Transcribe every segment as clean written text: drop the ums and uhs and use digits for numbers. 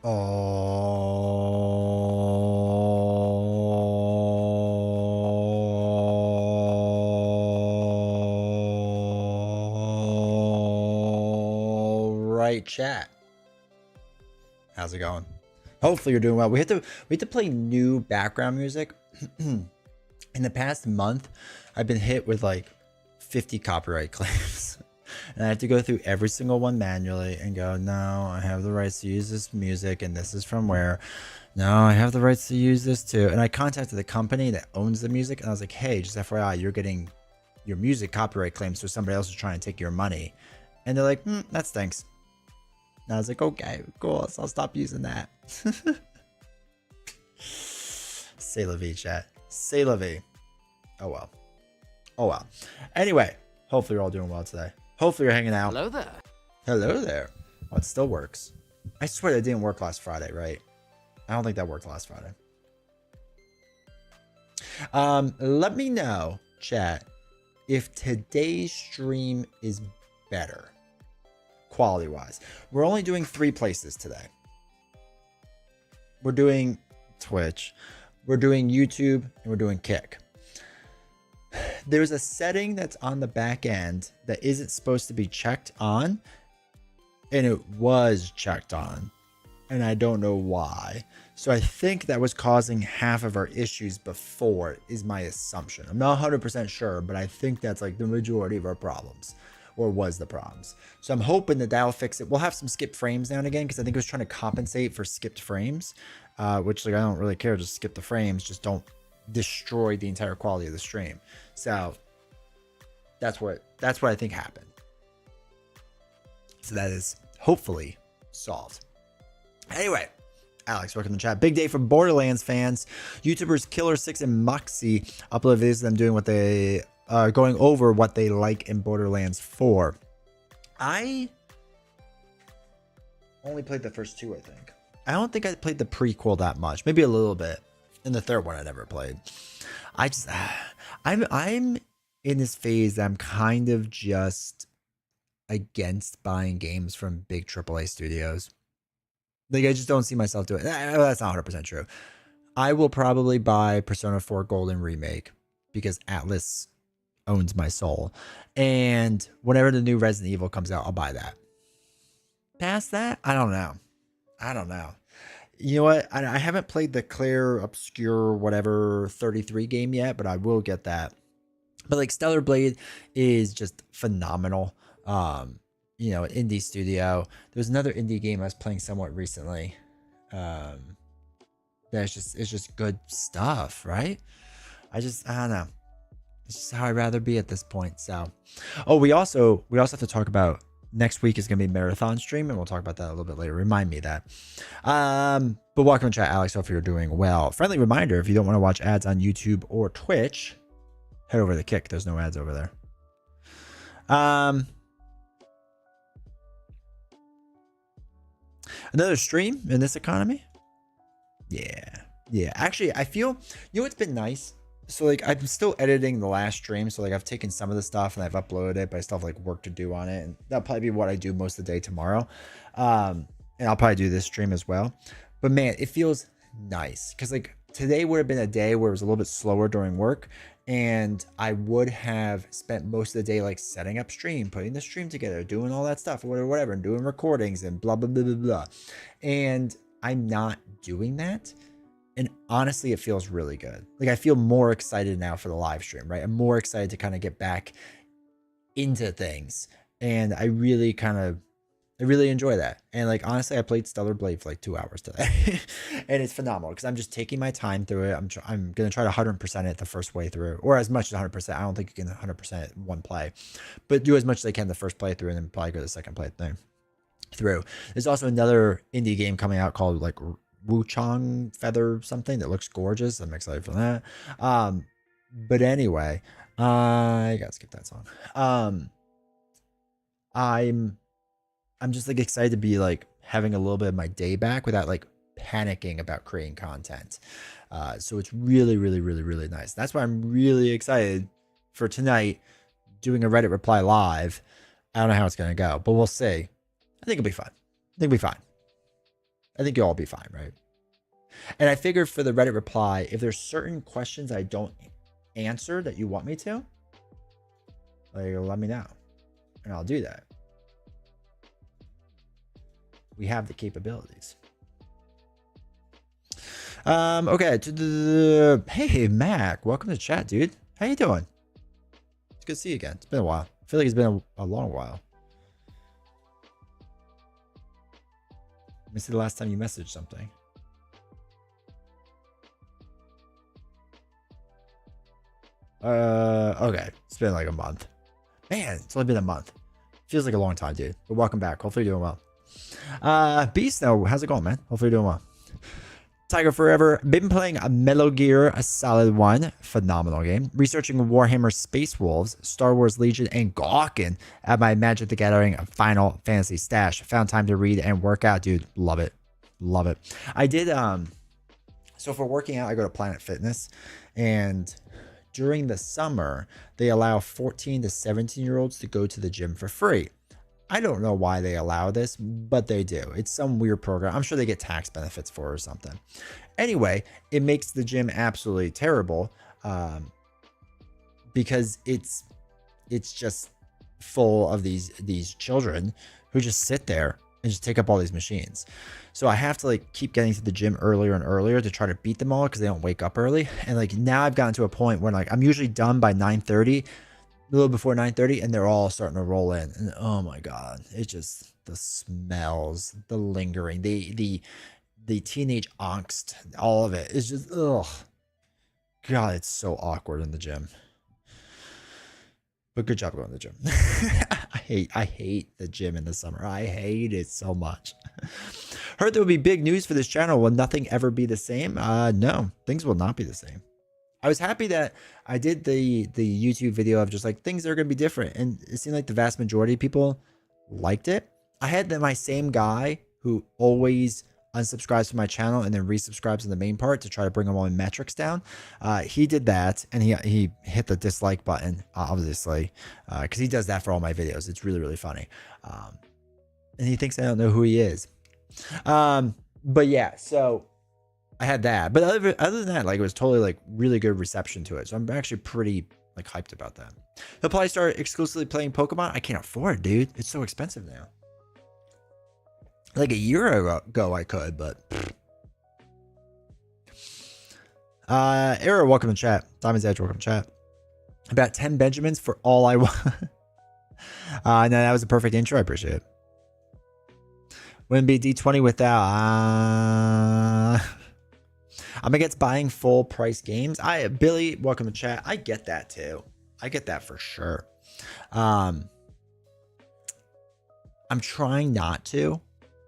All right, chat. How's it going? Hopefully you're doing well. We have to play new background music. In the past month, I've been hit with like 50 copyright claims. And I have to go through every single one manually and go, no, I have the rights to use this music and this is from where. No, I have the rights to use this too. And I contacted the company that owns the music and I was like, hey, just FYI, you're getting your music copyright claims, so somebody else is trying to take your money. And they're like, that stinks. And I was like, okay, cool, so I'll stop using that. C'est la vie, chat. C'est la vie. Oh well. Oh well. Anyway, hopefully you're all doing well today. Hopefully you're hanging out. Hello there. Hello there. Well, it still works. I swear that didn't work last Friday, right? I don't think that worked last Friday. Let me know, chat, if today's stream is better, quality-wise. We're only doing 3 places today. We're doing Twitch, we're doing YouTube, and we're doing Kick. There's a setting that's on the back end that isn't supposed to be checked on, and it was checked on, and I don't know why. So I think that was causing half of our issues before, is my assumption. I'm not 100% sure, but I think that's like the majority of our problems, or was the problems. So I'm hoping that that'll fix it. We'll have some skipped frames now and again, because I think it was trying to compensate for skipped frames, which like I don't really care. Just skip the frames. Just don't destroy the entire quality of the stream. So that's what I think happened. So that is hopefully solved. Anyway, Alex, welcome to the chat. Big day for Borderlands fans. YouTubers Killer6 and Moxie upload videos of them doing what they going over what they like in Borderlands 4. I only played the first 2, I think. I don't think I played the prequel that much. Maybe a little bit. And the third one I never played. I'm in this phase that I'm kind of just against buying games from big AAA studios. Like, I just don't see myself doing it. That's not 100% true. I will probably buy Persona 4 Golden Remake because Atlas owns my soul. And whenever the new Resident Evil comes out, I'll buy that. Past that, I don't know. You know what? I haven't played the Claire Obscure whatever 33 game yet, but I will get that. But like Stellar Blade is just phenomenal. You know, indie studio. There's another indie game I was playing somewhat recently. It's just good stuff, right? I don't know. It's just how I'd rather be at this point. So, oh, we also have to talk about next week is going to be marathon stream, and we'll talk about that a little bit later. Remind me that. But welcome to chat, Alex. Hope you're doing well. Friendly reminder: if you don't want to watch ads on YouTube or Twitch, head over to the Kick. There's no ads over there. Another stream in this economy? Yeah. Actually, I feel, you know what's been nice? So like I'm still editing the last stream. So like I've taken some of the stuff and I've uploaded it, but I still have like work to do on it. And that'll probably be what I do most of the day tomorrow. And I'll probably do this stream as well. But man, it feels nice. Cause like today would have been a day where it was a little bit slower during work. And I would have spent most of the day like setting up stream, putting the stream together, doing all that stuff, or whatever, and doing recordings and blah, blah, blah, blah, blah. And I'm not doing that. And honestly, it feels really good. Like I feel more excited now for the live stream, right? I'm more excited to kind of get back into things. And I really enjoy that. And like, honestly, I played Stellar Blade for like 2 hours today and it's phenomenal because I'm just taking my time through it. I'm going to try to 100% it the first way through, or as much as 100%. I don't think you can 100% it one play, but do as much as I can the first playthrough and then probably go the second playthrough. There's also another indie game coming out called like Wuchang Feather something that looks gorgeous. I'm excited for that. But anyway, I gotta skip that song. I'm just like excited to be like having a little bit of my day back without like panicking about creating content. So it's really, really, really, really nice. That's why I'm really excited for tonight doing a Reddit reply live. I don't know how it's going to go, but we'll see. I think it'll be fun. I think you'll all be fine, right? And I figured for the Reddit reply, if there's certain questions I don't answer that you want me to, like, let me know, and I'll do that. We have the capabilities. Okay. Hey, Mac, welcome to chat, dude. How you doing? It's good to see you again. It's been a while. I feel like it's been a long while. Let me see the last time you messaged something. Okay. It's been like a month. Man, it's only been a month. Feels like a long time, dude. But welcome back. Hopefully you're doing well. Beast, no, how's it going, man? Hopefully you're doing well. Tiger Forever. Been playing a Mellow Gear, a solid one. Phenomenal game. Researching Warhammer Space Wolves, Star Wars Legion, and gawking at my Magic the Gathering Final Fantasy stash. Found time to read and work out, dude. Love it. Love it. I did, so for working out, I go to Planet Fitness, and during the summer, they allow 14 to 17-year-olds to go to the gym for free. I don't know why they allow this, but they do. It's some weird program. I'm sure they get tax benefits for it or something. Anyway, it makes the gym absolutely terrible because it's just full of these children who just sit there and just take up all these machines. So I have to like keep getting to the gym earlier and earlier to try to beat them all because they don't wake up early. And like now I've gotten to a point where like I'm usually done by 9:30. A little before 9:30, and they're all starting to roll in, and oh my god, it's just the smells, the lingering, the teenage angst, all of it. It's just, ugh, god, it's so awkward in the gym. But good job going to the gym. I hate the gym in the summer. I hate it so much. Heard there will be big news for this channel. Will nothing ever be the same? No, things will not be the same. I was happy that I did the YouTube video of just like things that are going to be different. And it seemed like the vast majority of people liked it. I had my same guy who always unsubscribes from my channel and then resubscribes in the main part to try to bring all my metrics down. He did that, and he hit the dislike button, obviously, because he does that for all my videos. It's really, really funny. And he thinks I don't know who he is. But yeah, so I had that, but other than that, like it was totally like really good reception to it. So I'm actually pretty like hyped about that. He'll probably start exclusively playing Pokemon. I can't afford it, dude. It's so expensive now. Like a year ago I could, but Era, welcome to chat. Diamond's Edge, welcome to chat. About 10 Benjamins for all I want. No, that was a perfect intro. I appreciate it. Wouldn't be D20 without I'm against buying full price games. Billy, welcome to chat. I get that too. I get that for sure. I'm trying not to.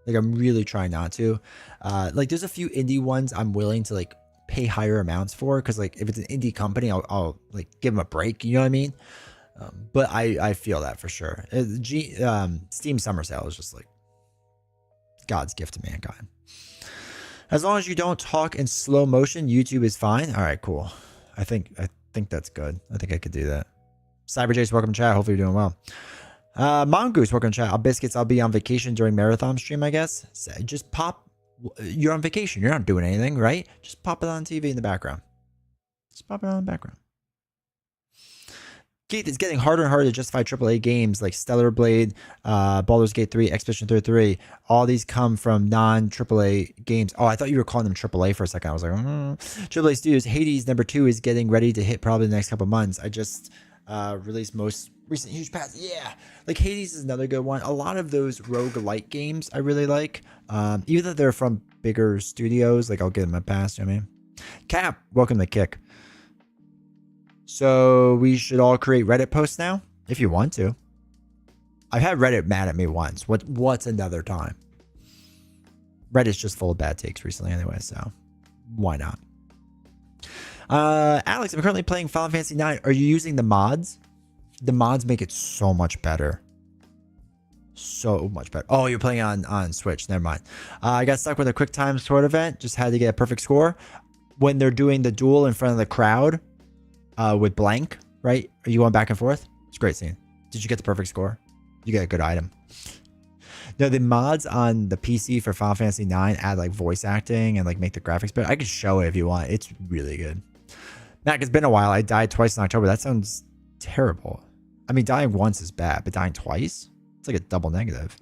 Like I'm really trying not to. Like there's a few indie ones I'm willing to like pay higher amounts for, because like if it's an indie company, I'll like give them a break. You know what I mean? But I feel that for sure. Steam Summer Sale is just like God's gift to mankind. As long as you don't talk in slow motion, YouTube is fine. All right, cool. I think that's good. I think I could do that. CyberJace, welcome to chat. Hopefully you're doing well. Mongoose, welcome to chat. Biscuits, I'll be on vacation during marathon stream, I guess. So just pop. You're on vacation. You're not doing anything, right? Just pop it on TV in the background. Just pop it on in the background. Keith, it's getting harder and harder to justify AAA games like Stellar Blade, Baldur's Gate 3, Expedition 33. All these come from non-AAA games. Oh, I thought you were calling them AAA for a second. I was like, AAA Studios. Hades #2 is getting ready to hit probably the next couple months. I just released most recent huge pass. Yeah, like Hades is another good one. A lot of those roguelike games I really like. Even though they're from bigger studios, like I'll give them a pass. You know what I mean? Cap, welcome to Kick. So we should all create Reddit posts now, if you want to. I've had Reddit mad at me once. What's another time? Reddit's just full of bad takes recently anyway, so why not? Alex, I'm currently playing Final Fantasy 9. Are you using the mods? The mods make it so much better. So much better. Oh, you're playing on Switch. Never mind. I got stuck with a quick time sword event. Just had to get a perfect score. When they're doing the duel in front of the crowd, with blank, right? Are you going back and forth? It's a great scene. Did you get the perfect score? You get a good item. No, the mods on the PC for Final Fantasy 9 add like voice acting and like make the graphics better. I can show it if you want. It's really good. Mac, it's been a while. I died twice in October. That sounds terrible. I mean, dying once is bad, but dying twice? It's like a double negative.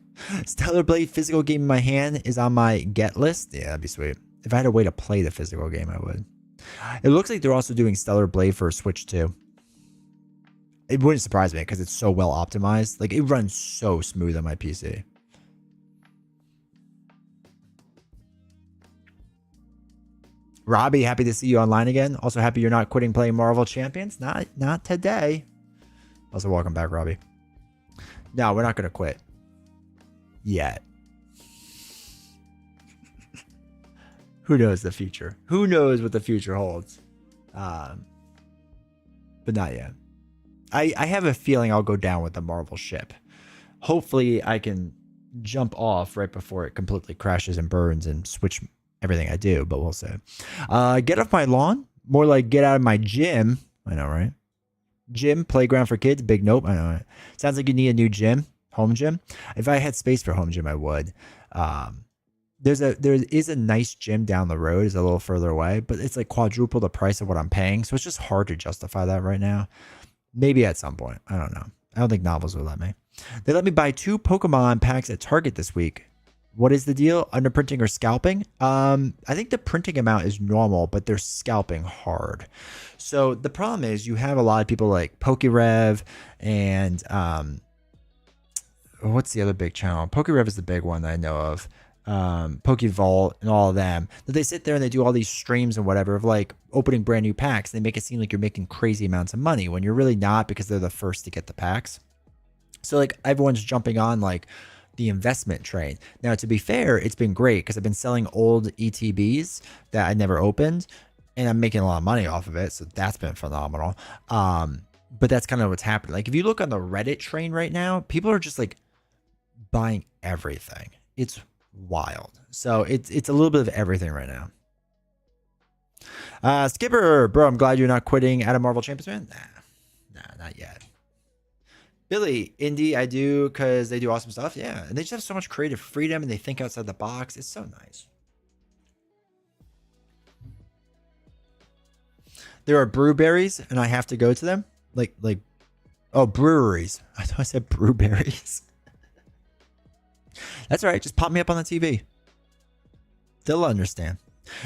Stellar Blade physical game in my hand is on my get list. Yeah, that'd be sweet. If I had a way to play the physical game, I would. It looks like they're also doing Stellar Blade for Switch too. It wouldn't surprise me because it's so well optimized. Like, it runs so smooth on my PC. Robbie, happy to see you online again. Also happy you're not quitting playing Marvel Champions. Not today. Also, welcome back, Robbie. No, we're not going to quit. Yet. Who knows the future? Who knows what the future holds? But not yet. I have a feeling I'll go down with the Marvel ship. Hopefully, I can jump off right before it completely crashes and burns and switch everything I do, but we'll see. Get off my lawn. More like get out of my gym. I know, right? Gym, playground for kids. Big nope. I know, right? Sounds like you need a new gym. Home gym. If I had space for home gym, I would. There is a nice gym down the road. It's a little further away, but it's like quadruple the price of what I'm paying. So it's just hard to justify that right now. Maybe at some point. I don't know. I don't think Novels will let me. They let me buy 2 Pokemon packs at Target this week. What is the deal? Underprinting or scalping? I think the printing amount is normal, but they're scalping hard. So the problem is you have a lot of people like PokeRev and what's the other big channel? PokeRev is the big one that I know of. PokeVault and all of them. That they sit there and they do all these streams and whatever of like opening brand new packs. They make it seem like you're making crazy amounts of money when you're really not, because they're the first to get the packs. So like everyone's jumping on like the investment train. Now, to be fair, it's been great because I've been selling old ETBs that I never opened and I'm making a lot of money off of it. So that's been phenomenal. But that's kind of what's happening. Like if you look on the Reddit train right now, people are just like buying everything. It's wild. So it's a little bit of everything right now. Skipper, bro, I'm glad you're not quitting out of Marvel Champions, man. Nah, not yet. Billy, indie, I do because they do awesome stuff. Yeah, and they just have so much creative freedom and they think outside the box. It's so nice. There are brewberries and I have to go to them. Oh, breweries. I thought I said brewberries. That's all right. Just pop me up on the TV. They'll understand.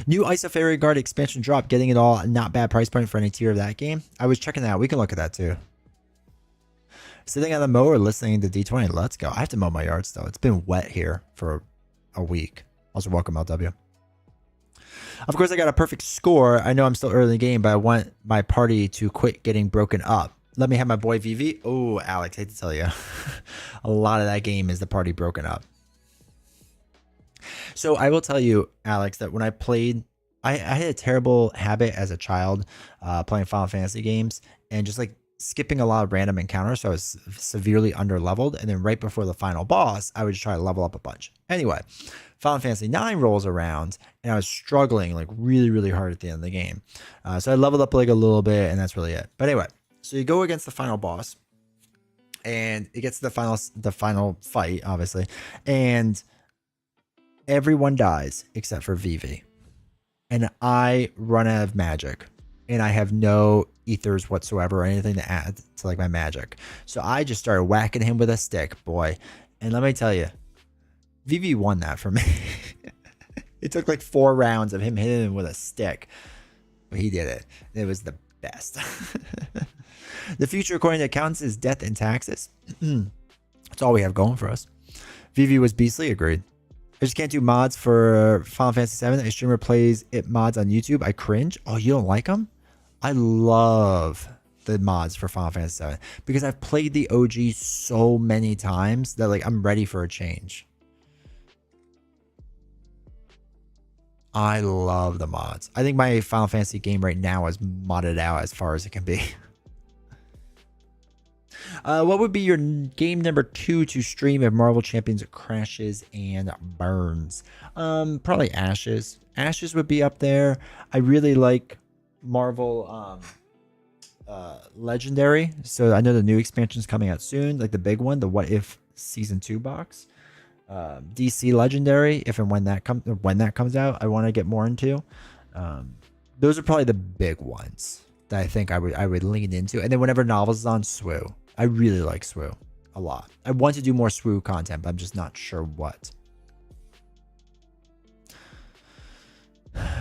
New Iso Fairy Guard expansion drop. Getting it all. Not bad price point for any tier of that game. I was checking that out. We can look at that too. Sitting on the mower listening to D20. Let's go. I have to mow my yard still. It's been wet here for a week. Also, welcome LW. Of course, I got a perfect score. I know I'm still early in the game, but I want my party to quit getting broken up. Let me have my boy Vivi. Oh, Alex, hate to tell you. A lot of that game is the party broken up. So I will tell you, Alex, that when I played, I had a terrible habit as a child playing Final Fantasy games and just like skipping a lot of random encounters. So I was severely under leveled. And then right before the final boss, I would just try to level up a bunch. Anyway, Final Fantasy 9 rolls around and I was struggling like really, really hard at the end of the game. So I leveled up like a little bit and that's really it. But anyway, so you go against the final boss and it gets to the final fight, obviously. And everyone dies except for Vivi. And I run out of magic. And I have no ethers whatsoever or anything to add to like my magic. So I just started whacking him with a stick, boy. And let me tell you, Vivi won that for me. It took like 4 rounds of him hitting him with a stick. But he did it. It was the best. The future, according to accountants, is death and taxes. That's all we have going for us. Vivi was beastly, agreed. I just can't do mods for Final Fantasy VII. A streamer plays it mods on YouTube. I cringe. Oh, you don't like them? I love the mods for Final Fantasy VII because I've played the OG so many times that like I'm ready for a change. I love the mods. I think my Final Fantasy game right now is modded out as far as it can be. What would be your game number 2 to stream if Marvel Champions crashes and burns? Probably Ashes. Ashes would be up there. I really like Marvel Legendary. So I know the new expansion is coming out soon, like the big one, the What If Season 2 box. DC Legendary, if and when that comes out, I want to get more into. Those are probably the big ones that I think I would lean into. And then whenever novels is on, SWU. I really like SWU a lot. I want to do more SWU content, but I'm just not sure what.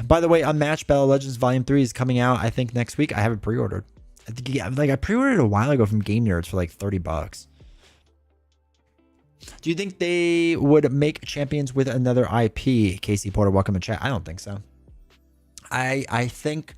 By the way, Unmatched Battle Legends Volume 3 is coming out, I think, next week. I have it pre-ordered. I think, I pre-ordered a while ago from Game Nerds for like $30. Do you think they would make Champions with another IP? Casey Porter, welcome to chat. I don't think so. I think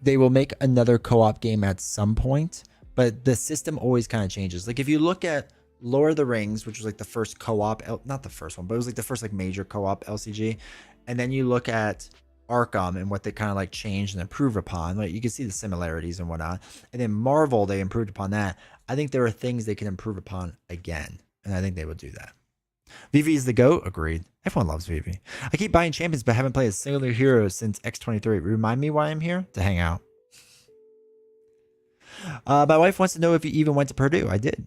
they will make another co-op game at some point, but the system always kind of changes. Like if you look at Lord of the Rings, which was like the first co-op, not the first one, but it was like the first like major co-op LCG. And then you look at Arkham and what they kind of like changed and improved upon. Like you can see the similarities and whatnot. And then Marvel, they improved upon that. I think there are things they can improve upon again. And I think they will do that. Vivi is the GOAT. Agreed. Everyone loves Vivi. I keep buying champions, but haven't played a single hero since X23. Remind me why I'm here? To hang out. My wife wants to know if you even went to Purdue. I did.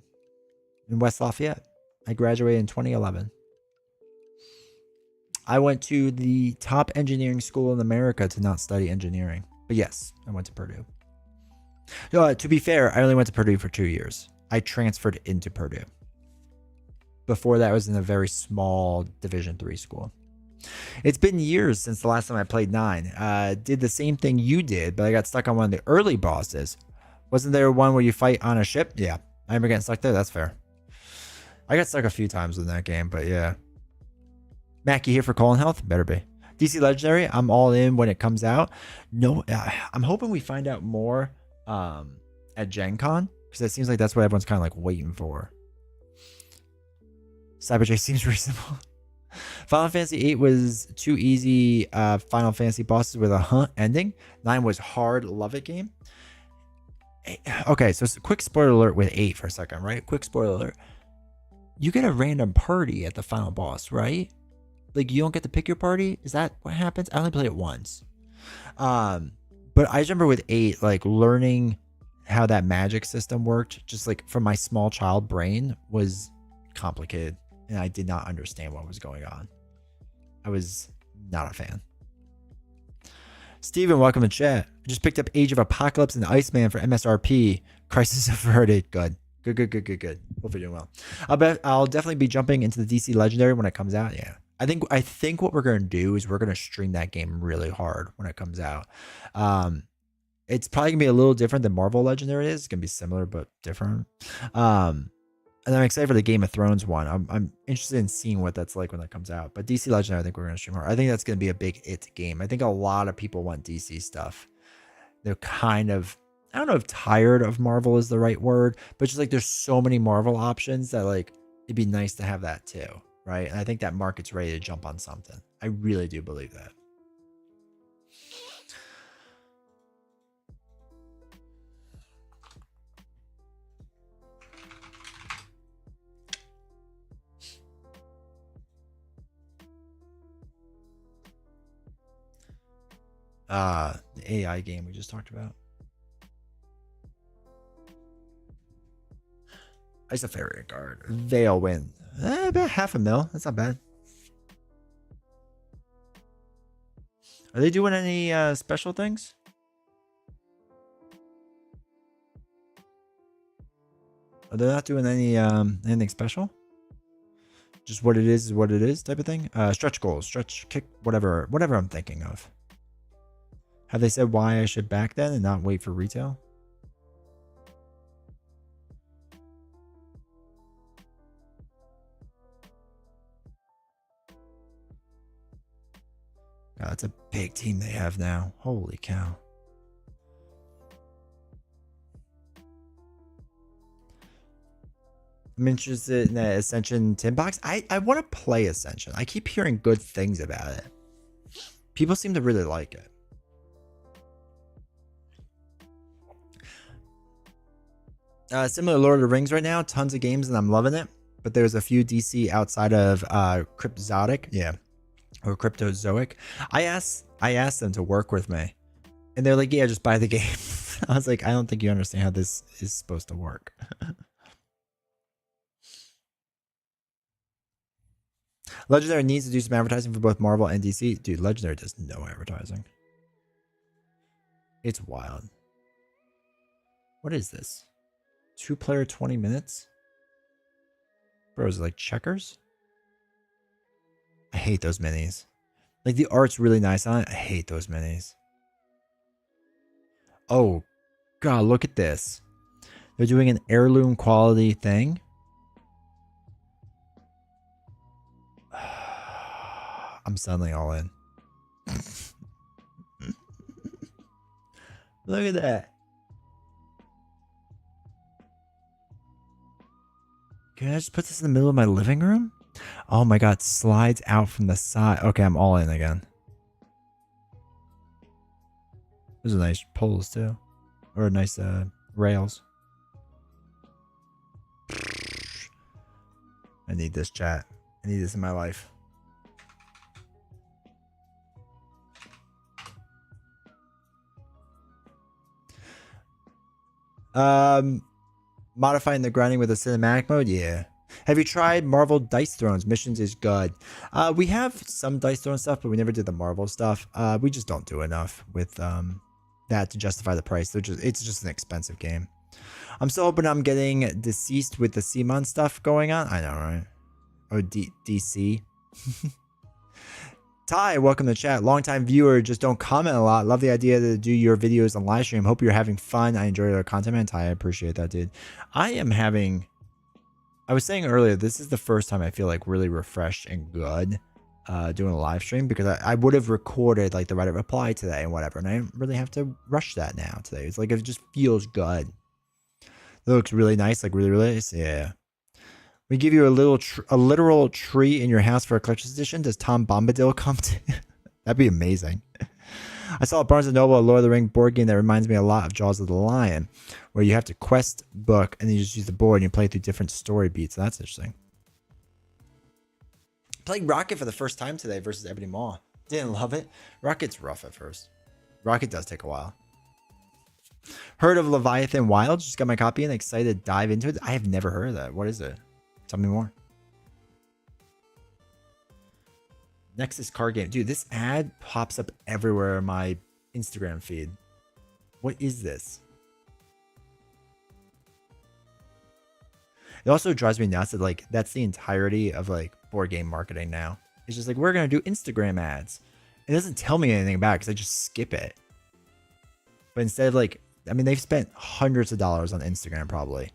In West Lafayette. I graduated in 2011. I went to the top engineering school in America to not study engineering. But yes, I went to Purdue. To be fair, I only went to Purdue for 2 years. I transferred into Purdue. Before that, I was in a very small Division III school. It's been years since the last time I played 9. Did the same thing you did, but I got stuck on one of the early bosses. Wasn't there one where you fight on a ship? Yeah. I remember getting stuck there. That's fair. I got stuck a few times in that game, but yeah. Mackie here for colon health? Better be. DC Legendary, I'm all in when it comes out. No, I'm hoping we find out more at Gen Con, because it seems like that's what everyone's kind of like waiting for. CyberJ seems reasonable. Final Fantasy 8 was too easy. Final Fantasy bosses with a ending. 9 was hard. Love it game. Okay, so quick spoiler alert with 8 for a second, right? Quick spoiler alert. You get a random party at the final boss, right? Like you don't get to pick your party. Is that what happens? I only played it once. But I remember with 8, like learning how that magic system worked, just like from my small child brain, was complicated. And I did not understand what was going on. I was not a fan. Steven, welcome to chat. I just picked up Age of Apocalypse and Iceman for MSRP. Crisis Averted. Good. Good. Hope you're doing well. I'll definitely be jumping into the DC Legendary when it comes out. Yeah. I think what we're going to do is we're going to stream that game really hard when it comes out. It's probably going to be a little different than Marvel Legendary is. It's going to be similar, but different. And I'm excited for the Game of Thrones one. I'm interested in seeing what that's like when that comes out. But DC Legendary, I think we're going to stream hard. I think that's going to be a big it game. I think a lot of people want DC stuff. They're kind of, I don't know if tired of Marvel is the right word, but just like there's so many Marvel options that like it'd be nice to have that too, right? And I think that market's ready to jump on something. I really do believe that. The AI game we just talked about. Ice a Fairy Guard. Veil win. About $500,000. That's not bad. Are they doing any special things? Are they not doing any anything special? Just what it is what it is type of thing? Stretch goals, stretch kick, whatever I'm thinking of. Have they said why I should back then and not wait for retail? God, that's a big team they have now. Holy cow. I'm interested in the Ascension tin box. I want to play Ascension. I keep hearing good things about it. People seem to really like it. Similar to Lord of the Rings right now, tons of games and I'm loving it. But there's a few DC outside of Cryptozoic, yeah, or Cryptozoic. I asked them to work with me, and they're like, "Yeah, just buy the game." I was like, "I don't think you understand how this is supposed to work." Legendary needs to do some advertising for both Marvel and DC. Dude, Legendary does no advertising. It's wild. What is this? 2-player 20 minutes? Bro, is it like checkers? I hate those minis. Like, the art's really nice on it. I hate those minis. Oh, God, look at this. They're doing an heirloom quality thing. I'm suddenly all in. Look at that. Can I just put this in the middle of my living room? Oh my God, slides out from the side. Okay, I'm all in again. Those are nice poles too. Or nice rails. I need this, chat. I need this in my life. Modifying the grinding with a cinematic mode, yeah. Have you tried Marvel Dice Thrones? Missions is good. We have some Dice Throne stuff, but we never did the Marvel stuff. We just don't do enough with that to justify the price. It's just an expensive game. I'm still hoping I'm getting Deceased with the CMON stuff going on. I know, right? Or DC. Ty, welcome to the chat. Longtime viewer, just don't comment a lot. Love the idea to do your videos on live stream. Hope you're having fun. I enjoy your content, man. Ty, I appreciate that, dude. I was saying earlier, this is the first time I feel like really refreshed and good doing a live stream, because I would have recorded like the Reddit reply today and whatever, and I didn't really have to rush that now today. It's like, it just feels good. It looks really nice, like really, really nice. Yeah. We give you a literal tree in your house for a collector's edition. Does Tom Bombadil come to? That'd be amazing. I saw at Barnes & Noble a Lord of the Ring board game that reminds me a lot of Jaws of the Lion, where you have to quest book and then you just use the board and you play through different story beats. That's interesting. Playing Rocket for the first time today versus Ebony Maw. Didn't love it. Rocket's rough at first. Rocket does take a while. Heard of Leviathan Wild? Just got my copy and excited to dive into it. I have never heard of that. What is it? Tell me more. Nexus card game. Dude, this ad pops up everywhere in my Instagram feed. What is this? It also drives me nuts that like that's the entirety of like board game marketing now. It's just like, we're going to do Instagram ads. It doesn't tell me anything about it because I just skip it. But instead of like, I mean, they've spent hundreds of dollars on Instagram probably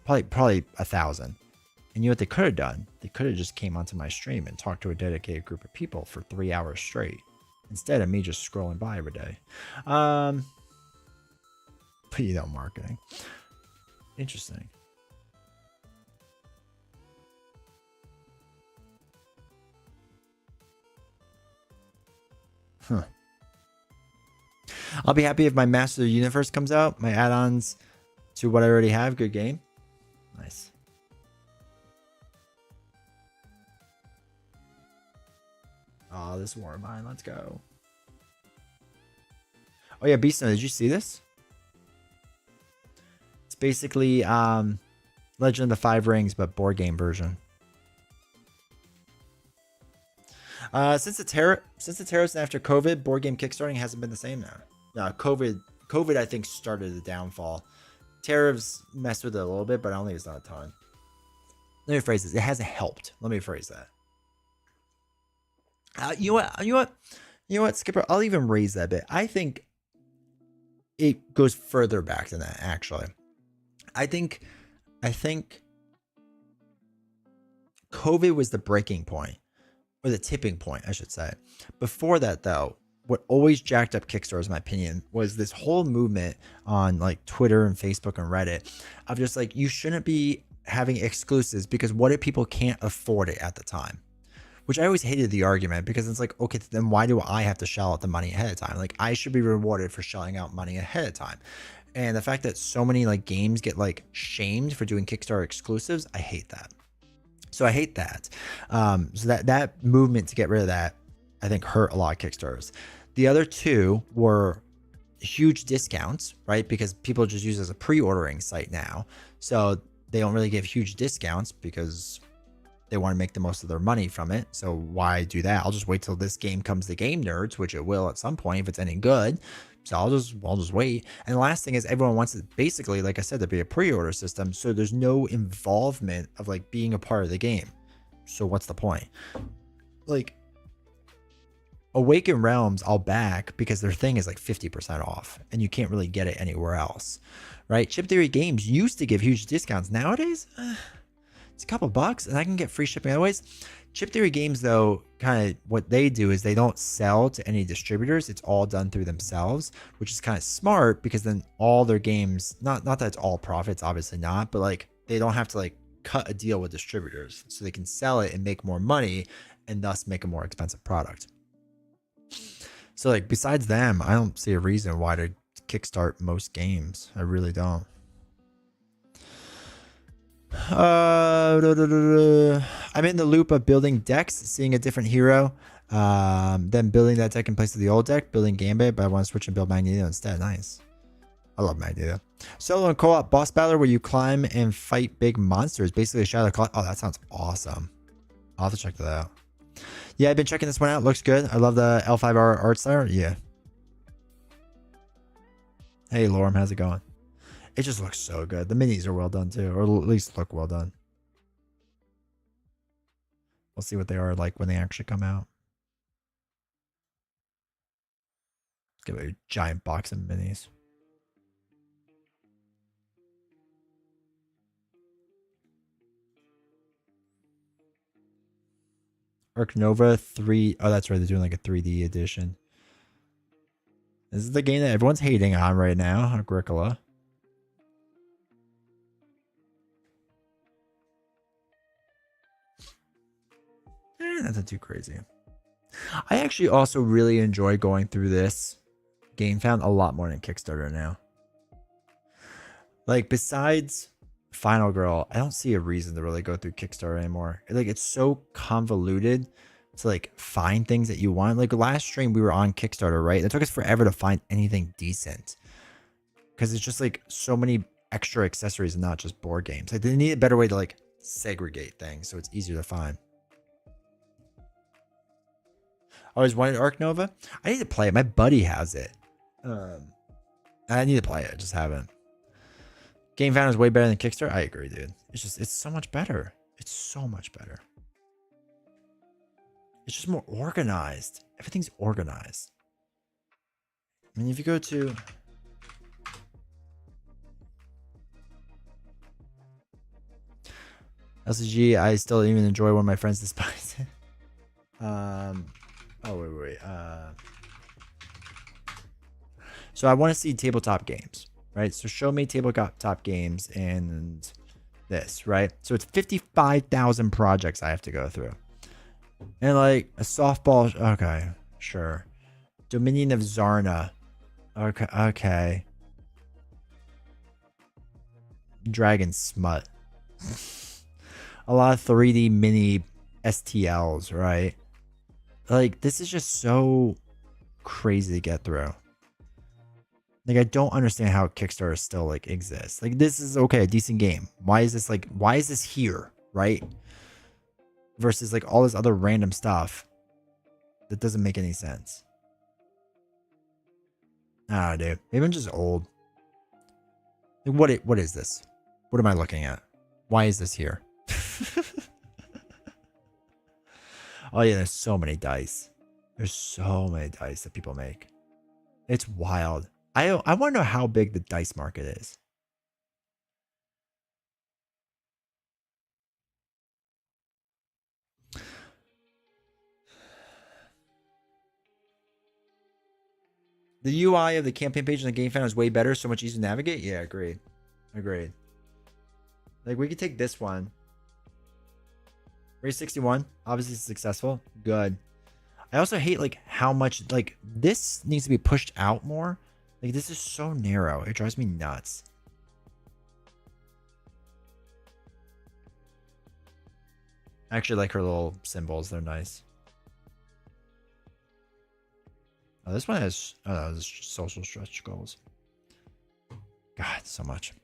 1,000. And you know what they could have done? They could have just came onto my stream and talked to a dedicated group of people for 3 hours straight, instead of me just scrolling by every day. But you know, marketing. Interesting. Huh. I'll be happy if my Master of the Universe comes out. My add-ons to what I already have. Good game. Nice. Oh, this war of mine. Let's go. Oh yeah, Beast, did you see this? It's basically Legend of the Five Rings, but board game version. Since the terrorists and after COVID, board game kickstarting hasn't been the same now. No, COVID I think started the downfall. Tariffs messed with it a little bit, but I don't think it's not a ton. Let me phrase this. It hasn't helped. Let me phrase that. You know what, Skipper? I'll even raise that bit. I think it goes further back than that, actually. I think COVID was the breaking point, or the tipping point, I should say. Before that, though, what always jacked up Kickstarter, in my opinion, was this whole movement on like Twitter and Facebook and Reddit of just like, you shouldn't be having exclusives because what if people can't afford it at the time? Which I always hated the argument, because it's like, okay, then why do I have to shell out the money ahead of time? Like, I should be rewarded for shelling out money ahead of time. And the fact that so many like games get like shamed for doing Kickstarter exclusives, I hate that. So I hate that. So that movement to get rid of that, I think, hurt a lot of Kickstarters. The other two were huge discounts, right? Because people just use it as a pre-ordering site now. So they don't really give huge discounts because They want to make the most of their money from it. So why do that? I'll just wait till this game comes to Game Nerds, which it will at some point if it's any good. So I'll just wait. And the last thing is everyone wants it basically, like I said, to be a pre-order system. So there's no involvement of like being a part of the game. So what's the point? Like Awaken Realms, I'll back because their thing is like 50% off and you can't really get it anywhere else, right? Chip Theory Games used to give huge discounts. Nowadays, it's a couple bucks and I can get free shipping otherwise. Chip Theory Games, though, kind of what they do is they don't sell to any distributors. It's all done through themselves, which is kind of smart because then all their games, not that it's all profits, obviously not, but like they don't have to like cut a deal with distributors so they can sell it and make more money and thus make a more expensive product. So like besides them, I don't see a reason why to kickstart most games. I really don't. I'm in the loop of building decks, seeing a different hero, then building that deck in place of the old deck, building Gambit, but I want to switch and build Magneto instead. Nice. I love Magneto. Solo and co-op boss battle where you climb and fight big monsters. Basically a Shadow Call. Oh, that sounds awesome. I'll have to check that out. Yeah, I've been checking this one out. Looks good. I love the L5R art style. Yeah. Hey, Lorem, how's it going? It just looks so good. The minis are well done too, or at least look well done. We'll see what they are like when they actually come out. Let's give it a giant box of minis. Arc Nova 3. Oh, that's right. They're doing like a 3D edition. This is the game that everyone's hating on right now, Agricola. Nothing too crazy. I actually also really enjoy going through this Gamefound a lot more than Kickstarter now. Like besides Final Girl, I don't see a reason to really go through Kickstarter anymore. Like it's so convoluted to like find things that you want. Like last stream we were on Kickstarter, right? It took us forever to find anything decent because it's just like so many extra accessories and not just board games. Like they need a better way to like segregate things so it's easier to find. Always wanted Arc Nova. I need to play it. My buddy has it. I need to play it. I just haven't. Gamefound is way better than Kickstarter. I agree, dude. It's so much better. It's so much better. It's just more organized. Everything's organized. I mean, if you go to LCG, I still even enjoy one of my friends despise it. Oh, wait. So I want to see tabletop games, right? So show me tabletop games and this, right? So it's 55,000 projects I have to go through. And like a softball. Okay, sure. Dominion of Zarna. Okay. Dragon Smut. A lot of 3D mini STLs, right? Like, this is just so crazy to get through. Like, I don't understand how Kickstarter still, like, exists. Like, this is, okay, a decent game. Why is this here, right? Versus, like, all this other random stuff that doesn't make any sense. I don't know, dude. Maybe I'm just old. Like, what is this? What am I looking at? Why is this here? Oh yeah, there's so many dice. There's so many dice that people make. It's wild. I want to know how big the dice market is. The UI of the campaign page on the Gamefound is way better, so much easier to navigate. Yeah, agreed. Like we could take this one. Race 61, obviously successful. Good. I also hate like how much like this needs to be pushed out more. Like this is so narrow. It drives me nuts. I actually like her little symbols. They're nice. Oh, this one has this social stretch goals. God, so much.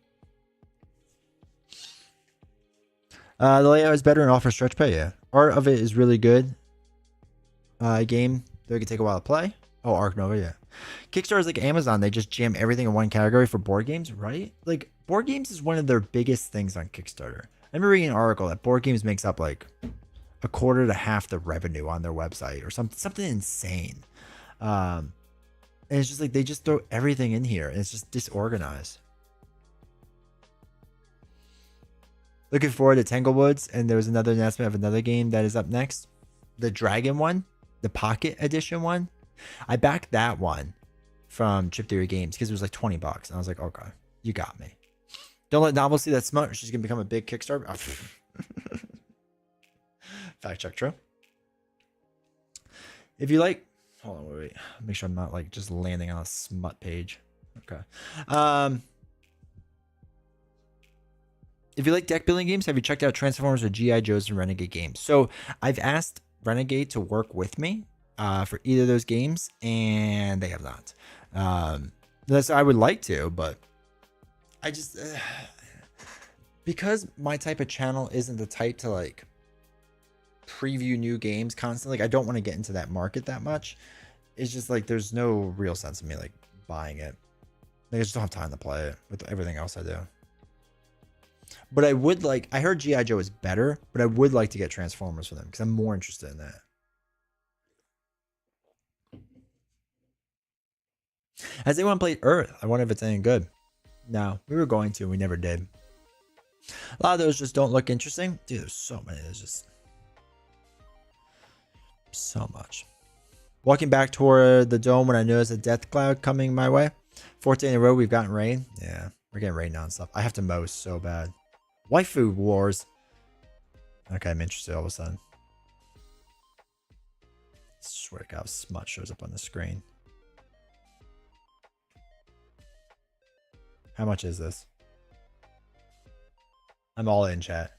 The layout is better and offers stretch pay. Yeah, art of it is really good. Game that could take a while to play. Oh, Arc Nova, yeah. Kickstarter is like Amazon. They just jam everything in one category for board games, right? Like board games is one of their biggest things on Kickstarter. I remember reading an article that board games makes up like a quarter to half the revenue on their website or something insane. And it's just like they just throw everything in here and it's just disorganized. Looking forward to Tanglewoods, and there was another announcement of another game that is up next. The Dragon one, the Pocket Edition one. I backed that one from Chip Theory Games because it was like $20. And I was like, okay, you got me. Don't let Novel see that smart. She's going to become a big Kickstarter. Fact check, true. If you like, hold on, wait. Make sure I'm not like just landing on a smut page. Okay. If you like deck building games, have you checked out Transformers or G.I. Joes and Renegade games? So I've asked Renegade to work with me for either of those games, and they have not. I would like to, but I just because my type of channel isn't the type to like preview new games constantly. Like, I don't want to get into that market that much. It's just like there's no real sense of me like buying it. Like, I just don't have time to play it with everything else I do. But I would like, I heard G.I. Joe is better, but I would like to get Transformers for them because I'm more interested in that. Has anyone played Earth? I wonder if it's any good. No, we were going to, we never did. A lot of those just don't look interesting. Dude, there's so many. There's just so much. Walking back toward the dome when I noticed a death cloud coming my way. 4th day in a row, we've gotten rain. Yeah, we're getting rain nonstop. I have to mow so bad. Waifu Wars. Okay, I'm interested all of a sudden. I swear to God, smut shows up on the screen. How much is this? I'm all in, chat.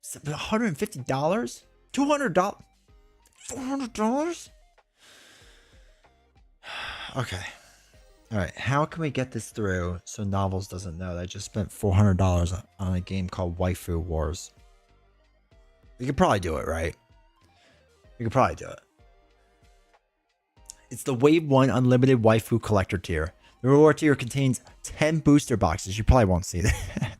$150? $200? $400? Okay. All right. How can we get this through so Novels doesn't know that I just spent $400 on a game called Waifu Wars? We could probably do it, right? We could probably do it. It's the Wave 1 Unlimited Waifu Collector tier. The reward tier contains 10 booster boxes. You probably won't see that.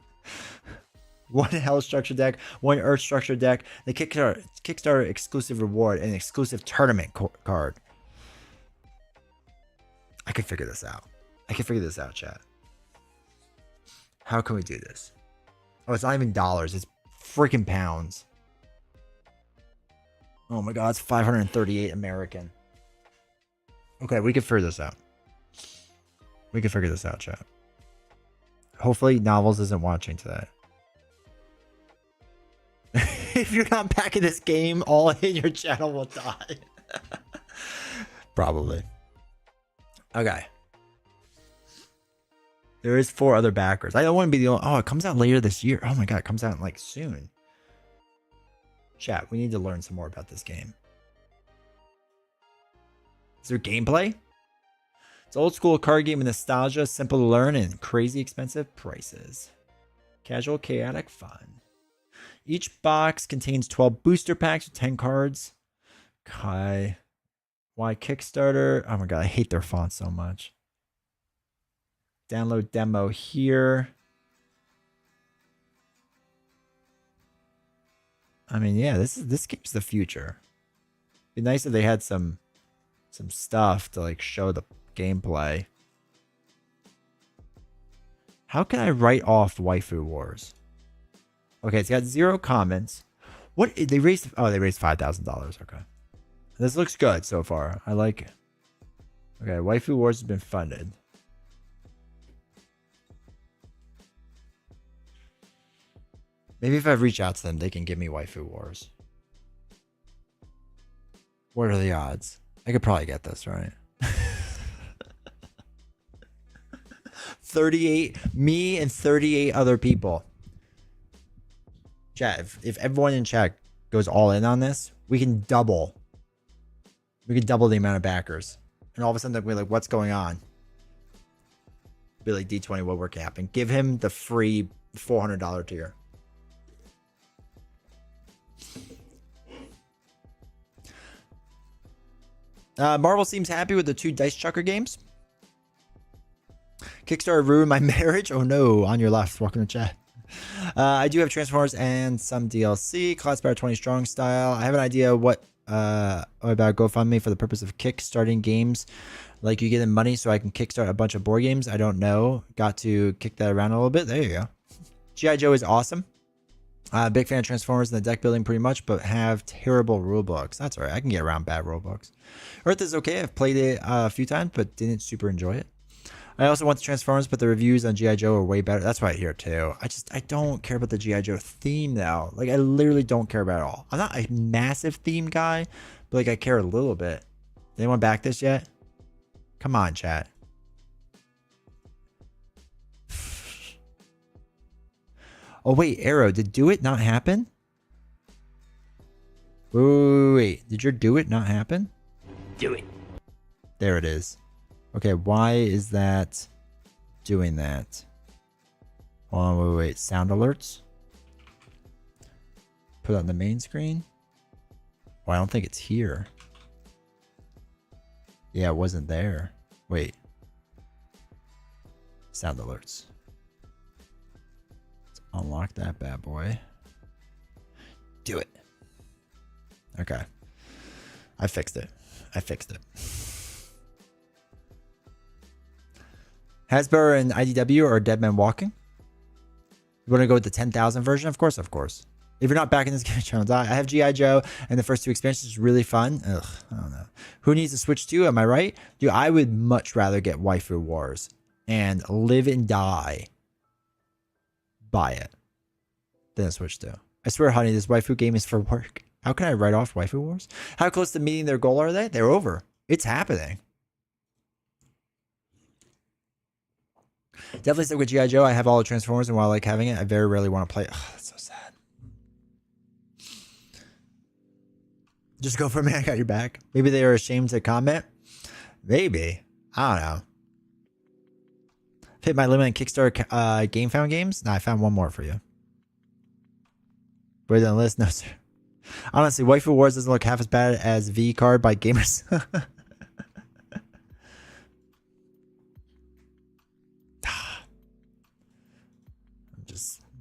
1 Hell Structure deck, 1 Earth Structure deck, the Kickstarter exclusive reward, and an exclusive tournament card. I can figure this out. I can figure this out, chat. How can we do this? Oh, it's not even dollars. It's freaking pounds. Oh my God, it's 538 American. Okay, we can figure this out. We can figure this out, chat. Hopefully, Novels isn't watching today. If you're not back in this game, all in your channel will die. Probably. Okay. There is 4 other backers. I don't want to be the only... Oh, it comes out later this year. Oh my God, it comes out like soon. Chat, we need to learn some more about this game. Is there gameplay? It's old school card game with nostalgia, simple to learn, and crazy expensive prices. Casual, chaotic fun. Each box contains 12 booster packs with 10 cards. Okay. Why Kickstarter? Oh my God, I hate their font so much. Download demo here. I mean, yeah, this game's the future. It'd be nice if they had some stuff to like show the gameplay. How can I write off Waifu Wars? Okay, it's got 0 comments. What they raised? Oh, they raised $5,000. Okay, this looks good so far. I like it. Okay, Waifu Wars has been funded. Maybe if I reach out to them, they can give me Waifu Wars. What are the odds? I could probably get this, right? 38, me and 38 other people. Chat, if everyone in chat goes all in on this, we can double. We can double the amount of backers. And all of a sudden, they'll be like, what's going on? Be like, D20, what work happened? Give him the free $400 tier. Marvel seems happy with the 2 Dice Chucker games. Kickstarter ruined my marriage. Oh no, on your left. Welcome to chat. I do have Transformers and some DLC. Class Power 20 Strong Style. I have an idea what about GoFundMe for the purpose of kickstarting games. Like you get them money so I can kickstart a bunch of board games. I don't know. Got to kick that around a little bit. There you go. G.I. Joe is awesome. Big fan of Transformers and the deck building pretty much, but have terrible rulebooks. That's all right. I can get around bad rulebooks. Earth is okay. I've played it a few times, but didn't super enjoy it. I also want the Transformers, but the reviews on G.I. Joe are way better. That's what I hear too. I don't care about the G.I. Joe theme now. Like I literally don't care about it at all. I'm not a massive theme guy, but like I care a little bit. Anyone back this yet? Come on, chat. Oh wait, Arrow, did Do It not happen? Wait. Did your Do It not happen? Do it. There it is. Okay, why is that doing that? Hold on, wait. Sound alerts. Put it on the main screen. Well, I don't think it's here. Yeah, it wasn't there. Wait. Sound alerts. Let's unlock that bad boy. Do it. Okay. I fixed it. Hasbro and IDW or Dead Man Walking? You want to go with the 10,000 version? Of course. If you're not back in this game channel, I have G.I. Joe and the first 2 expansions is really fun. Ugh, I don't know. Who needs to Switch to? Am I right? Dude, I would much rather get Waifu Wars and live and die by it than a Switch 2. I swear, honey, this waifu game is for work. How can I write off Waifu Wars? How close to meeting their goal are they? They're over. It's happening. Definitely stick with G.I. Joe. I have all the Transformers, and while I like having it, I very rarely want to play it. Oh, that's so sad. Just go for a minute. I got your back. Maybe they are ashamed to comment. Maybe. I don't know. Hit my limit on Kickstarter Gamefound games. Nah, I found one more for you. Wait on the list? No, sir. Honestly, Waifu Wars doesn't look half as bad as V Card by Gamers.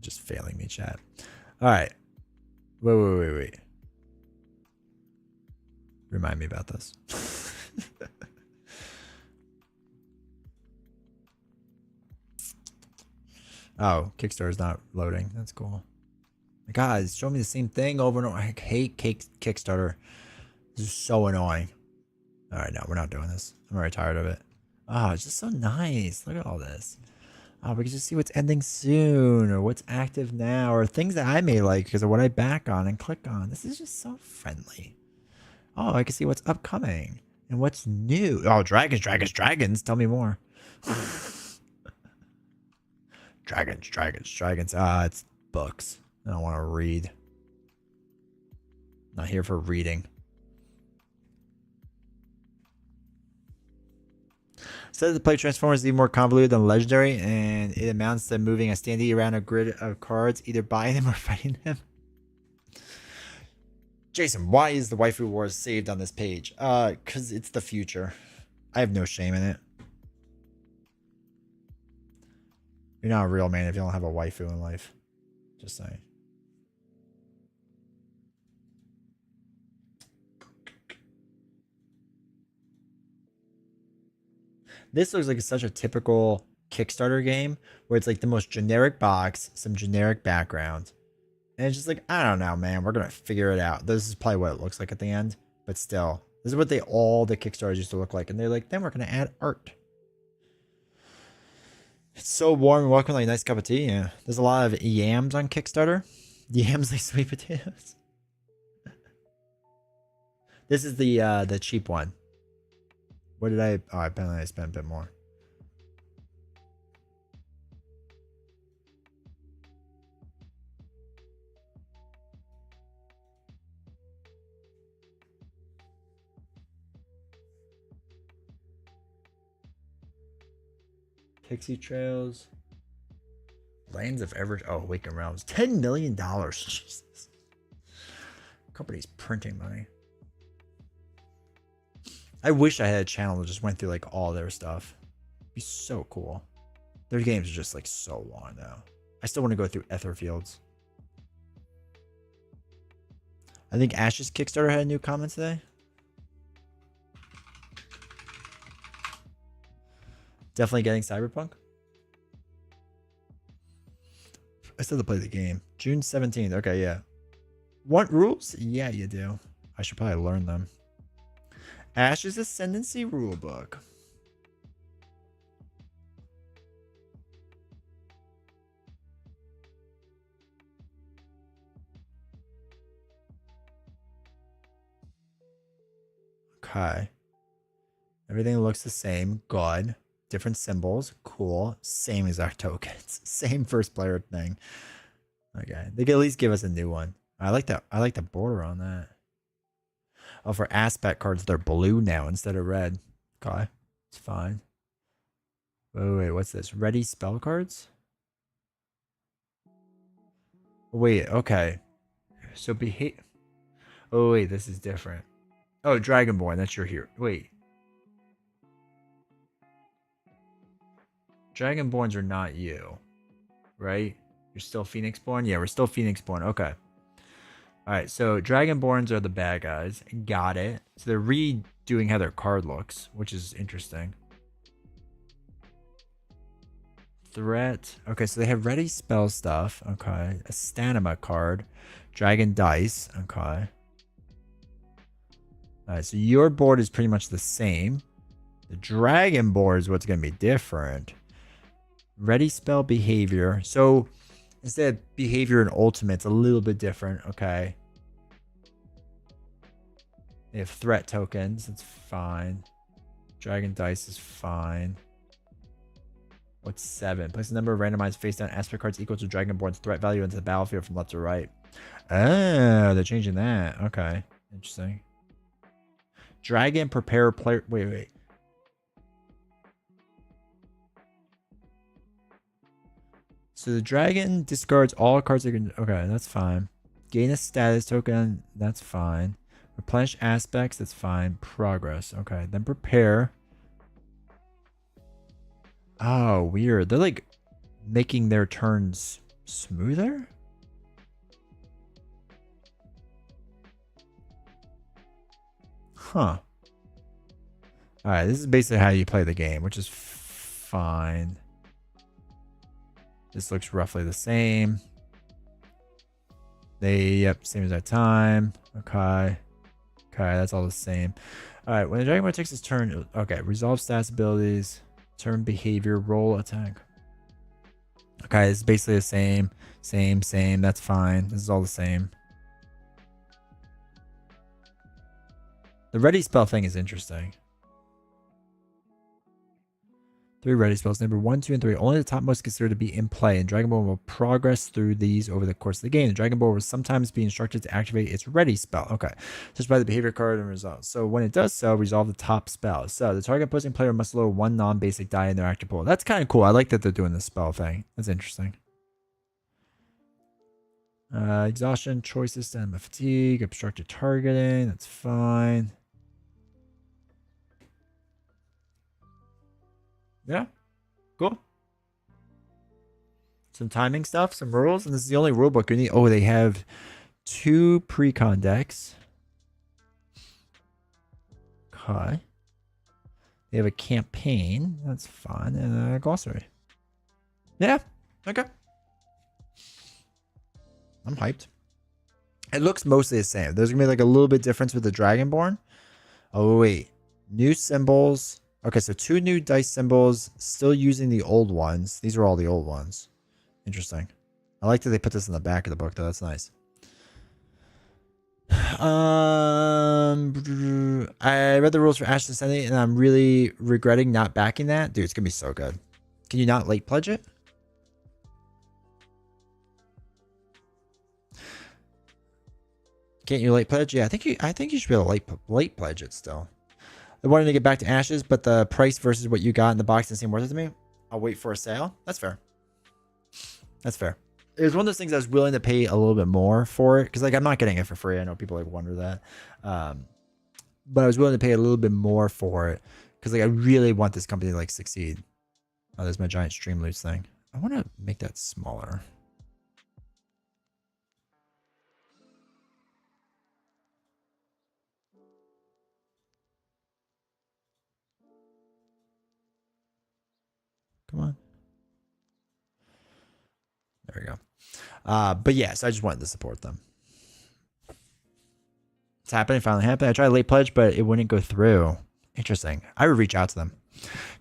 Just failing me, chat. All right. Wait. Remind me about this. Oh, Kickstarter's not loading. That's cool. Guys, show me the same thing over and over. I hate Kickstarter. This is so annoying. All right, no, we're not doing this. I'm already tired of it. Oh, it's just so nice. Look at all this. Oh, we can just see what's ending soon or what's active now or things that I may like because of what I back on and click on. This is just so friendly. Oh, I can see what's upcoming and what's new. Oh, dragons. Tell me more. Dragons. Ah, it's books. I don't want to read. Not here for reading. Said the play Transformers is even more convoluted than Legendary, and it amounts to moving a standee around a grid of cards, either buying them or fighting them. Jason, why is the Waifu Wars saved on this page? Because it's the future. I have no shame in it. You're not a real man if you don't have a waifu in life. Just saying. This looks like it's such a typical Kickstarter game where it's like the most generic box, some generic background. And it's just like, I don't know, man. We're going to figure it out. This is probably what it looks like at the end. But still, this is what all the Kickstarters used to look like. And they're like, then we're going to add art. It's so warm and welcome, like a nice cup of tea. Yeah. There's a lot of yams on Kickstarter. Yams like sweet potatoes. This is the cheap one. What did I... Oh, apparently I spent a bit more. Pixie Trails. Lands of Ever... Oh, Awakened Realms. $10 million. Jesus. Company's printing money. I wish I had a channel that just went through like all their stuff. It'd be so cool. Their games are just like so long though. I still want to go through Etherfields. I think Ash's Kickstarter had a new comment today. Definitely getting Cyberpunk. I still have to play the game. June 17th. Okay, yeah. Want rules? Yeah, you do. I should probably learn them. Ash's Ascendancy rulebook. Okay. Everything looks the same. Good. Different symbols. Cool. Same exact tokens. Same first player thing. Okay. They can at least give us a new one. I like that. I like the border on that. Oh, for aspect cards, they're blue now instead of red. Okay. It's fine. Wait, what's this? Ready spell cards? Wait, okay. So behave. Oh, wait, this is different. Oh, Dragonborn, that's your hero. Wait. Dragonborns are not you, right? You're still Phoenixborn? Yeah, we're still Phoenixborn. Okay. Alright, so Dragonborns are the bad guys. Got it. So they're redoing how their card looks, which is interesting. Threat. Okay, so they have ready spell stuff. Okay. A Stanima card. Dragon dice. Okay. Alright, so your board is pretty much the same. The dragon board is what's going to be different. Ready spell behavior. So instead of behavior and ultimate, it's a little bit different. Okay. They have threat tokens. That's fine. Dragon dice is fine. What's 7? Place a number of randomized face down aspect cards equal to Dragonborn's threat value into the battlefield from left to right. Oh, they're changing that. Okay. Interesting. Dragon prepare player. Wait. So the dragon discards all cards that can. Okay, that's fine. Gain a status token. That's fine. Replenish aspects. That's fine. Progress. Okay. Then prepare. Oh, weird. They're like making their turns smoother. Huh. Alright, this is basically how you play the game, which is fine. This looks roughly the same. Yep, same exact time. Okay. Okay, that's all the same. Alright, when the Dragonborn takes his turn, okay, resolve stats, abilities, turn behavior, roll, attack. Okay, it's basically the same. Same. That's fine. This is all the same. The ready spell thing is interesting. 3 ready spells. Number 1, 2, and 3. Only the topmost considered to be in play, and Dragonborn will progress through these over the course of the game. The Dragonborn will sometimes be instructed to activate its ready spell. Okay. Just by the behavior card and results. So when it does so, resolve the top spell. So the target opposing player must lower 1 non-basic die in their active pool. That's kind of cool. I like that they're doing this spell thing. That's interesting. Exhaustion, choices, stamina, fatigue, obstructed targeting. That's fine. Yeah, cool. Some timing stuff, some rules, and this is the only rule book you need. Oh, they have 2 pre-con decks. Okay. They have a campaign. That's fun. And a glossary. Yeah, okay. I'm hyped. It looks mostly the same. There's going to be like a little bit difference with the Dragonborn. Oh, wait. New symbols. Okay, so 2 new dice symbols, still using the old ones. These are all the old ones. Interesting. I like that they put this in the back of the book, though. That's nice. I read the rules for Ascendancy, and I'm really regretting not backing that. Dude, it's going to be so good. Can you not late pledge it? Can't you late pledge? Yeah, I think you should be able to late pledge it still. I wanted to get back to Ashes, but the price versus what you got in the box didn't seem worth it to me. I'll wait for a sale. That's fair. That's fair. it was one of those things I was willing to pay a little bit more for it, because like I'm not getting it for free. I know people like wonder that, but I was willing to pay a little bit more for it because like I really want this company to like succeed. Oh, there's my giant Streamloots thing. I want to make that smaller. Come on. There we go. But yeah, so I just wanted to support them. It's happening. Finally happened. I tried late pledge, but it wouldn't go through. Interesting. I would reach out to them.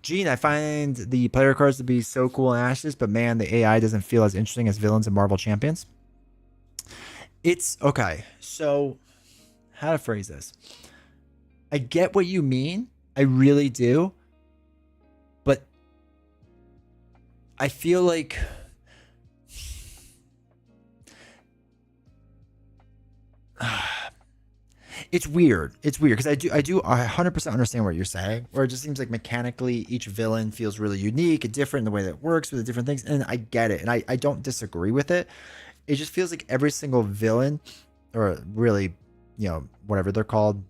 Gene, I find the player cards to be so cool in Ashes, but man, the AI doesn't feel as interesting as villains and Marvel champions. It's okay. So, how to phrase this? I get what you mean. I really do. But I feel like it's weird. It's weird because I 100% understand what you're saying, where it just seems like mechanically each villain feels really unique and different in the way that it works with the different things. And I get it. And I don't disagree with it. It just feels like every single villain, or really, you know, whatever they're called,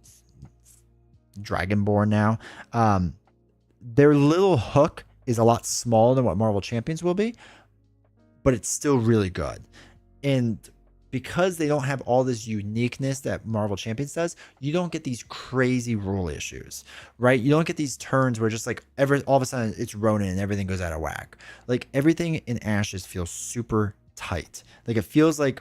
Dragonborn now, their little hook is a lot smaller than what Marvel Champions will be, but it's still really good. And because they don't have all this uniqueness that Marvel Champions does, you don't get these crazy rule issues, right? You don't get these turns where just like all of a sudden it's Ronin and everything goes out of whack. Like everything in Ashes feels super tight. Like it feels like,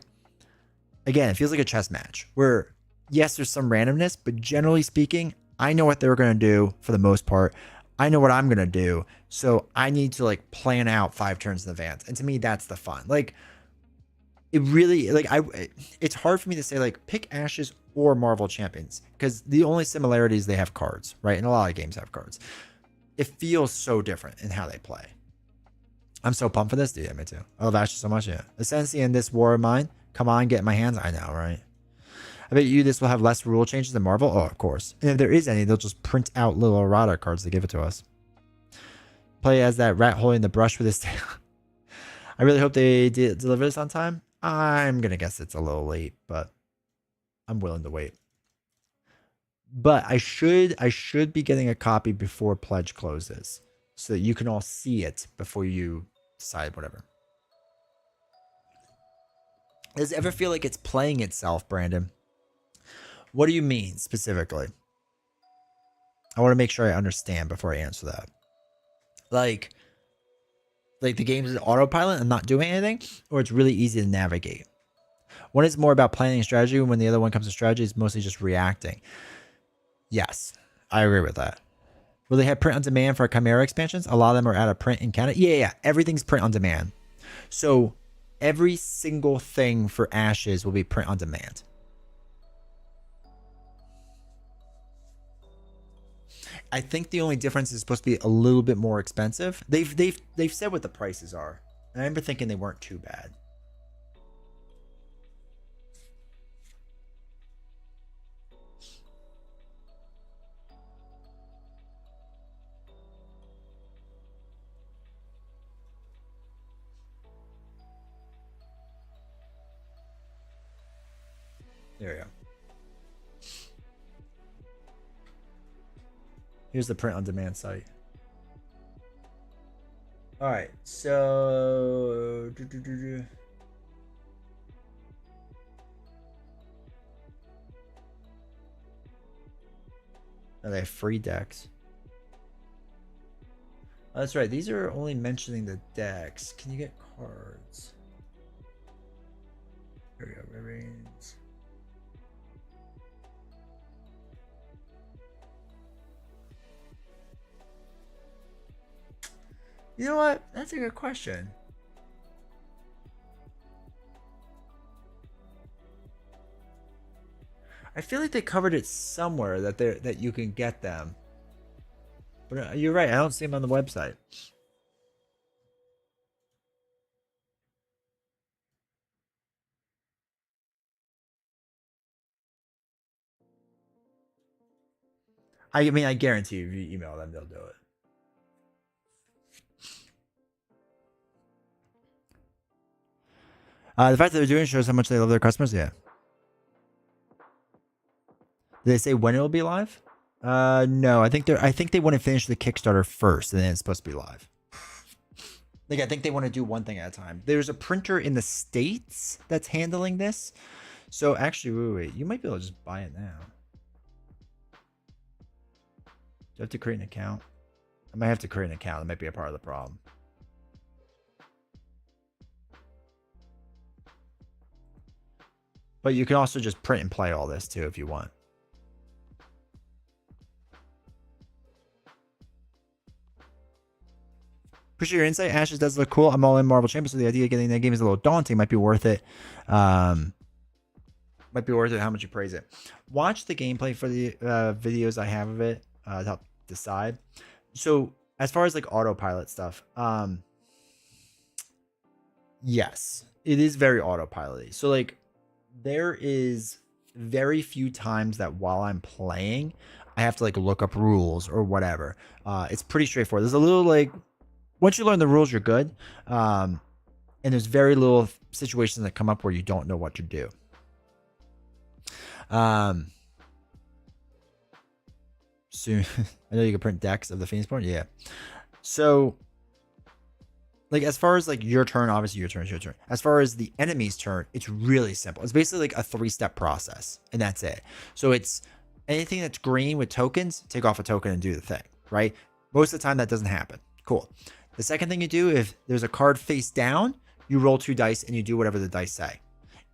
again, it feels like a chess match where yes, there's some randomness, but generally speaking, I know what they're going to do for the most part. I know what I'm going to do. So I need to like plan out 5 turns in advance. And to me, that's the fun. Like, it really, like, it's hard for me to say like pick Ashes or Marvel Champions because the only similarity is they have cards, right? And a lot of games have cards. It feels so different in how they play. I'm so pumped for this, dude. Yeah, me too. I love Ashes so much. Yeah, Ascendancy and this war of mine. Come on, get in my hands. I know, right? I bet you this will have less rule changes than Marvel. Oh, of course. And if there is any, they'll just print out little errata cards to give it to us. Play as that rat holding the brush with his tail. I really hope they deliver this on time. I'm going to guess it's a little late, but I'm willing to wait. But I should be getting a copy before pledge closes so that you can all see it before you decide whatever. Does it ever feel like it's playing itself, Brandon? What do you mean specifically? I want to make sure I understand before I answer that. Like the game's in autopilot and not doing anything, or it's really easy to navigate. One is more about planning and strategy, when the other one comes to strategy, is mostly just reacting. Yes, I agree with that. Will they have print on demand for Chimera expansions? A lot of them are out of print in Canada. Yeah. Everything's print on demand. So every single thing for Ashes will be print on demand. I think the only difference is supposed to be a little bit more expensive. They've said what the prices are. I remember thinking they weren't too bad. There we go. Here's the print on demand site. All right, so they have free decks. Oh, that's right. These are only mentioning the decks. Can you get cards? Here we go. Remains. You know what? That's a good question. I feel like they covered it somewhere that you can get them. But you're right. I don't see them on the website. I mean, I guarantee you, if you email them, they'll do it. The fact that they're doing it shows how much they love their customers. Yeah. Did they say when it'll be live? No, I think they want to finish the Kickstarter first, and then it's supposed to be live. Like, I think they want to do one thing at a time. There's a printer in the States that's handling this. So actually, wait. You might be able to just buy it now. Do you have to create an account? I might have to create an account. That might be a part of the problem. But you can also just print and play all this too if you want. Appreciate your insight. Ashes does look cool. I'm all in Marvel Champions, so the idea of getting that game is a little daunting. Might be worth it. Might be worth it how much you praise it. Watch the gameplay for the videos I have of it to help decide. So as far as like autopilot stuff, yes, it is very autopilot-y. So like there is very few times that while I'm playing, I have to like look up rules or whatever. It's pretty straightforward. There's a little like, once you learn the rules, you're good. And there's very little situations that come up where you don't know what to do. Soon, I know you can print decks of the Phoenix Born. Yeah. So, like, as far as like your turn, obviously your turn is your turn. As far as the enemy's turn, it's really simple. It's basically like a 3-step process, and that's it. So it's anything that's green with tokens, take off a token and do the thing, right? Most of the time that doesn't happen. Cool. The second thing you do, if there's a card face down, you roll 2 dice and you do whatever the dice say.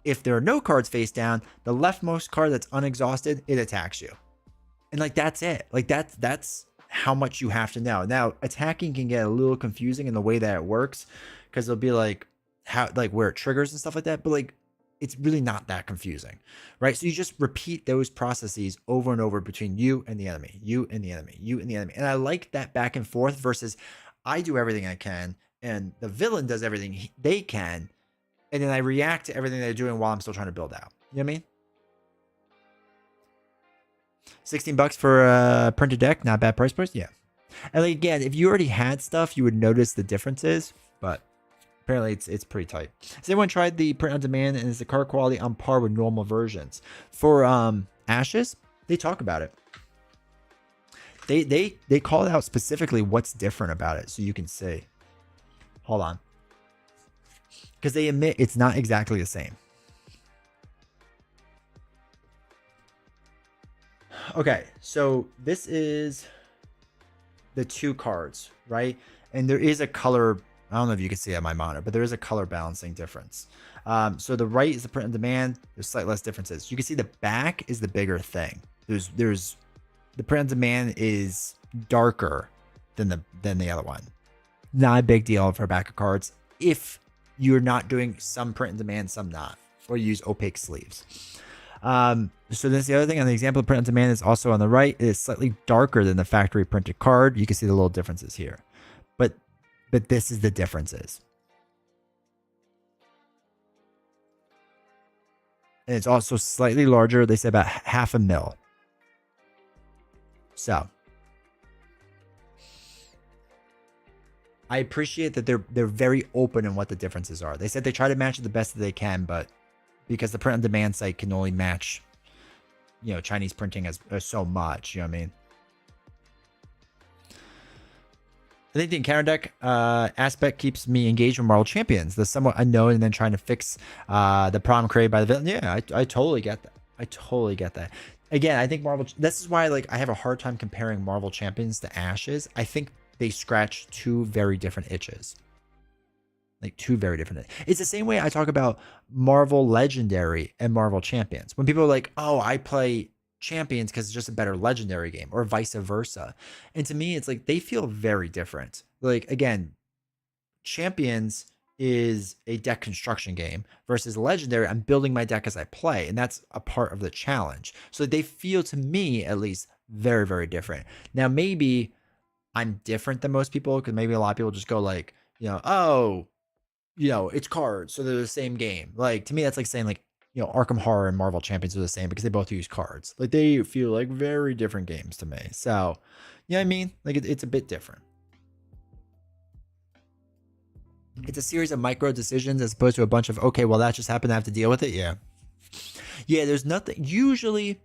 If there are no cards face down, the leftmost card that's unexhausted, it attacks you. And like, that's it. Like that's how much you have to know. Now, attacking can get a little confusing in the way that it works, because it'll be like how, like where it triggers and stuff like that. But like, it's really not that confusing, right? So you just repeat those processes over and over between you and the enemy, you and the enemy, you and the enemy. And I like that back and forth versus I do everything I can and the villain does everything they can, and then I react to everything they're doing while I'm still trying to build out. You know what I mean? $16 for a printed deck, not bad price point. Yeah. And like, again, if you already had stuff, you would notice the differences, but apparently it's pretty tight. Has anyone tried the print on demand, and is the card quality on par with normal versions? For Ashes, they talk about it. They called out specifically what's different about it, so you can see. Hold on. Because they admit it's not exactly the same. Okay, so this is the 2 cards, right? And there is a color, I don't know if you can see it on my monitor, but there is a color balancing difference. So the right is the print on demand. There's slightly less differences. You can see the back is the bigger thing. There's the print on demand is darker than the other one. Not a big deal for a back of cards if you're not doing some print on demand, some not, or you use opaque sleeves. So that's the other thing. On the example of print on demand is also on the right. It is slightly darker than the factory printed card. You can see the little differences here, but this is the differences. And it's also slightly larger. They say about 0.5 mil. So I appreciate that they're very open in what the differences are. They said they try to match it the best that they can, but because the print on demand site can only match, you know, Chinese printing as so much, you know what I mean? I think the encounter deck aspect keeps me engaged with Marvel Champions, the somewhat unknown, and then trying to fix the problem created by the villain. Yeah, I totally get that. I totally get that. Again, I think this is why like I have a hard time comparing Marvel Champions to Ashes. I think they scratch 2 very different itches. Like 2 very different. It's the same way I talk about Marvel Legendary and Marvel Champions. When people are like, oh, I play Champions because it's just a better Legendary game, or vice versa. And to me, it's like they feel very different. Like, again, Champions is a deck construction game versus Legendary. I'm building my deck as I play, and that's a part of the challenge. So they feel, to me at least, very, very different. Now, maybe I'm different than most people, because maybe a lot of people just go like, you know, oh, you know, it's cards, so they're the same game. Like, to me, that's like saying like, you know, Arkham Horror and Marvel Champions are the same because they both use cards. Like, they feel like very different games to me. So, you know what I mean? Like, it's a bit different. It's a series of micro decisions as opposed to a bunch of, okay, well, that just happened, I have to deal with it. Yeah. Yeah, there's nothing. Usually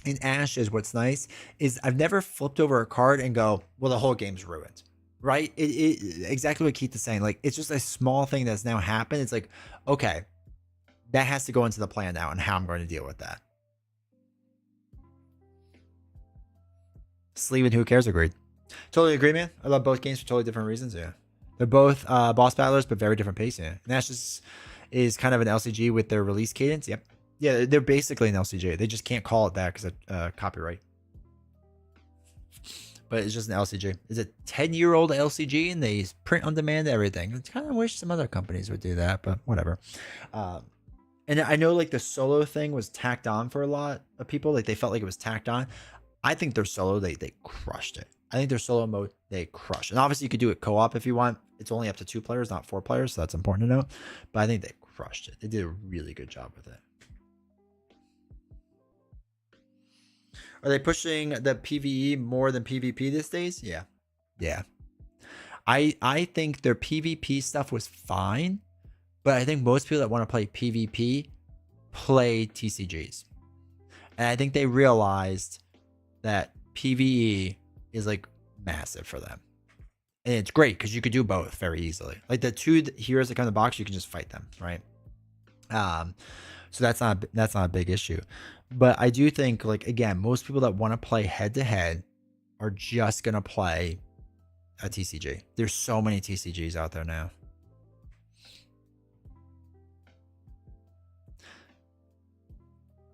in Ashes, what's nice is I've never flipped over a card and go, well, the whole game's ruined. Right? Exactly what Keith is saying. Like, it's just a small thing that's now happened. It's like, okay, that has to go into the plan now and how I'm going to deal with that. Sleeve and who cares? Agreed. Totally agree, man. I love both games for totally different reasons. Yeah. They're both boss battlers, but very different pace. Yeah. And that's just is kind of an LCG with their release cadence. Yep. Yeah, they're basically an LCG. They just can't call it that because of copyright. But it's just an LCG. It's a 10-year-old LCG, and they print on demand everything. I kind of wish some other companies would do that, but whatever. And I know like the solo thing was tacked on for a lot of people. Like they felt like it was tacked on. I think their solo, they crushed it. I think their solo mode, they crushed. And obviously you could do it co-op if you want. It's only up to 2 players, not 4 players. So that's important to note. But I think they crushed it. They did a really good job with it. Are they pushing the PvE more than PvP these days? Yeah. Yeah. I think their PvP stuff was fine. But I think most people that want to play PvP play TCGs. And I think they realized that PvE is like massive for them. And it's great because you could do both very easily. Like the 2 heroes that come in the box, you can just fight them, right? So that's not a big issue. But I do think, like, again, most people that want to play head to head are just gonna play a TCG. There's so many TCGs out there now.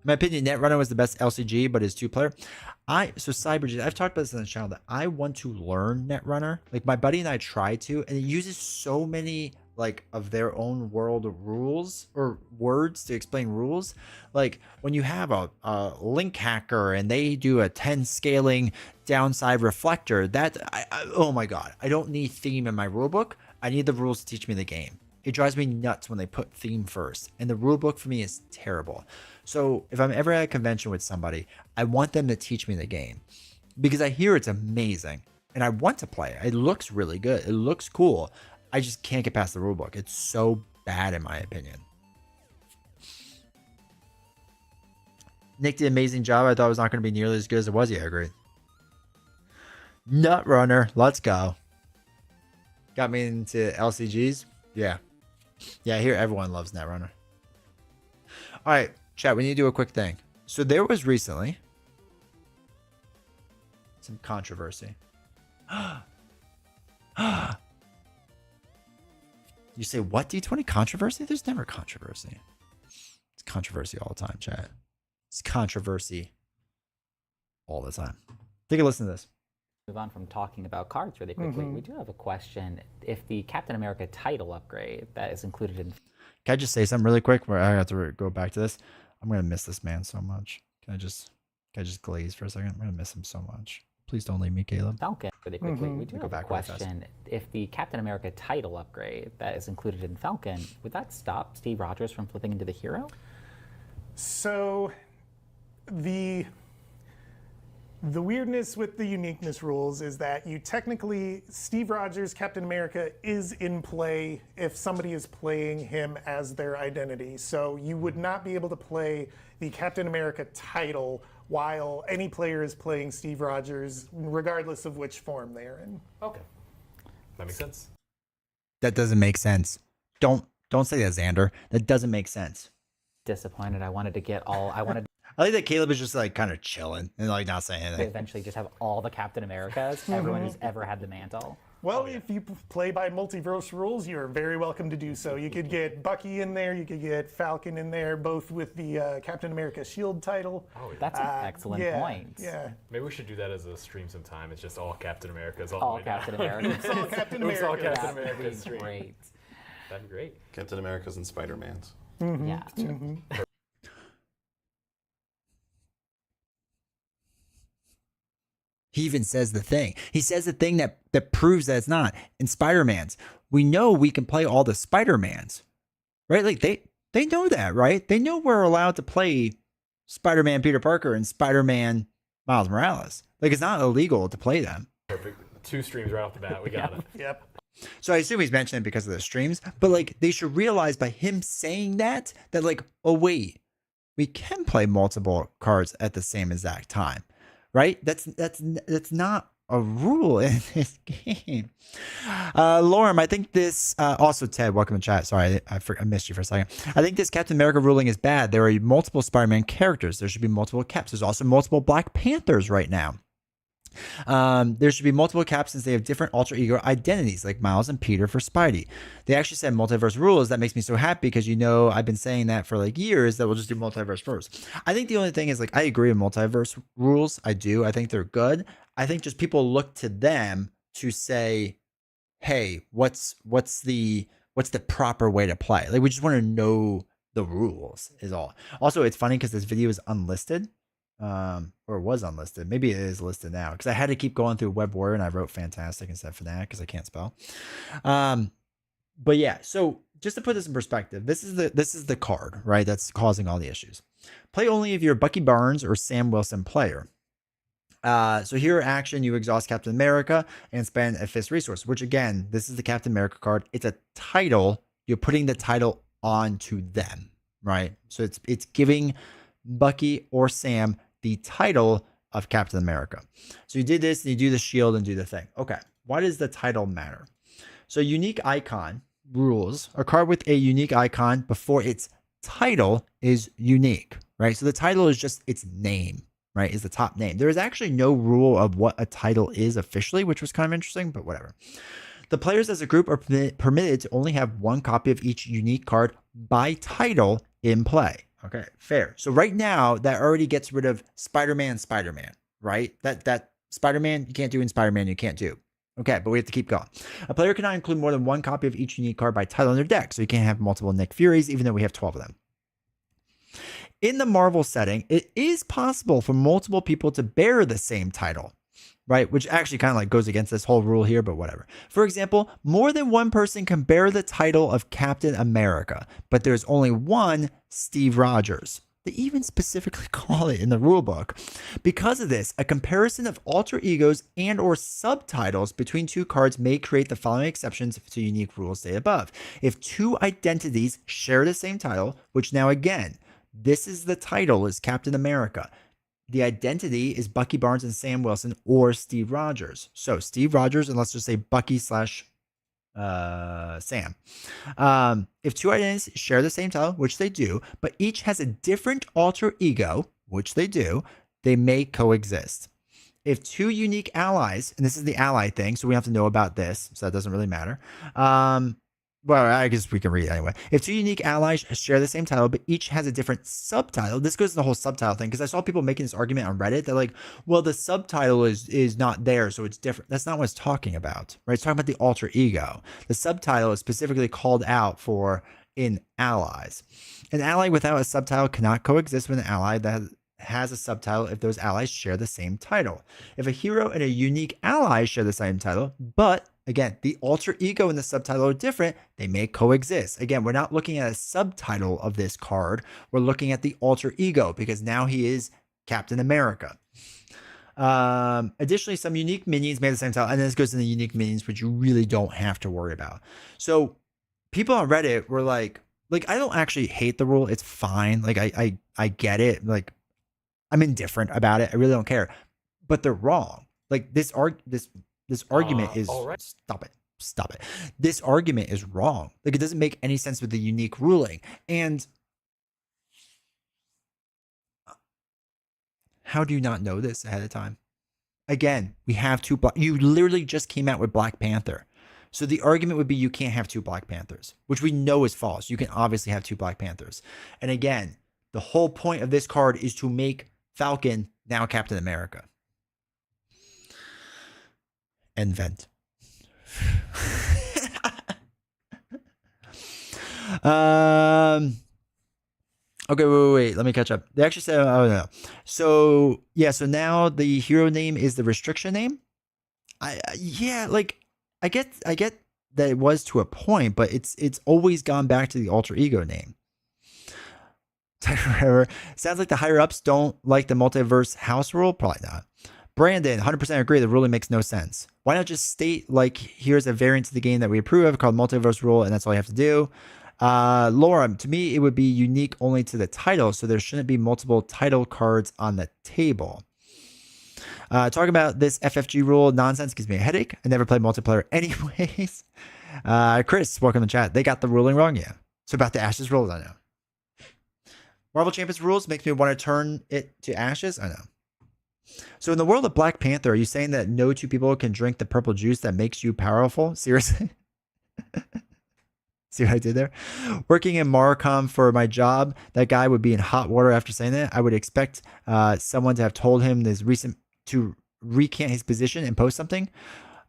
In my opinion, Netrunner was the best LCG, but is 2-player. So Cyberg, I've talked about this on the channel that I want to learn Netrunner. Like my buddy and I tried to, and it uses so many like of their own world rules or words to explain rules. Like when you have a link hacker and they do a 10 scaling downside reflector, oh my god, I don't need theme in my rulebook. I need the rules to teach me the game. It drives me nuts when they put theme first, and the rulebook for me is terrible. So if I'm ever at a convention with somebody, I want them to teach me the game because I hear it's amazing and I want to play it. It looks really good. It looks cool. I just can't get past the rulebook. It's so bad in my opinion. Nick did an amazing job. I thought it was not going to be nearly as good as it was. Yeah, I agree. Netrunner, let's go. Got me into LCGs. Yeah. Yeah, I hear everyone loves Netrunner. All right, chat, we need to do a quick thing. So there was recently some controversy. You say, what, D20 controversy? There's never controversy. It's controversy all the time, chat. It's controversy all the time. Take a listen to this. Move on from talking about cards really quickly. We do have a question. If the Captain America title upgrade that is included in... Can I just say something really quick where I have to go back to this? I'm going to miss this man so much. Can I just glaze for a second? I'm going to miss him so much. Please don't leave me, Caleb. Falcon, really quickly. We do have a question. If the Captain America title upgrade that is included in Falcon, would that stop Steve Rogers from flipping into the hero? So the weirdness with the uniqueness rules is that you technically, Steve Rogers, Captain America, is in play if somebody is playing him as their identity. So you would not be able to play the Captain America title while any player is playing Steve Rogers, regardless of which form they are in. Okay. That makes sense. That doesn't make sense. Don't say that, Xander. That doesn't make sense. Disappointed. I wanted to get all... I wanted I think that Caleb is just like kind of chilling and like not saying anything. to eventually just have all the Captain Americas, everyone who's ever had the mantle. Well, if you play by multiverse rules, you're very welcome to do so. You could get Bucky in there, you could get Falcon in there, both with the Captain America Shield title. Oh, yeah. That's an excellent point. Yeah. Maybe we should do that as a stream sometime. It's just all Captain Americas All Captain Americas. It's all Captain It's all America. Captain That'd America's be stream. great. That'd be great. Captain America's and Spider-Man's. Yeah. He even says the thing. He says the thing that proves that it's not. In Spider-Man's, we know we can play all the Spider-Mans, right? Like they know that, right? They know we're allowed to play Spider-Man Peter Parker and Spider-Man Miles Morales. Like it's not illegal to play them. Perfect. 2 streams right off the bat. We got it. Yep. So I assume he's mentioning it because of the streams, but like they should realize by him saying that like, oh wait, we can play multiple cards at the same exact time, right? That's not a rule in this game. Lorem, I think this also Ted, welcome to chat. Sorry, I missed you for a second. I think this Captain America ruling is bad. There are multiple Spider-Man characters. There should be multiple Caps. There's also multiple Black Panthers right now. There should be multiple Caps since they have different alter ego identities, like Miles and Peter for Spidey. They actually said multiverse rules. That makes me so happy because I've been saying that for like years that we'll just do multiverse first. I think the only thing is like I agree with multiverse rules. I do. I think they're good. I think just people look to them to say, hey, what's the proper way to play? Like we just want to know the rules is all. Also, it's funny because this video is unlisted. Or was unlisted. Maybe it is listed now because I had to keep going through Web Warrior and I wrote fantastic instead of Fnatic because I can't spell. But yeah, so just to put this in perspective, this is the card, right? That's causing all the issues. Play only if you're a Bucky Barnes or Sam Wilson player. So here action, you exhaust Captain America and spend a fist resource, which again, this is the Captain America card. It's a title. You're putting the title onto them, right? So it's giving Bucky or Sam the title of Captain America. So you did this and you do the shield and do the thing. Okay. Why does the title matter? So unique icon rules, a card with a unique icon before its title is unique, right? So the title is just its name, right? Is the top name. There is actually no rule of what a title is officially, which was kind of interesting, but whatever. The players as a group are permitted to only have one copy of each unique card by title in play. Okay, fair. So right now that already gets rid of Spider-Man, right? That Spider-Man you can't do in Spider-Man you can't do. Okay, but we have to keep going. A player cannot include more than one copy of each unique card by title in their deck, so you can't have multiple Nick Furies, even though we have 12 of them. In the Marvel setting, it is possible for multiple people to bear the same title, right? Which actually kind of like goes against this whole rule here, but whatever. For example, more than one person can bear the title of Captain America, but there's only one Steve Rogers. They even specifically call it in the rulebook. Because of this, a comparison of alter egos and or subtitles between two cards may create the following exceptions to unique rules stated above. If two identities share the same title, which now again, this is the title is Captain America. The identity is Bucky Barnes and Sam Wilson or Steve Rogers. So Steve Rogers, and let's just say Bucky / Sam. If two identities share the same title, which they do, but each has a different alter ego, which they do, they may coexist. If two unique allies, and this is the ally thing, so we have to know about this, so that doesn't really matter. Well, I guess we can read it anyway. If two unique allies share the same title, but each has a different subtitle, this goes to the whole subtitle thing, because I saw people making this argument on Reddit. They're like, well, the subtitle is not there, so it's different. That's not what it's talking about, right? It's talking about the alter ego. The subtitle is specifically called out for in allies. An ally without a subtitle cannot coexist with an ally that has a subtitle if those allies share the same title. If a hero and a unique ally share the same title, but again, the alter ego and the subtitle are different, they may coexist. Again, we're not looking at a subtitle of this card. We're looking at the alter ego because now he is Captain America. Additionally, some unique minions may have the same title, and then this goes to the unique minions, which you really don't have to worry about. So people on Reddit were like I don't actually hate the rule. It's fine. Like I get it. Like I'm indifferent about it. I really don't care. But they're wrong. Like this argument is right. Stop it. This argument is wrong. Like it doesn't make any sense with the unique ruling. And how do you not know this ahead of time? Again, we have two you literally just came out with Black Panther. So the argument would be you can't have two Black Panthers, which we know is false. You can obviously have two Black Panthers. And again, the whole point of this card is to make Falcon now Captain America. And vent. Okay, wait. Let me catch up. They actually said, oh no. So yeah, so now the hero name is the restriction name. I get that it was to a point, but it's always gone back to the alter ego name. Sounds like the higher ups don't like the multiverse house rule. Probably not. Brandon, 100% agree. The ruling makes no sense. Why not just state, like, here's a variant of the game that we approve of called multiverse rule, and that's all you have to do. Laura, to me, it would be unique only to the title, so there shouldn't be multiple title cards on the table. Talking about this FFG rule nonsense gives me a headache. I never played multiplayer anyways. Chris, welcome to the chat. They got the ruling wrong, yeah. So about the Ashes rules, I know. Marvel Champions rules makes me want to turn it to Ashes, I know. So in the world of Black Panther, are you saying that no two people can drink the purple juice that makes you powerful? Seriously? See what I did there? Working in Marcom for my job, that guy would be in hot water after saying that. I would expect someone to have told him to recant his position and post something.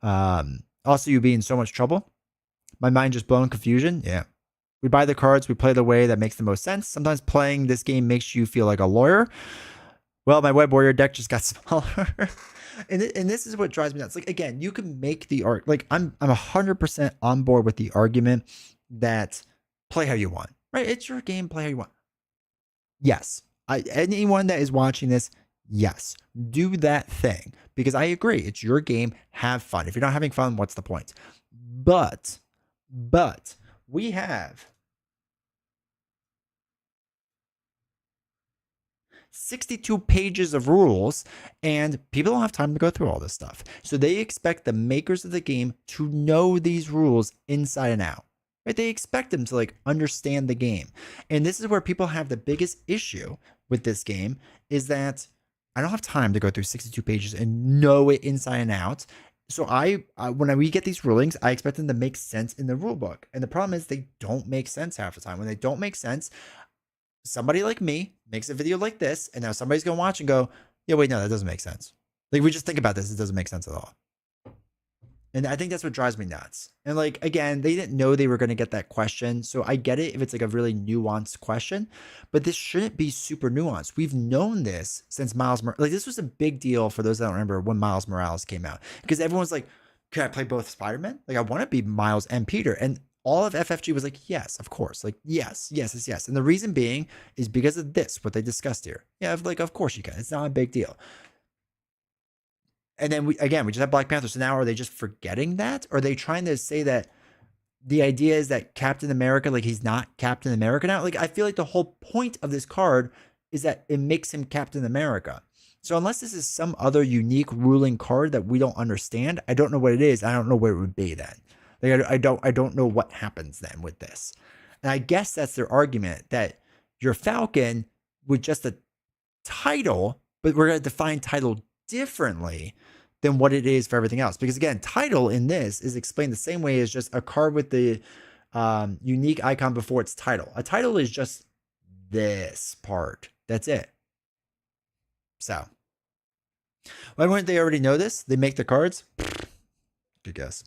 Also, you'd be in so much trouble. My mind just blown confusion. Yeah. We buy the cards. We play the way that makes the most sense. Sometimes playing this game makes you feel like a lawyer. Well, my Web Warrior deck just got smaller. and this is what drives me nuts. Like, again, you can make the art. Like, I'm 100% on board with the argument that play how you want, right? It's your game, play how you want. Yes. Anyone that is watching this, yes, do that thing, because I agree. It's your game. Have fun. If you're not having fun, what's the point? But we have 62 pages of rules, and people don't have time to go through all this stuff. So they expect the makers of the game to know these rules inside and out. Right? They expect them to like understand the game. And this is where people have the biggest issue with this game, is that I don't have time to go through 62 pages and know it inside and out. So when we get these rulings, I expect them to make sense in the rule book. And the problem is they don't make sense half the time. When they don't make sense, somebody like me makes a video like this, and now somebody's going to watch and go, yeah, wait, no, that doesn't make sense. Like, we just think about this. It doesn't make sense at all. And I think that's what drives me nuts. And like, again, they didn't know they were going to get that question. So I get it if it's like a really nuanced question, but this shouldn't be super nuanced. We've known this since Miles Morales. Like, this was a big deal for those that don't remember when Miles Morales came out, because everyone's like, can I play both Spider-Man? Like, I want to be Miles and Peter. And all of FFG was like, yes, of course. Like, yes. And the reason being is because of this, what they discussed here. Yeah, like, of course you can. It's not a big deal. And then we just have Black Panther. So now are they just forgetting that? Or are they trying to say that the idea is that Captain America, like, he's not Captain America now? Like, I feel like the whole point of this card is that it makes him Captain America. So unless this is some other unique ruling card that we don't understand, I don't know what it is. I don't know where it would be then. Like, I don't know what happens then with this. And I guess that's their argument, that your Falcon with just a title, but we're going to define title differently than what it is for everything else. Because again, title in this is explained the same way as just a card with the unique icon before its title. A title is just this part. That's it. So why wouldn't they already know this? They make the cards. Good guess.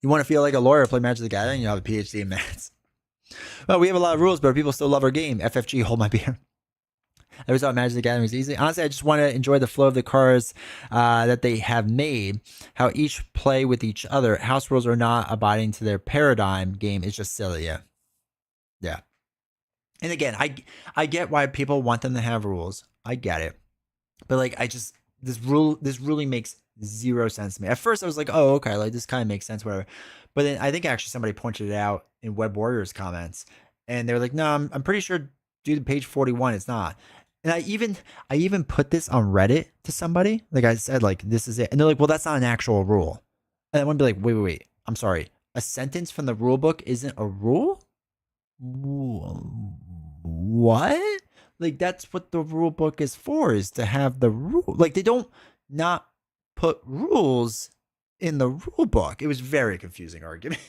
You want to feel like a lawyer, play Magic the Gathering, you have a PhD in maths. Well, we have a lot of rules, but people still love our game. FFG, hold my beer. I always thought Magic the Gathering was easy. Honestly, I just want to enjoy the flow of the cards that they have made, how each play with each other. House rules are not abiding to their paradigm game. It's just silly, yeah. Yeah. And again, I get why people want them to have rules. I get it. But like, this really makes zero sense to me. At first I was like, oh, okay, like this kind of makes sense, whatever. But then I think actually somebody pointed it out in Web Warriors comments, and they were like, no, I'm pretty sure due to page 41 it's not. And I even put this on Reddit to somebody. Like, I said, like, this is it. And they're like, well, that's not an actual rule. And I want to be like, wait. I'm sorry. A sentence from the rule book isn't a rule? What? Like, that's what the rule book is for, is to have the rule. Like, they don't not put rules in the rule book. It was very confusing argument.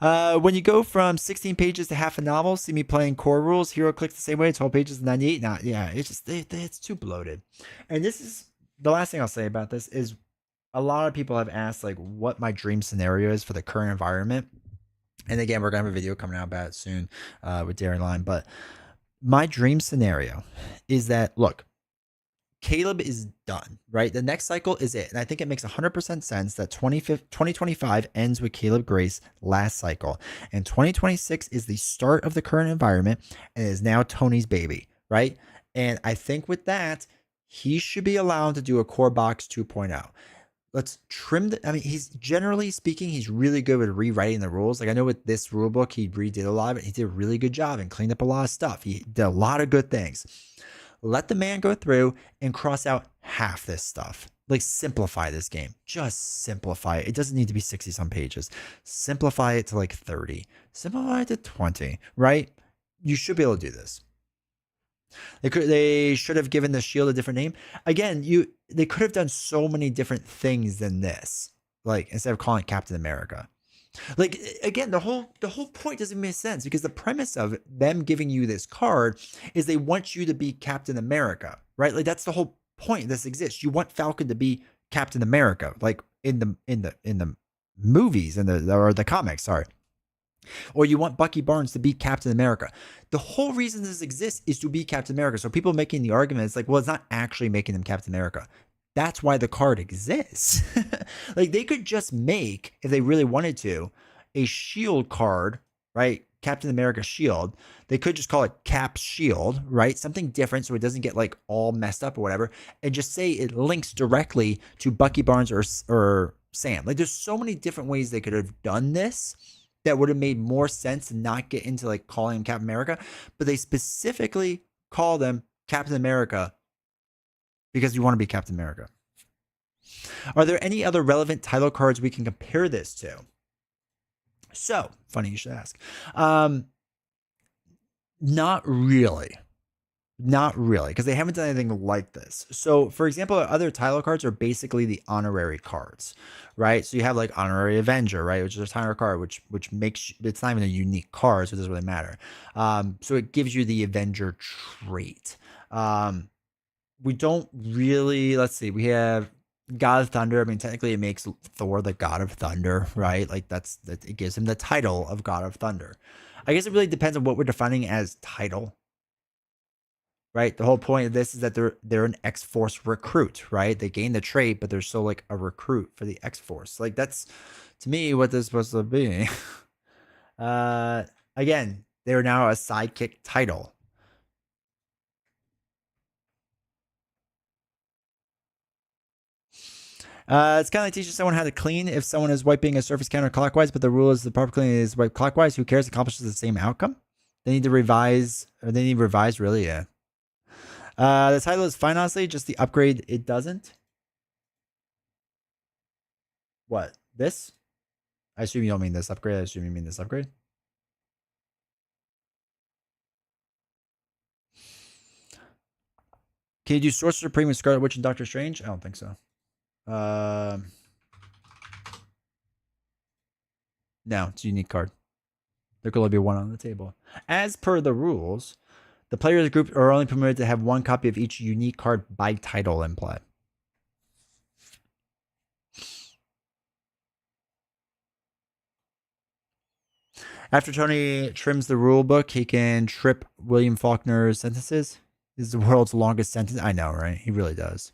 When you go from 16 pages to half a novel, see me playing core rules. Hero clicks the same way. 12 pages to 98. Nah, yeah, it's just it's too bloated. And this is the last thing I'll say about this is a lot of people have asked like what my dream scenario is for the current environment. And again, we're gonna have a video coming out about it soon with Darren Line. But my dream scenario is that, look, Caleb is done, right? The next cycle is it. And I think it makes 100% sense that 2025 ends with Caleb Gray's last cycle. And 2026 is the start of the current environment and is now Tony's baby, right? And I think with that, he should be allowed to do a core box 2.0. Let's trim the, I mean, he's generally speaking, he's really good with rewriting the rules. Like I know with this rule book, he redid a lot of it. He did a really good job and cleaned up a lot of stuff. He did a lot of good things. Let the man go through and cross out half this stuff. Like simplify this game. Just simplify it. It doesn't need to be 60 some pages. Simplify it to like 30. Simplify it to 20, right? You should be able to do this. They should have given the shield a different name. Again, they could have done so many different things than this. Like instead of calling it Captain America. Like again, the whole point doesn't make sense because the premise of them giving you this card is they want you to be Captain America, right? Like that's the whole point this exists. You want Falcon to be Captain America, like in the movies and the comics, sorry. Or you want Bucky Barnes to be Captain America. The whole reason this exists is to be Captain America. So people making the argument, it's like, well, it's not actually making him Captain America. That's why the card exists. Like they could just make, if they really wanted to, a shield card, right? Captain America shield. They could just call it Cap Shield, right? Something different so it doesn't get like all messed up or whatever. And just say it links directly to Bucky Barnes or Sam. Like there's so many different ways they could have done this that would have made more sense to not get into like calling him Captain America. But they specifically call them Captain America because you want to be Captain America. Are there any other relevant title cards we can compare this to? So, funny you should ask. Not really. Not really, because they haven't done anything like this. So, for example, other title cards are basically the honorary cards, right? So you have like Honorary Avenger, right, which is a title card, which makes, it's not even a unique card, so it doesn't really matter. So it gives you the Avenger trait. We don't really, let's see, we have God of Thunder. I mean, technically it makes Thor the God of Thunder, right? Like it gives him the title of God of Thunder. I guess it really depends on what we're defining as title. Right. The whole point of this is that they're an X-Force recruit, right? They gain the trait, but they're still like a recruit for the X-Force. Like that's to me what they're supposed to be. Again, they're now a sidekick title. It's kind of like teaching someone how to clean. If someone is wiping a surface counterclockwise, but the rule is the proper cleaning is wipe clockwise, who cares? Accomplishes the same outcome. They need to revise, or they need revise, really, yeah. The title is fine, honestly. Just the upgrade, it doesn't. What? This? I assume you don't mean this upgrade. I assume you mean this upgrade. Can you do Sorcerer Supreme with Scarlet Witch and Doctor Strange? I don't think so. No, it's a unique card. There could only be one on the table. As per the rules, the players group are only permitted to have one copy of each unique card by title in play. After Tony trims the rule book, he can trip William Faulkner's sentences. This is the world's longest sentence. I know, right? He really does.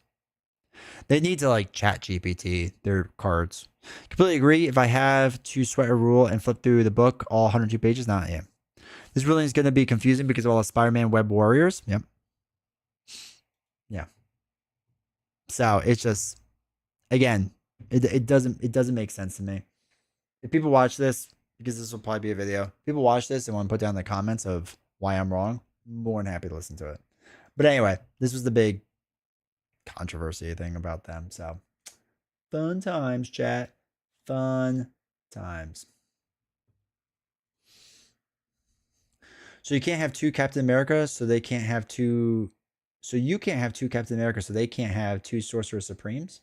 They need to like chat GPT their cards. Completely agree. If I have to sweat a rule and flip through the book, all 102 pages, not yeah. This ruling is going to be confusing because of all the Spider-Man web warriors. Yep. Yeah. So it's just, again, it doesn't make sense to me. If people watch this, because this will probably be a video, people watch this and want to put down the comments of why I'm wrong, more than happy to listen to it. But anyway, this was the big controversy thing about them. So fun times, chat. Fun times. So you can't have two Captain America, so they can't have two. So you can't have two Captain America, so they can't have two Sorcerer Supremes.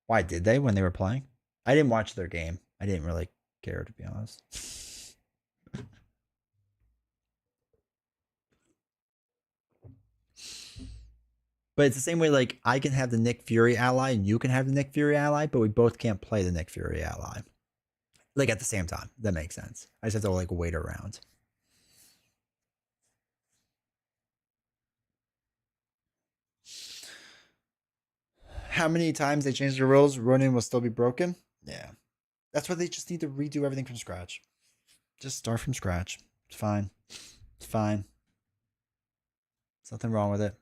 Why did they when they were playing? I didn't watch their game. I didn't really care, to be honest. But it's the same way, like, I can have the Nick Fury ally and you can have the Nick Fury ally, but we both can't play the Nick Fury ally. Like, at the same time. That makes sense. I just have to, like, wait around. How many times they change the rules, Ronin will still be broken? Yeah. That's why they just need to redo everything from scratch. Just start from scratch. It's fine. It's fine. There's nothing wrong with it.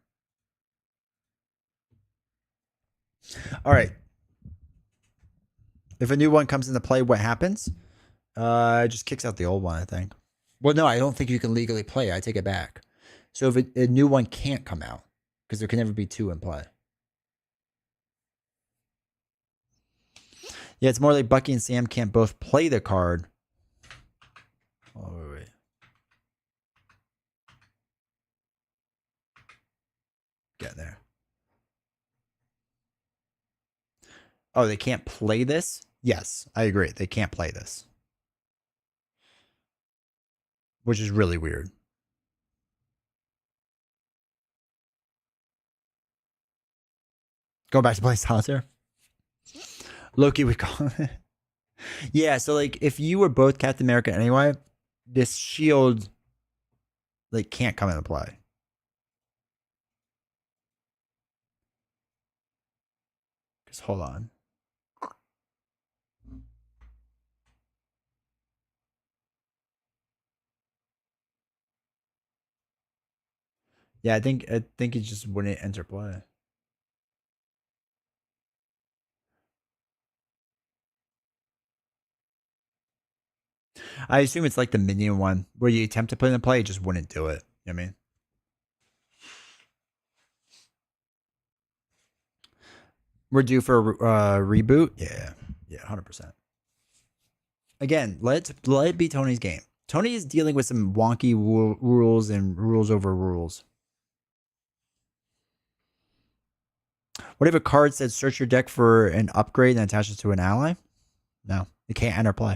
All right. If a new one comes into play, what happens? It just kicks out the old one, I think. Well, no, I don't think you can legally play it. I take it back. So if a new one can't come out, because there can never be two in play. Yeah, it's more like Bucky and Sam can't both play the card. Oh, wait. Get there. Oh, they can't play this? Yes, I agree. They can't play this. Which is really weird. Go back to play solitaire. Loki would call it. Yeah, so like if you were both Captain America anyway, this shield like can't come into play. Just hold on. Yeah, I think it just wouldn't enter play. I assume it's like the minion one where you attempt to put in a play, it just wouldn't do it. You know what I mean? We're due for a reboot. Yeah, 100%. Again, let it be Tony's game. Tony is dealing with some wonky rules and rules over rules. What if a card said search your deck for an upgrade and attaches to an ally? No, it can't enter play.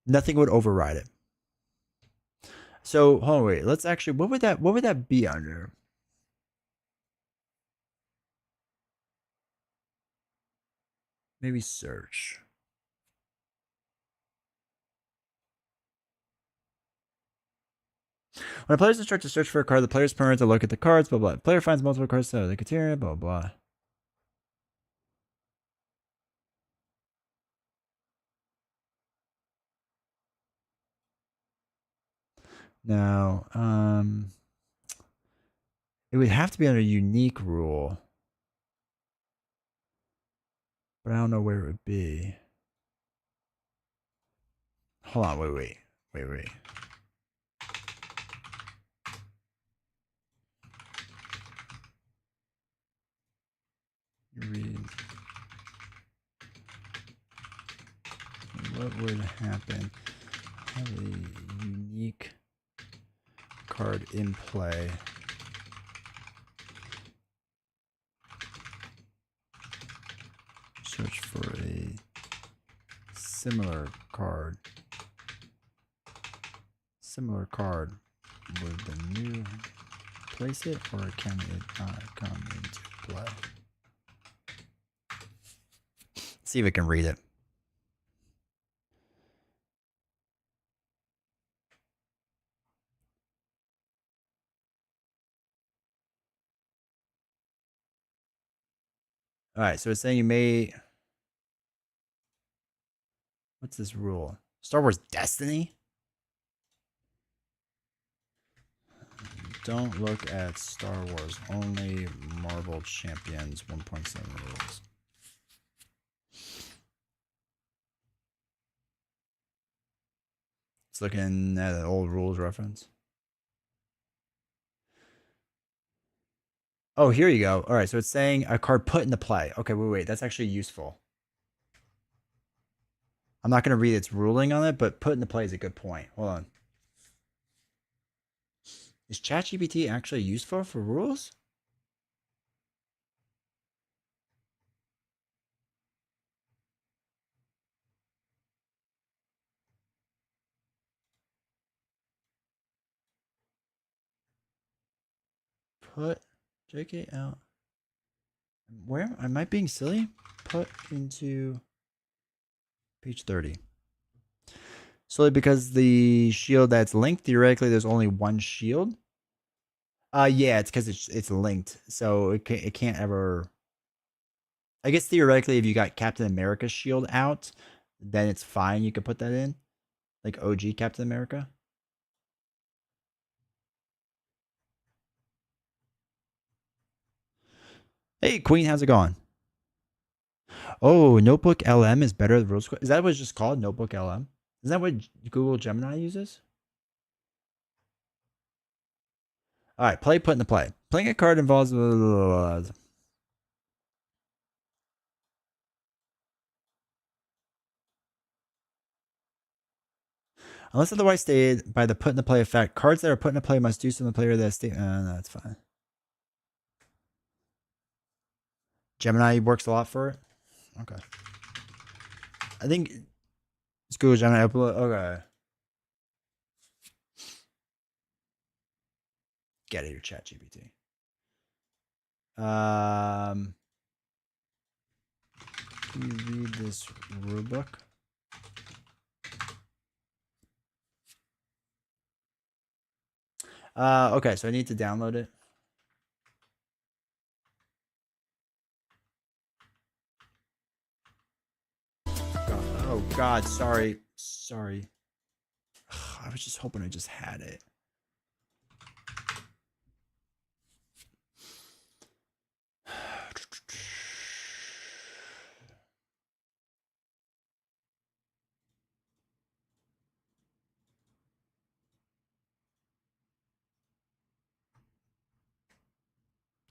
Nothing would override it. So, hold on, wait. Let's actually. What would that be under? Maybe search. When a player is instructed to search for a card, the player is permitted to look at the cards, blah, blah. The player finds multiple cards, so the criteria, blah, blah. Now, it would have to be under unique rule. But I don't know where it would be. Hold on, wait. Read. What would happen? Have a unique card in play. Search for a similar card. Would the new place it, or can it not come into play? See if it can read it. All right, so it's saying you may. What's this rule? Star Wars Destiny? Don't look at Star Wars. Only Marvel Champions 1.7 rules. It's looking at an old rules reference. Oh, here you go. All right, so it's saying a card put into play. Okay, wait. That's actually useful. I'm not going to read its ruling on it, but put into play is a good point. Hold on. Is ChatGPT actually useful for rules? Put JK out. Where am I being silly? Put into page 30. Solely because the shield that's linked, theoretically, there's only one shield. Yeah, it's because it's linked, so it can't ever. I guess theoretically, if you got Captain America's shield out, then it's fine. You could put that in, like OG Captain America. Hey, Queen, how's it going? Oh, Notebook LM is better than Rules. Is that what it's just called? Notebook LM? Is that what Google Gemini uses? All right, put into play. Playing a card involves. Unless otherwise stated by the put into play effect, cards that are put into play must do something to the player that state. No, that's fine. Gemini works a lot for it. Okay. I think it's Google Gemini upload. Okay. Get it, your chat GPT. Can you read this rulebook? Okay, so I need to download it. Oh God, sorry. I was just hoping I just had it.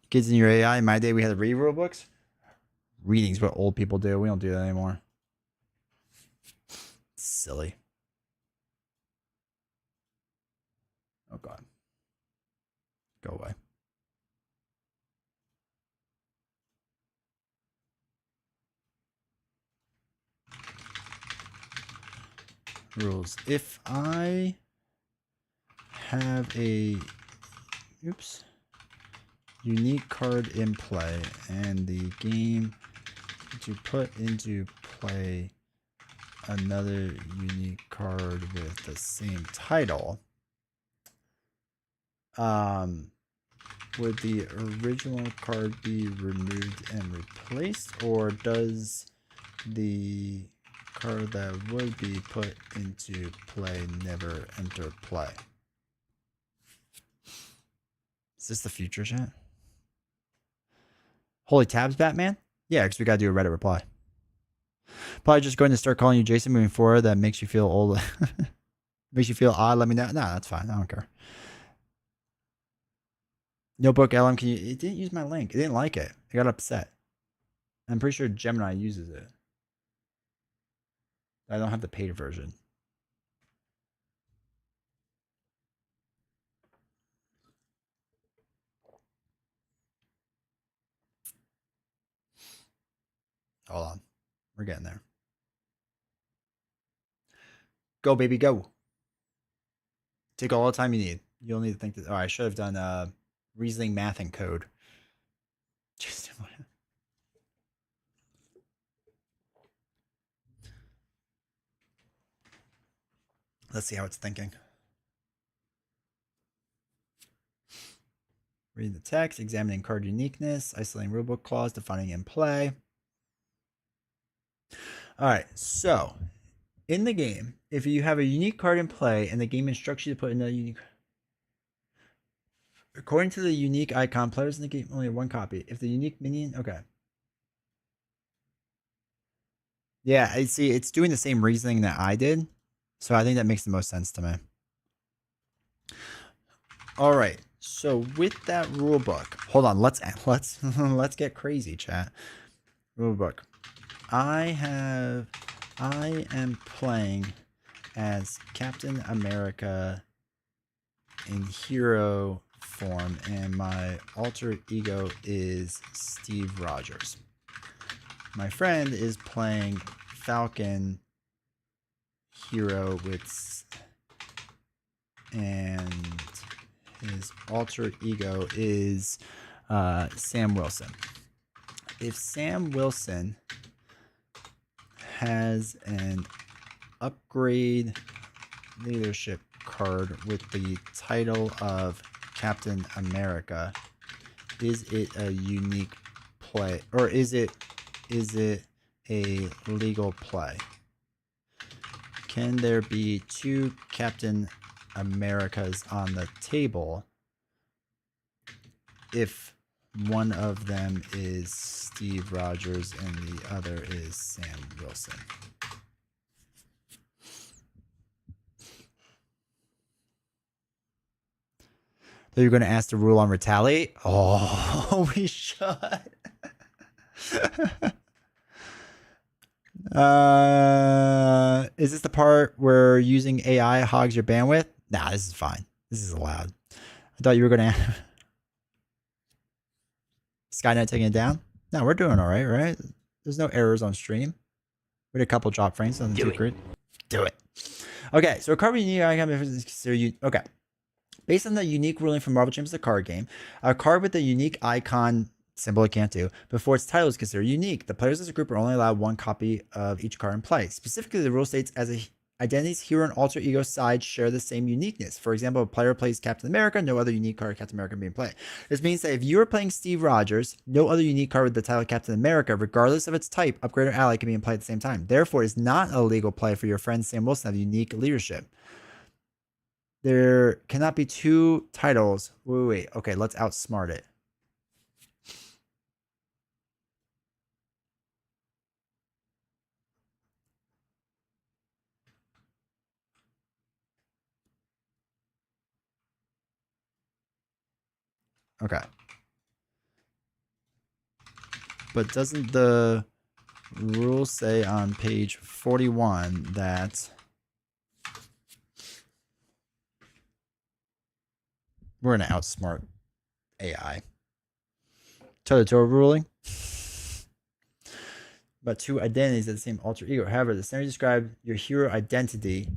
Kids in your AI. In my day, we had to read rule books. Reading's what old people do. We don't do that anymore. Silly. Oh God. Go away. Rules. If I have a unique card in play and the game to put into play another unique card with the same title, would the original card be removed and replaced, or does the card that would be put into play never enter play? Is this the future, chat? Holy tabs, Batman? Yeah, because we gotta do a Reddit reply. Probably just going to start calling you Jason moving forward. That makes you feel old. Makes you feel odd. Let me know. No, that's fine. I don't care. Notebook LM, can you? It didn't use my link. It didn't like it. It got upset. I'm pretty sure Gemini uses it. I don't have the paid version. Hold on. We're getting there. Go, baby, go. Take all the time you need. You'll need to think that. Oh, I should have done reasoning, math, and code. Just let's see how it's thinking. Reading the text, examining card uniqueness, isolating rulebook clause, defining in play. All right, so in the game, if you have a unique card in play and the game instructs you to put another unique, according to the unique icon, players in the game only have one copy. If the unique minion, okay. Yeah, I see. It's doing the same reasoning that I did, so I think that makes the most sense to me. All right. So with that rule book, hold on. Let's let's get crazy, chat. Rule book. I am playing as Captain America in hero form, and my alter ego is Steve Rogers. My friend is playing Falcon hero and his alter ego is Sam Wilson. If Sam Wilson has an upgrade leadership card with the title of Captain America, is it a unique play, or is it a legal play? Can there be two Captain Americas on the table if One of them is Steve Rogers and the other is Sam Wilson. So you're going to ask the rule on Retaliate? Oh, we should. Is this the part where using AI hogs your bandwidth? Nah, this is fine. This is allowed. I thought you were going to... Skynet taking it down? No, we're doing all right? There's no errors on stream. We had a couple drop frames. Nothing too great. Do it. Okay, so a card with unique icon is considered... Okay. Based on the unique ruling from Marvel Champions, the card game, a card with a unique icon symbol it can't do before its title is considered unique. The players as a group are only allowed one copy of each card in play. Specifically, the rule states as a identities, hero, and alter ego sides share the same uniqueness. For example, a player plays Captain America, no other unique card of Captain America being played. This means that if you are playing Steve Rogers, no other unique card with the title Captain America, regardless of its type, upgrade, or ally, can be in play at the same time. Therefore, it is not a legal play for your friend Sam Wilson to have unique leadership. There cannot be two titles. Wait. Okay, let's outsmart it. Okay. But doesn't the rule say on page 41 that we're going to outsmart AI? Toe-to-toe ruling. But two identities of the same alter ego. However, the scenario described your hero identity.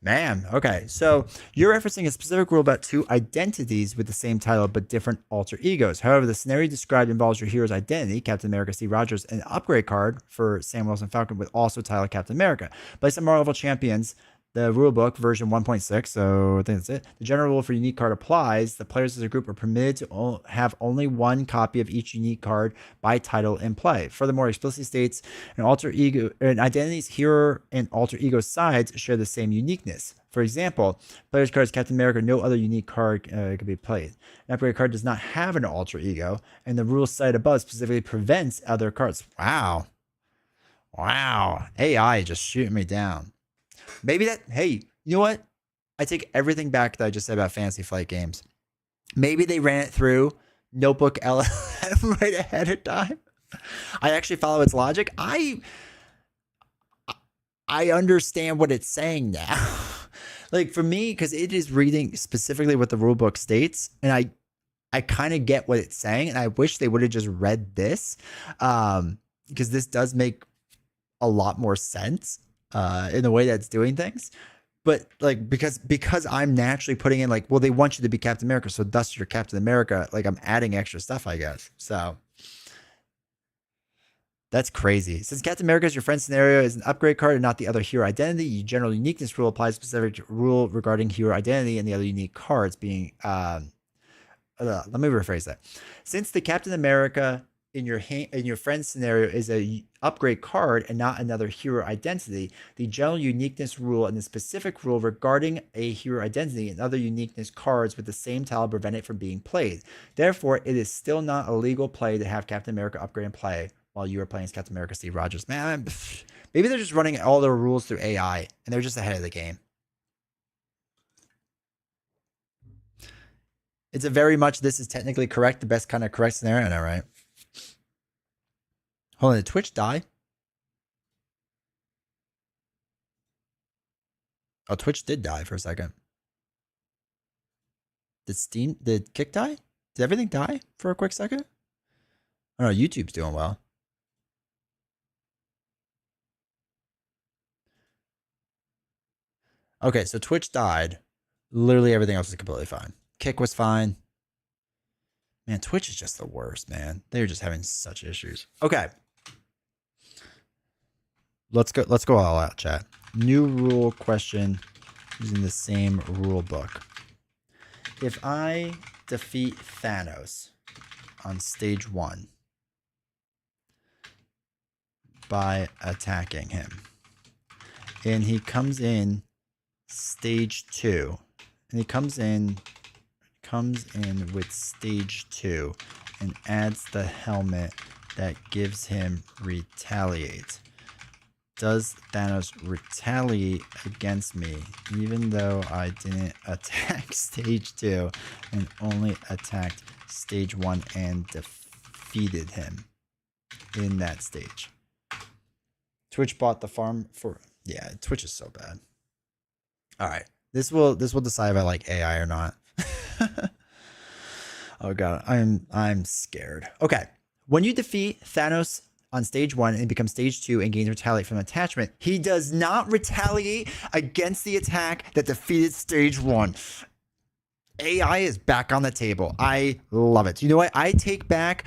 Man, okay. So you're referencing a specific rule about two identities with the same title but different alter egos. However, the scenario described involves your hero's identity, Captain America, Steve Rogers, and an upgrade card for Sam Wilson Falcon with also title Captain America. Based on Marvel Champions, the rulebook version 1.6, so I think that's it. The general rule for unique card applies. The players as a group are permitted to have only one copy of each unique card by title in play. Furthermore, explicitly states an alter ego, an identity's hero and alter ego sides share the same uniqueness. For example, player's cards Captain America, no other unique card could be played. An upgrade card does not have an alter ego, and the rule cited above specifically prevents other cards. Wow. AI just shooting me down. Maybe that, hey, you know what? I take everything back that I just said about Fantasy Flight Games. Maybe they ran it through Notebook LLM right ahead of time. I actually follow its logic. I understand what it's saying now. Like for me, because it is reading specifically what the rulebook states, and I kind of get what it's saying, and I wish they would have just read this, because this does make a lot more sense in the way that's doing things. But like because I'm naturally putting in like, well, they want you to be Captain America, so thus you're Captain America. Like I'm adding extra stuff, I guess. So that's crazy. Since Captain America is your friend scenario is an upgrade card and not the other hero identity, your general uniqueness rule applies specific rule regarding hero identity and the other unique cards being. Let me rephrase that. Since the Captain America in your friend scenario is a upgrade card and not another hero identity, the general uniqueness rule and the specific rule regarding a hero identity and other uniqueness cards with the same title prevent it from being played. Therefore, it is still not a legal play to have Captain America upgrade and play while you are playing as Captain America Steve Rogers. Man, maybe they're just running all their rules through AI and they're just ahead of the game. It's a very much this is technically correct, the best kind of correct scenario. I know, right? Hold on, did Twitch die? Oh, Twitch did die for a second. Did Kick die? Did everything die for a quick second? Oh no, YouTube's doing well. Okay, so Twitch died. Literally everything else is completely fine. Kick was fine. Man, Twitch is just the worst, man. They're just having such issues. Okay. Let's go all out, chat. New rule question using the same rule book. If I defeat Thanos on stage 1 by attacking him, and he comes in stage 2. And he comes in with stage 2 and adds the helmet that gives him retaliate. Does Thanos retaliate against me even though I didn't attack stage 2 and only attacked stage 1 and defeated him in that stage? Twitch bought the farm for... Yeah, Twitch is so bad. All right. This will decide if I like AI or not. Oh god, I'm scared. Okay. When you defeat Thanos on stage 1 and becomes stage 2 and gains retaliate from attachment, he does not retaliate against the attack that defeated stage 1. AI is back on the table. I love it. You know what? I take back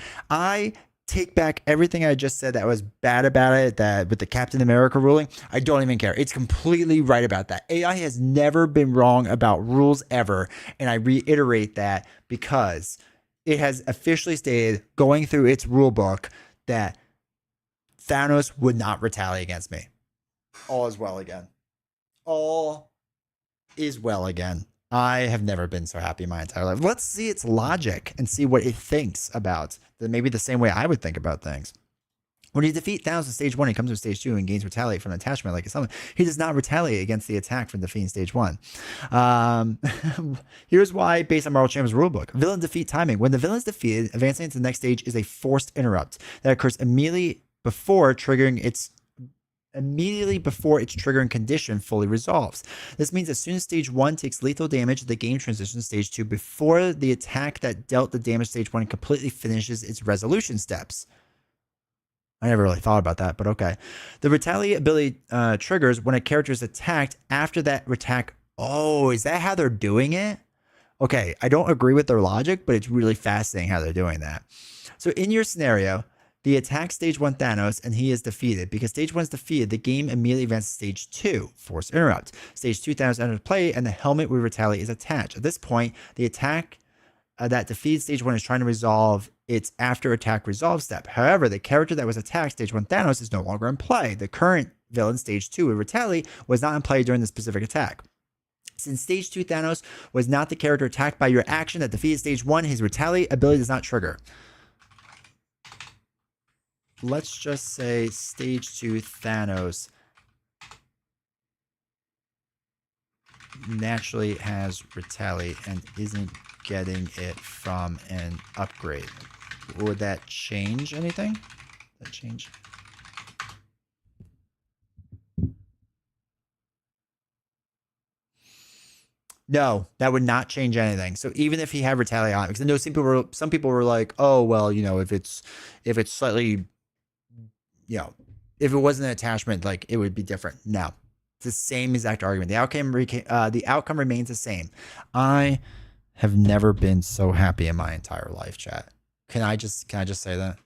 everything I just said that was bad about it, that with the Captain America ruling. I don't even care. It's completely right about that. AI has never been wrong about rules ever, and I reiterate that because it has officially stated, going through its rule book, that Thanos would not retaliate against me. All is well again. All is well again. I have never been so happy in my entire life. Let's see its logic and see what it thinks about. Maybe the same way I would think about things. When you defeat Thanos in stage 1, he comes to stage 2 and gains retaliate from an attachment like something. He does not retaliate against the attack from defeating stage 1. Here's why, based on Marvel Champions rulebook. Villain defeat timing. When the villain is defeated, advancing to the next stage is a forced interrupt that occurs immediately before its triggering condition fully resolves. This means as soon as stage 1 takes lethal damage, the game transitions to stage 2 before the attack that dealt the damage stage 1 completely finishes its resolution steps. I never really thought about that, but okay. The retaliate ability triggers when a character is attacked after that attack. Oh, is that how they're doing it? Okay, I don't agree with their logic, but it's really fascinating how they're doing that. So in your scenario, the attack stage 1 Thanos and he is defeated. Because stage 1 is defeated, the game immediately advances to stage 2, force interrupt. Stage 2 Thanos enters play and the helmet with retaliate is attached. At this point, the attack that defeats stage 1 is trying to resolve its after attack resolve step. However, the character that was attacked stage 1 Thanos is no longer in play. The current villain stage 2 with retaliate was not in play during the specific attack. Since stage 2 Thanos was not the character attacked by your action that defeated stage 1, his retaliate ability does not trigger. Let's just say stage 2 Thanos naturally has retaliate and isn't getting it from an upgrade. Would that change anything? Would that change? No, that would not change anything. So even if he had retaliate on it, because I know some people were like, oh well, you know, if it's slightly, you know, if it wasn't an attachment, like it would be different. No, it's the same exact argument. The outcome remains the same. I have never been so happy in my entire life, chat. Can I just say that?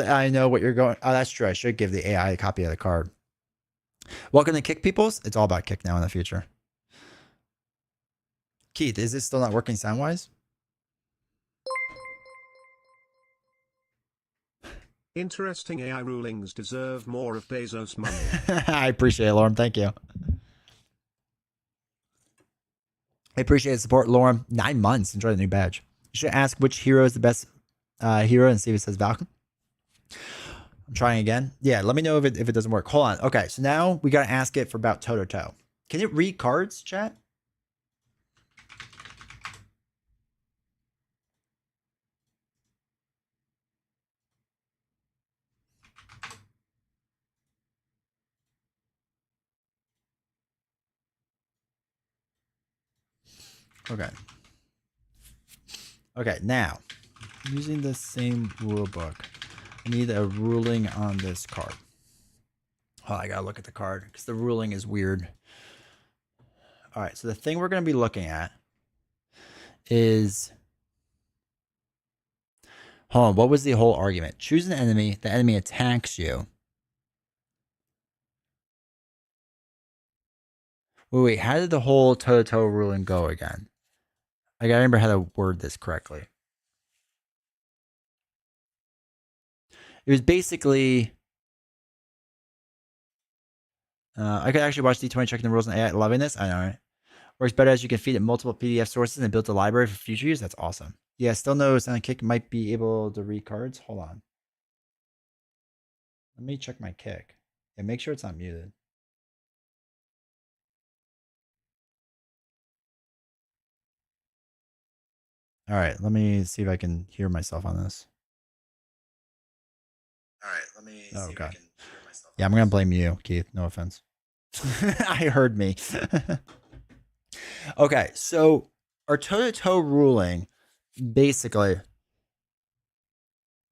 I know what you're going. Oh, that's true. I should give the AI a copy of the card. Welcome to Kick Peoples. It's all about Kick now in the future. Keith, is this still not working sound-wise? Interesting AI rulings deserve more of Bezos' money. I appreciate it, Lauren. Thank you. I appreciate the support, Lauren. 9 months. Enjoy the new badge. You should ask which hero is the best hero and see if it says Valkyrie. I'm trying again. Yeah, let me know if it doesn't work. Hold on. Okay, so now we got to ask it for about toe-to-toe. Can it read cards, chat? Okay. Okay, now, using the same rule book, I need a ruling on this card. Oh, I gotta look at the card because the ruling is weird. All right, so the thing we're going to be looking at is... Hold on, what was the whole argument? Choose an enemy, the enemy attacks you. Wait, how did the whole toe-to-toe ruling go again? I gotta remember how to word this correctly. It was basically... I could actually watch D20 checking the rules and AI. Loving this. I know, right? Works better as you can feed it multiple PDF sources and build a library for future use. That's awesome. Yeah, still no Silent Kick might be able to read cards. Hold on. Let me check my kick. Yeah, make sure it's not muted. All right, let me see if I can hear myself on this. All right, let me see if I can hear myself. Yeah, I'm going to blame you, Keith. No offense. I heard me. Okay, so our toe-to-toe ruling, basically,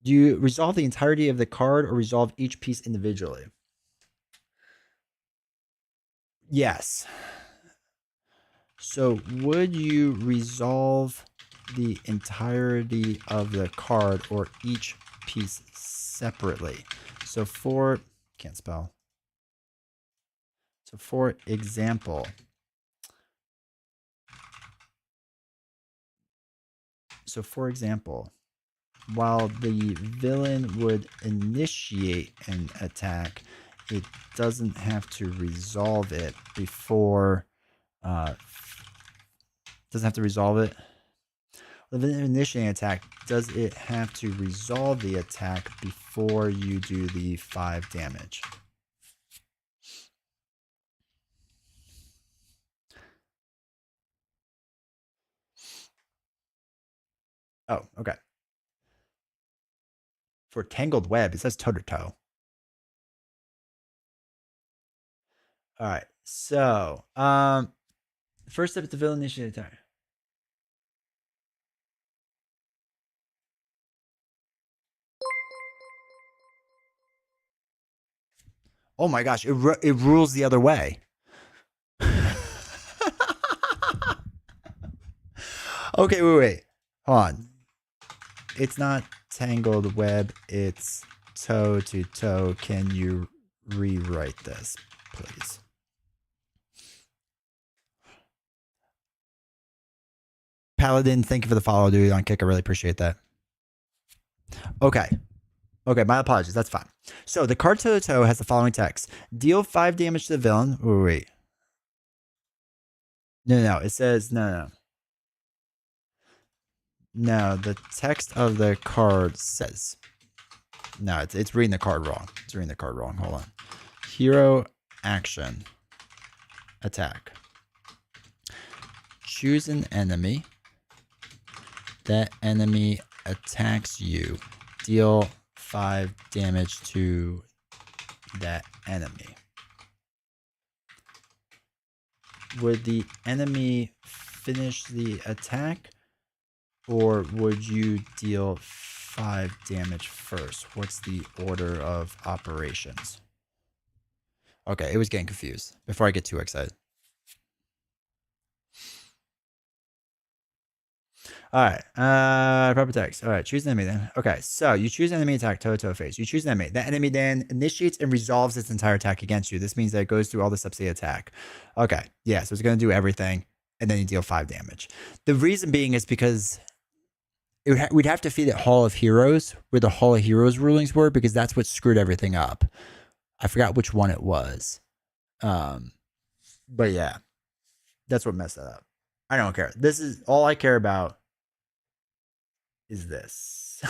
do you resolve the entirety of the card or resolve each piece individually? Yes. So would you resolve the entirety of the card or each piece separately? So can't spell. So for example, while the villain would initiate an attack, it doesn't have to resolve it before. Doesn't have to resolve it. With an initiating attack, does it have to resolve the attack before you do the 5 damage? Oh, okay. For Tangled Web, it says toe-to-toe. All right. So, first step is the villain initiate attack. Oh my gosh, it rules the other way. Okay, wait. Hold on. It's not Tangled Web, it's toe-to-toe. Can you rewrite this, please? Paladin, thank you for the follow, dude, on Kick. I really appreciate that. Okay. Okay, my apologies. That's fine. So the card toe-to-toe has the following text. Deal 5 damage to the villain. Wait. No. It says, no. No, the text of the card says. No, it's reading the card wrong. It's reading the card wrong. Hold on. Hero action. Attack. Choose an enemy. That enemy attacks you. Deal 5 damage to that enemy. Would the enemy finish the attack, or would you deal 5 damage first? What's the order of operations? Okay, it was getting confused before I get too excited. All right, proper text. All right, choose an enemy then. Okay, so you choose an enemy attack, toe-to-toe phase. You choose an enemy. That enemy then initiates and resolves its entire attack against you. This means that it goes through all the steps of the attack. Okay, yeah, so it's going to do everything, and then you deal 5 damage. The reason being is because we'd have to feed it Hall of Heroes, where the Hall of Heroes rulings were, because that's what screwed everything up. I forgot which one it was. But yeah, that's what messed that up. I don't care. This is all I care about. Is this.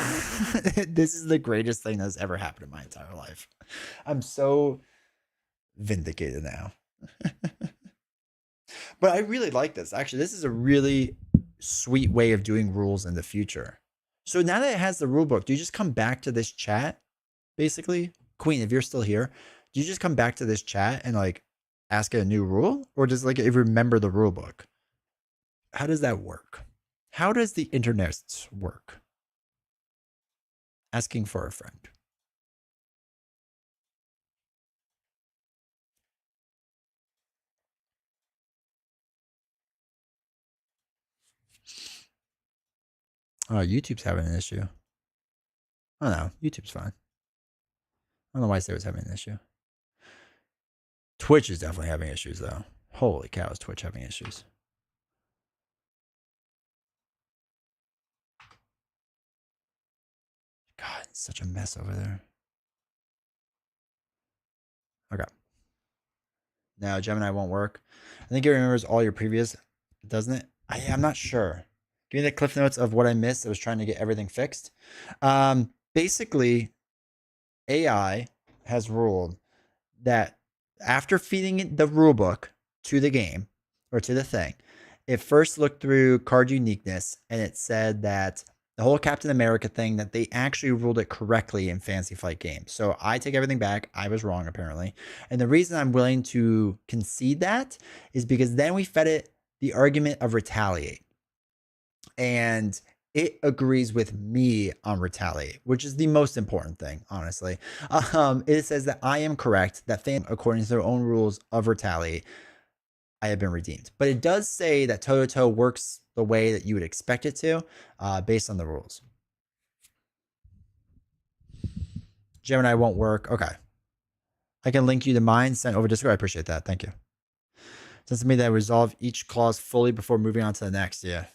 This is the greatest thing that's ever happened in my entire life. I'm so vindicated now. But I really like this. Actually, this is a really sweet way of doing rules in the future. So now that it has the rule book, do you just come back to this chat? Basically, Queen, if you're still here, do you just come back to this chat and like ask it a new rule? Or does like it remember the rule book? How does that work? How does the internet work? Asking for a friend. Oh, YouTube's having an issue. Oh no, YouTube's fine. I don't know why I said it was having an issue. Twitch is definitely having issues though. Holy cow, is Twitch having issues? God, it's such a mess over there. Okay. No, Gemini won't work. I think it remembers all your previous, doesn't it? I'm not sure. Give me the cliff notes of what I missed. I was trying to get everything fixed. Basically, AI has ruled that after feeding the rulebook to the game or to the thing, it first looked through card uniqueness and it said that the whole Captain America thing, that they actually ruled it correctly in Fantasy Flight Games. So I take everything back. I was wrong, apparently. And the reason I'm willing to concede that is because then we fed it the argument of Retaliate. And it agrees with me on Retaliate, which is the most important thing, honestly. It says that I am correct, that according to their own rules of Retaliate, I have been redeemed. But it does say that toe-to-toe works the way that you would expect it to, based on the rules. Gemini won't work. Okay. I can link you to mine, sent over Discord. I appreciate that. Thank you. Since to me that I resolve each clause fully before moving on to the next. Yeah.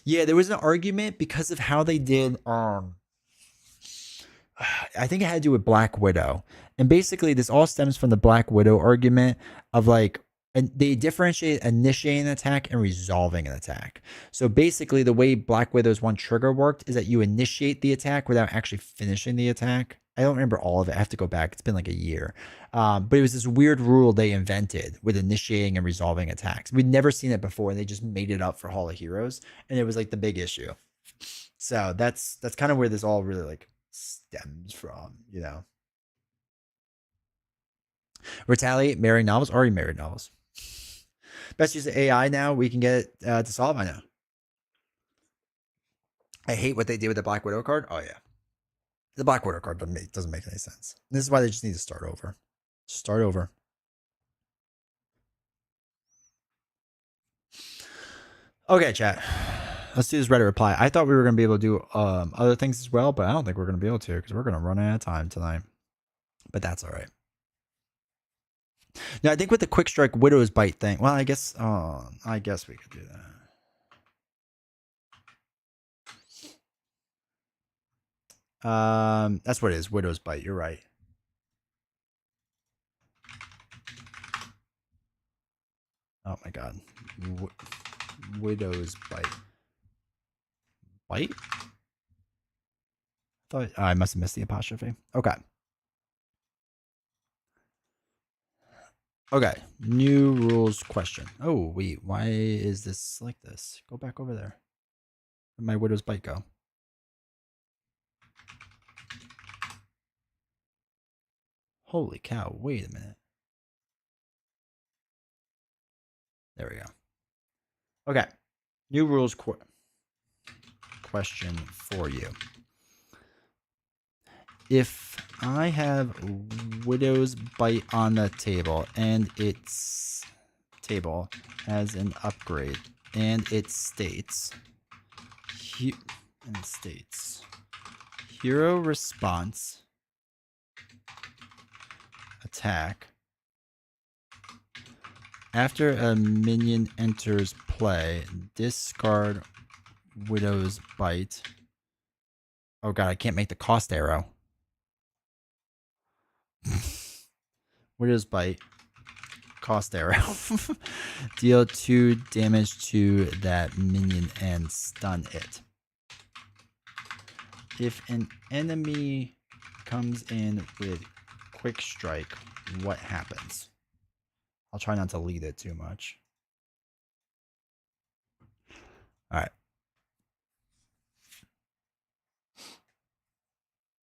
Yeah, there was an argument because of how they did, I think it had to do with Black Widow. And basically this all stems from the Black Widow argument of like, and they differentiate initiating an attack and resolving an attack. So basically the way Black Widow's one trigger worked is that you initiate the attack without actually finishing the attack. I don't remember all of it. I have to go back. It's been like a year. But it was this weird rule they invented with initiating and resolving attacks. We'd never seen it before. And they just made it up for Hall of Heroes. And it was like the big issue. So that's kind of where this all really like stems from, you know. Retaliate, marrying novels, already married novels. Best use of AI now. We can get it to solve. I know. I hate what they did with the Black Widow card. Oh, yeah. The Black Widow card doesn't make any sense. This is why they just need to start over. Start over. Okay, chat. Let's do this Reddit reply. I thought we were going to be able to do other things as well, but I don't think we're going to be able to because we're going to run out of time tonight. But that's all right. Now, I think with the Quick Strike Widow's Bite thing, well, I guess we could do that. That's what it is. Widow's Bite. You're right. Oh my God. Widow's Bite. Bite? I must have missed the apostrophe. Okay. Okay. New rules question. Oh, wait. Why is this like this? Go back over there. Where'd my Widow's Bite go? Holy cow. Wait a minute. There we go. Okay. New rules question for you. If I have Widow's Bite on the table and its table has an upgrade and it states hero response attack after a minion enters play, discard Widow's Bite. Oh God, I can't make the cost arrow. Widow's Bite, cost arrow. Deal 2 damage to that minion and stun it. If an enemy comes in with Quick Strike, what happens? I'll try not to lead it too much. All right.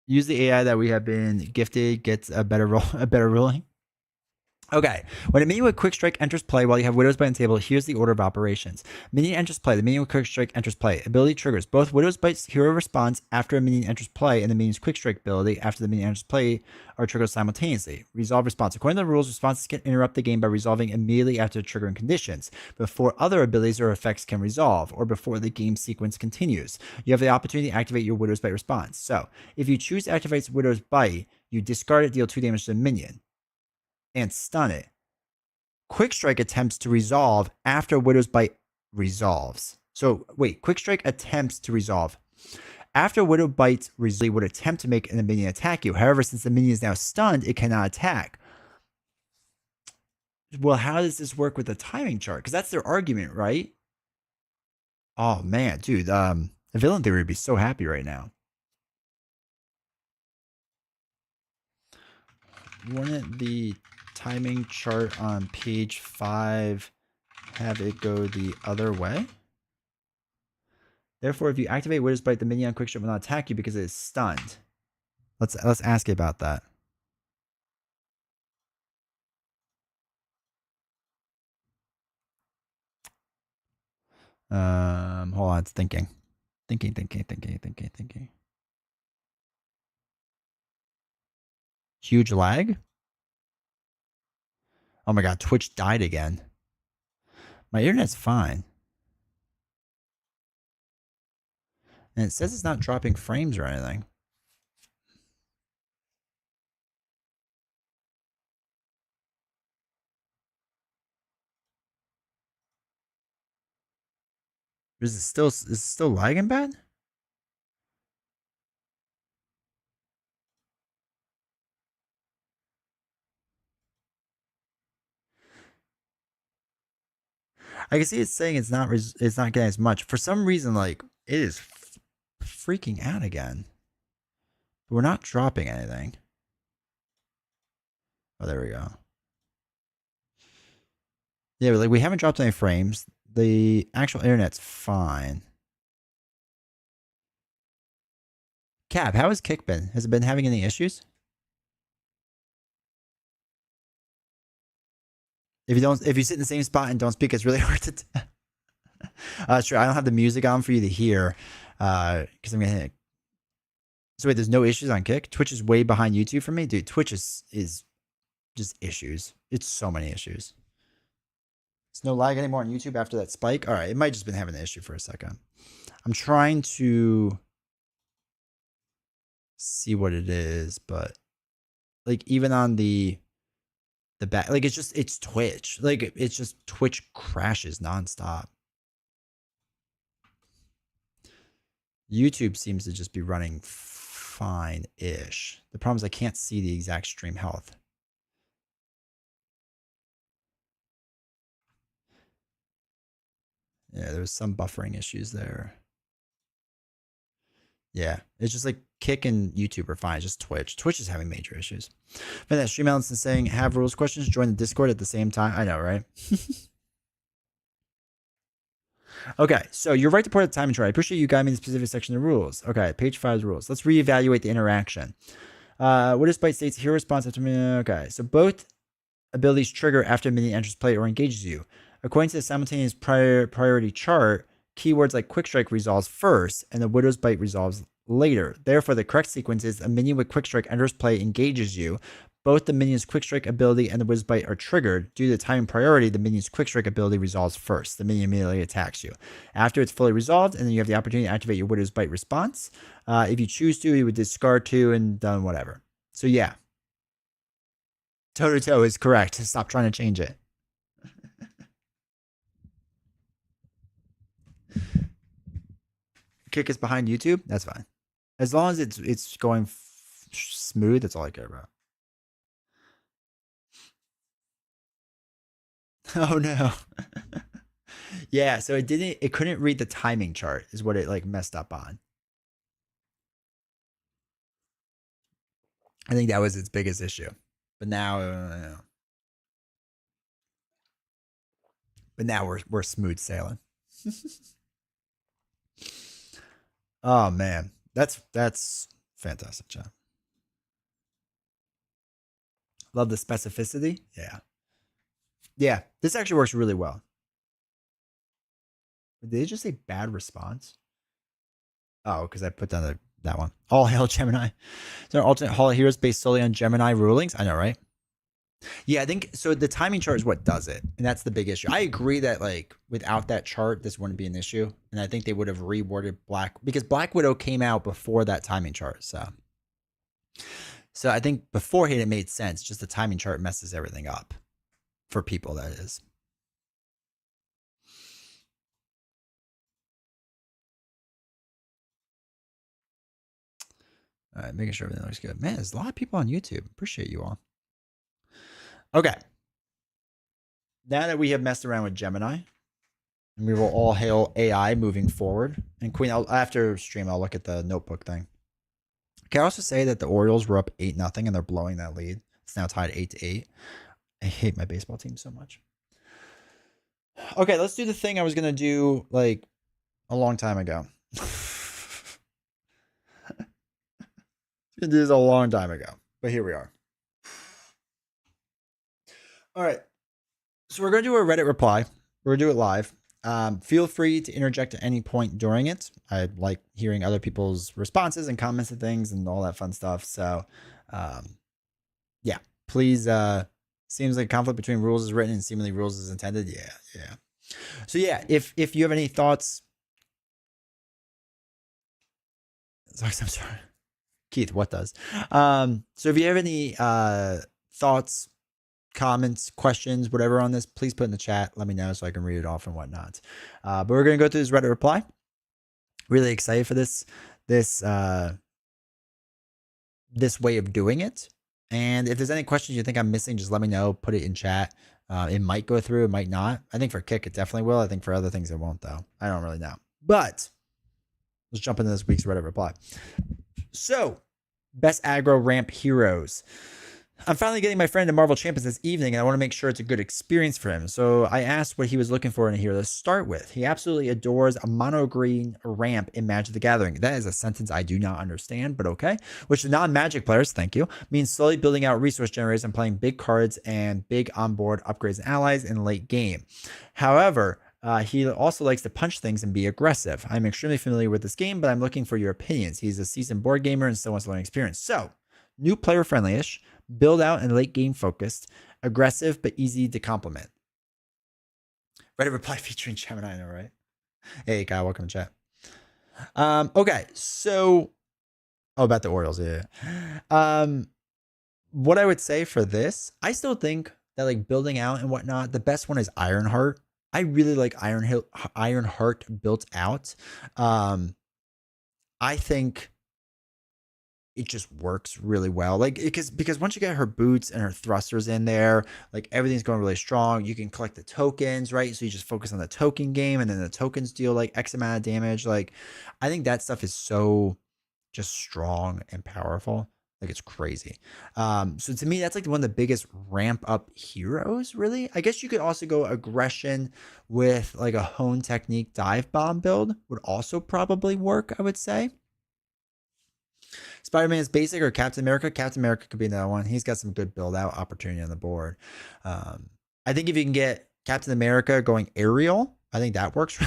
Use the AI that we have been gifted, gets a better ruling. Okay. When a minion with Quick Strike enters play while you have Widow's Bite on the table, here's the order of operations. Minion enters play. The minion with Quick Strike enters play. Ability triggers. Both Widow's Bite's hero response after a minion enters play and the minion's Quick Strike ability after the minion enters play are triggered simultaneously. Resolve response. According to the rules, responses can interrupt the game by resolving immediately after triggering conditions, before other abilities or effects can resolve, or before the game sequence continues. You have the opportunity to activate your Widow's Bite response. So, if you choose to activate Widow's Bite, you discard it, deal 2 damage to the minion, and stun it. Quick Strike attempts to resolve after Widow's Bite resolves. So wait, Quick Strike attempts to resolve. After Widow Bite would attempt to make a minion attack you. However, since the minion is now stunned, it cannot attack. Well, how does this work with the timing chart? Because that's their argument, right? Oh man, dude, the villain theory would be so happy right now. Wouldn't the timing chart on page 5 have it go the other way? Therefore, if you activate Widow's Bite, the minion on Quickstrike will not attack you because it is stunned. Let's ask it about that. Hold on, it's thinking. Thinking. Huge lag? Oh my god, Twitch died again. My internet's fine. And it says it's not dropping frames or anything. Is it still lagging bad? I can see it's saying it's not getting as much. For some reason, like, it is freaking out again. But we're not dropping anything. Oh, there we go. Yeah, like, we haven't dropped any frames. The actual internet's fine. Cap, how has Kick been? Has it been having any issues? If you sit in the same spot and don't speak, it's really hard to tell. That's true. I don't have the music on for you to hear. Because I'm gonna hit. So wait, there's no issues on Kick? Twitch is way behind YouTube for me? Dude, Twitch is just issues. It's so many issues. There's no lag anymore on YouTube after that spike. All right, it might just been having an issue for a second. I'm trying to see what it is, but like even on the back, like it's Twitch. Like it's just Twitch crashes nonstop. YouTube seems to just be running fine-ish. The problem is I can't see the exact stream health. Yeah, there was some buffering issues there. Yeah, it's just like Kick and YouTube are fine. It's just Twitch. Twitch is having major issues. But that Stream Allenson saying, have rules questions, join the Discord at the same time. I know, right? Okay, so you're right to point at the timing chart. I appreciate you guiding me in the specific section of rules. Okay, page 5's rules. Let's reevaluate the interaction. Widow's Bite states hero response after minion. Okay, so both abilities trigger after minion enters play or engages you. According to the simultaneous priority chart, keywords like Quick Strike resolves first, and the Widow's Bite resolves later. Therefore, the correct sequence is a minion with Quick Strike enters play, engages you. Both the minion's Quick Strike ability and the Widow's Bite are triggered. Due to the timing priority, the minion's Quick Strike ability resolves first. The minion immediately attacks you. After it's fully resolved, and then you have the opportunity to activate your Widow's Bite response. If you choose to, you would discard 2 and done whatever. So yeah. Toe-to-toe is correct. Stop trying to change it. Kick is behind YouTube. That's fine. As long as it's going smooth, that's all I care about. Oh no. Yeah, so it couldn't read the timing chart is what it like messed up on. I think that was its biggest issue. But now we're smooth sailing. Oh man. That's fantastic, John. Love the specificity. Yeah. Yeah, this actually works really well. Did they just say bad response? Oh, because I put down that one. All hail Gemini. Is there an alternate Hall of Heroes based solely on Gemini rulings? I know, right? Yeah, I think so. The timing chart is what does it, and that's the big issue. I agree that like without that chart, this wouldn't be an issue, and I think they would have reworded because Black Widow came out before that timing chart. So I think beforehand it made sense. Just the timing chart messes everything up for people. That is. All right, making sure everything looks good. Man, there's a lot of people on YouTube. Appreciate you all. Okay. now that we have messed around with Gemini, and we will all hail AI moving forward. And Queen, after stream, I'll look at the notebook thing. Can I also say that the Orioles were up 8-0 and they're blowing that lead? It's now tied 8-8. I hate my baseball team so much. Okay, let's do the thing I was gonna do like a long time ago. It is a long time ago, but here we are. All right, so we're gonna do a Reddit reply. We're gonna do it live. Feel free to interject at any point during it. I like hearing other people's responses and comments and things and all that fun stuff. So, yeah, please. Seems like conflict between rules is written and seemingly rules is intended. Yeah. So yeah, if you have any thoughts, I'm sorry, Keith. What does? So if you have any thoughts, comments, questions, whatever on this, please put in the chat. Let me know so I can read it off and whatnot. But we're gonna go through this Reddit reply. Really excited for this way of doing it. And if there's any questions you think I'm missing, just let me know. Put it in chat. It might go through, it might not. I think for Kick, it definitely will. I think for other things, it won't, though. I don't really know. But let's jump into this week's Reddit reply. So, best aggro ramp heroes. I'm finally getting my friend to Marvel Champions this evening, and I want to make sure it's a good experience for him. So I asked what he was looking for in a hero to start with. He absolutely adores a mono green ramp in Magic the Gathering. That is a sentence I do not understand, but okay. Which non-Magic players, thank you, means slowly building out resource generators and playing big cards and big onboard upgrades and allies in late game. However, he also likes to punch things and be aggressive. I'm extremely familiar with this game, but I'm looking for your opinions. He's a seasoned board gamer and still wants to learn experience. So, new player friendly-ish, build out and late game focused, aggressive but easy to complement. Reddit reply featuring Gemini, I know, right? Hey, Kyle, welcome to chat. Okay, so about the Orioles, yeah. What I would say for this, I still think that like building out and whatnot, the best one is Ironheart. I really like Ironheart built out. I think it just works really well. Like, because once you get her boots and her thrusters in there, like everything's going really strong. You can collect the tokens, right? So you just focus on the token game, and then the tokens deal like X amount of damage. Like, I think that stuff is so just strong and powerful. Like, it's crazy. So to me, that's like one of the biggest ramp up heroes, really. I guess you could also go aggression with like a hone technique dive bomb build would also probably work, I would say. Spider-Man is basic or Captain America. Captain America could be another one. He's got some good build out opportunity on the board. I think if you can get Captain America going aerial, I think that works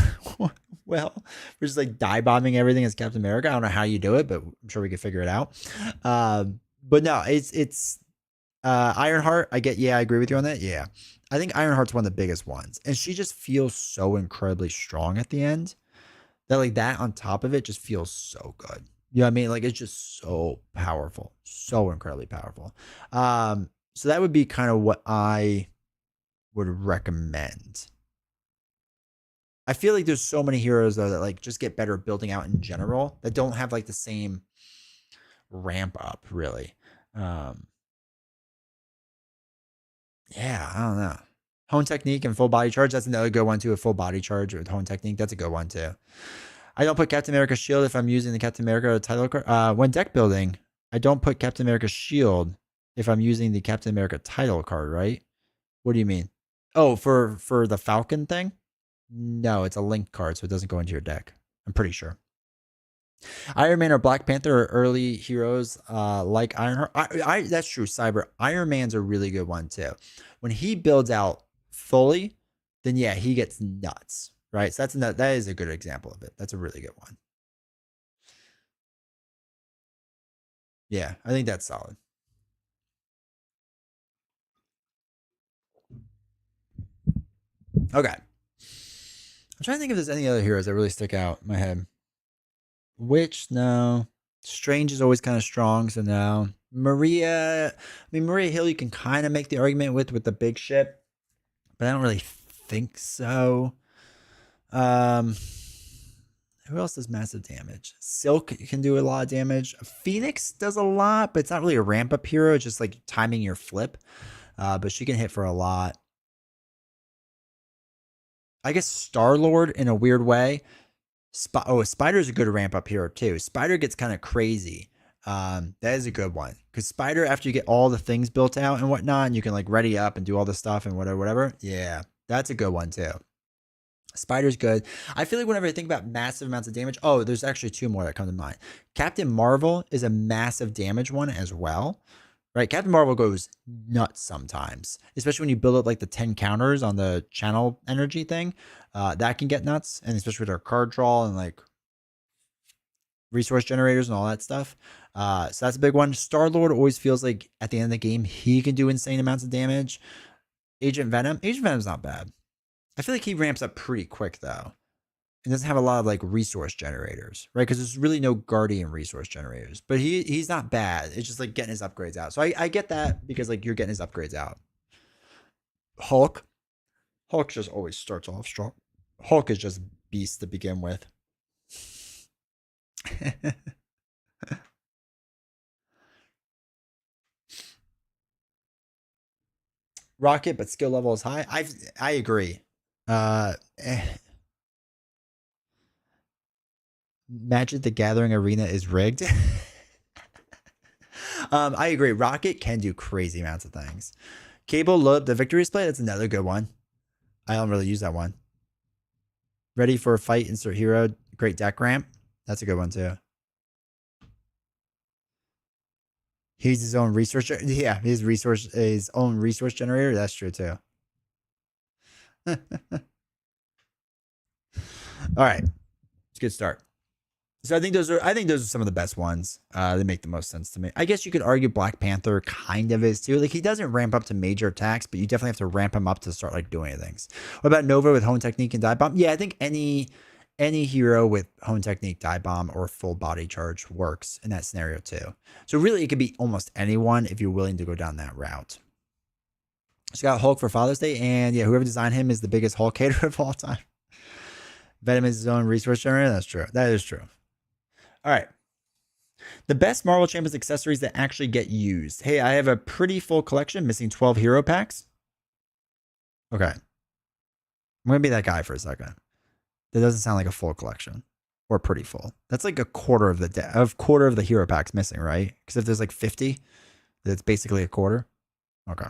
well. We're just like dive bombing everything as Captain America. I don't know how you do it, but I'm sure we can figure it out. But no, it's Ironheart. I agree with you on that. Yeah. I think Ironheart's one of the biggest ones. And she just feels so incredibly strong at the end that like that on top of it just feels so good. You know what I mean? Like, it's just so powerful, so incredibly powerful. So that would be kind of what I would recommend. I feel like there's so many heroes though that like just get better building out in general that don't have like the same ramp up really. Yeah, I don't know. Hone technique and full body charge. That's another good one too. A full body charge with hone technique. That's a good one too. I don't put Captain America's shield if I'm using the Captain America title card. When deck building, I don't put Captain America's shield if I'm using the Captain America title card, right? What do you mean? Oh, for the Falcon thing? No, it's a linked card, so it doesn't go into your deck. I'm pretty sure. Iron Man or Black Panther are early heroes like Ironheart. That's true, Cyber. Iron Man's a really good one too. When he builds out fully, then yeah, he gets nuts. Right, so that is a good example of it. That's a really good one. Yeah, I think that's solid. Okay. I'm trying to think if there's any other heroes that really stick out in my head. Witch, no. Strange is always kind of strong, so no. Maria Hill, you can kind of make the argument with the big ship, but I don't really think so. Who else does massive damage? Silk can do a lot of damage. Phoenix does a lot, but it's not really a ramp up hero. It's just like timing your flip. But she can hit for a lot. I guess Star-Lord in a weird way. Spider's a good ramp up here too. Spider gets kind of crazy. That is a good one. Because Spider, after you get all the things built out and whatnot, and you can like ready up and do all the stuff and whatever. Yeah, that's a good one too. Spider's good. I feel like whenever I think about massive amounts of damage, oh, there's actually two more that come to mind. Captain Marvel is a massive damage one as well, right? Captain Marvel goes nuts sometimes, especially when you build up like the 10 counters on the channel energy thing. That can get nuts, and especially with our card draw and like resource generators and all that stuff. So that's a big one. Star-Lord always feels like at the end of the game, he can do insane amounts of damage. Agent Venom's not bad. I feel like he ramps up pretty quick though. It doesn't have a lot of like resource generators, right? Because there's really no Guardian resource generators. But he's not bad. It's just like getting his upgrades out. So I get that because like you're getting his upgrades out. Hulk just always starts off strong. Hulk is just beast to begin with. Rocket, but skill level is high. I agree. Magic the Gathering arena is rigged. I agree. Rocket can do crazy amounts of things. Cable, load the victory display. That's another good one. I don't really use that one. Ready for a fight, insert hero. Great deck ramp. That's a good one too. He's his own resource. Yeah, his own resource generator. That's true too. All right, it's a good start. So I think those are some of the best ones. They make the most sense to me. I guess you could argue Black Panther kind of is too. Like he doesn't ramp up to major attacks, but you definitely have to ramp him up to start like doing things. What about Nova with Hone Technique and Dive Bomb? Yeah, I think any hero with Hone Technique, Dive Bomb, or full body charge works in that scenario too. So really, it could be almost anyone if you're willing to go down that route. So got Hulk for Father's Day, and yeah, whoever designed him is the biggest Hulk hater of all time. Venom is his own resource generator. That's true. That is true. All right. The best Marvel Champions accessories that actually get used. Hey, I have a pretty full collection, missing 12 hero packs. Okay. I'm going to be that guy for a second. That doesn't sound like a full collection or pretty full. That's like a quarter of the hero packs missing, right? Because if there's like 50, that's basically a quarter. Okay.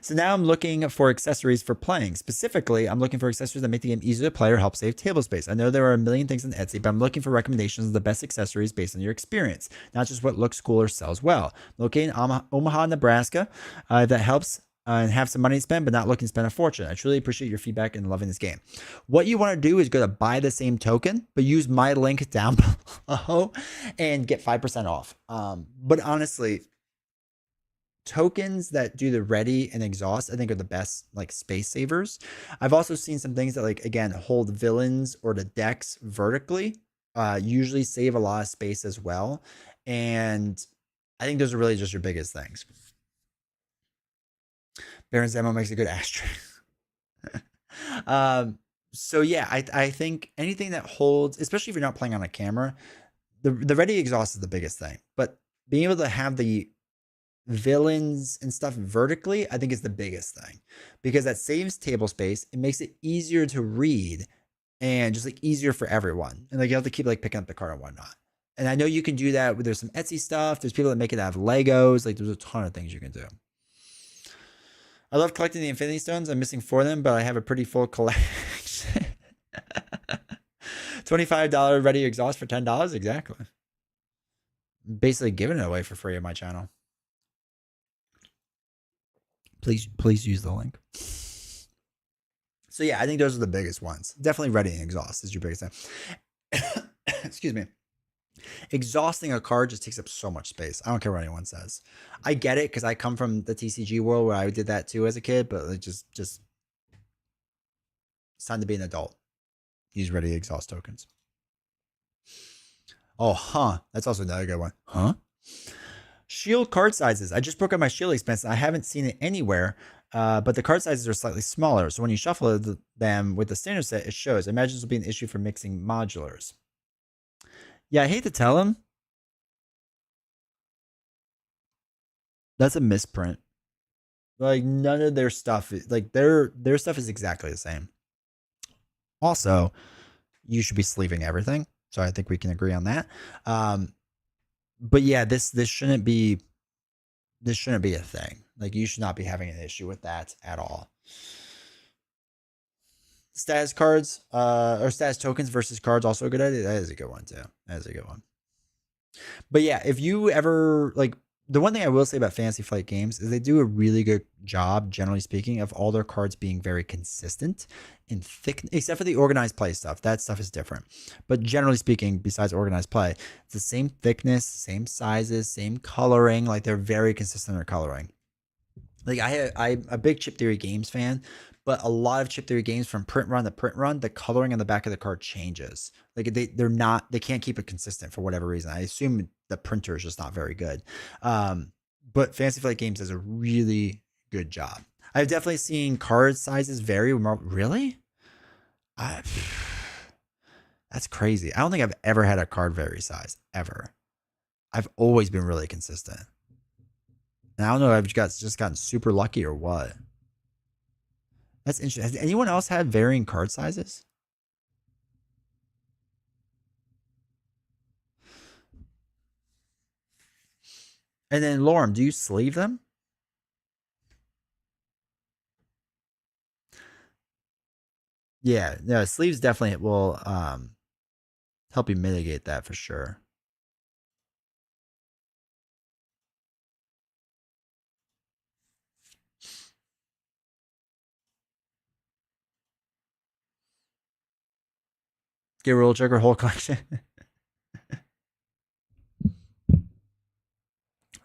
So now I'm looking for accessories for playing. Specifically, I'm looking for accessories that make the game easier to play or help save table space. I know there are a million things on Etsy, but I'm looking for recommendations of the best accessories based on your experience, not just what looks cool or sells well. Located in Omaha, Nebraska, that helps and have some money to spend, but not looking to spend a fortune. I truly appreciate your feedback and loving this game. What you want to do is go to buy the same token, but use my link down below and get 5% off. But honestly, tokens that do the ready and exhaust, I think are the best like space savers. I've also seen some things that like, again, hold villains or the decks vertically, usually save a lot of space as well. And I think those are really just your biggest things. Baron's Ammo makes a good ashtray. So yeah, I think anything that holds, especially if you're not playing on a camera, the ready exhaust is the biggest thing. But being able to have the villains and stuff vertically, I think is the biggest thing, because that saves table space. It makes it easier to read and just like easier for everyone. And like you have to keep like picking up the card and whatnot. And I know you can do that. There's some Etsy stuff. There's people that make it out of Legos. Like there's a ton of things you can do. I love collecting the Infinity Stones. I'm missing 4 of them, but I have a pretty full collection. $25 ready exhaust for $10. Exactly. Basically giving it away for free on my channel. Please use the link. So yeah, I think those are the biggest ones. Definitely ready and exhaust is your biggest thing. Excuse me. Exhausting a card just takes up so much space. I don't care what anyone says. I get it because I come from the TCG world where I did that too as a kid, but it just it's time to be an adult. Use ready exhaust tokens. Oh, that's also another good one. Shield card sizes. I just broke up my shield expense. I haven't seen it anywhere, but the card sizes are slightly smaller. So when you shuffle them with the standard set, it shows. I imagine this will be an issue for mixing modulars. Yeah, I hate to tell him. That's a misprint. Like none of their stuff, like their stuff is exactly the same. Also, you should be sleeving everything, so I think we can agree on that. But yeah, this shouldn't be a thing. Like you should not be having an issue with that at all. Status cards, or status tokens versus cards, also a good idea. That is a good one too. That is a good one. But yeah, if you ever like, the one thing I will say about Fantasy Flight Games is they do a really good job, generally speaking, of all their cards being very consistent in thick, except for the organized play stuff. That stuff is different. But generally speaking, besides organized play, it's the same thickness, same sizes, same coloring. Like they're very consistent in their coloring. Like I'm a big Chip Theory Games fan, but a lot of Chip Theory games from print run to print run, the coloring on the back of the card changes. Like they can't keep it consistent for whatever reason. I assume the printer is just not very good. But Fantasy Flight Games does a really good job. I've definitely seen card sizes vary. Really? That's crazy. I don't think I've ever had a card vary size ever. I've always been really consistent. And I don't know if I've just gotten super lucky or what. That's interesting. Has anyone else had varying card sizes? And then Lorem, do you sleeve them? Yeah, no, sleeves definitely will help you mitigate that for sure. Get Roll Trigger whole collection.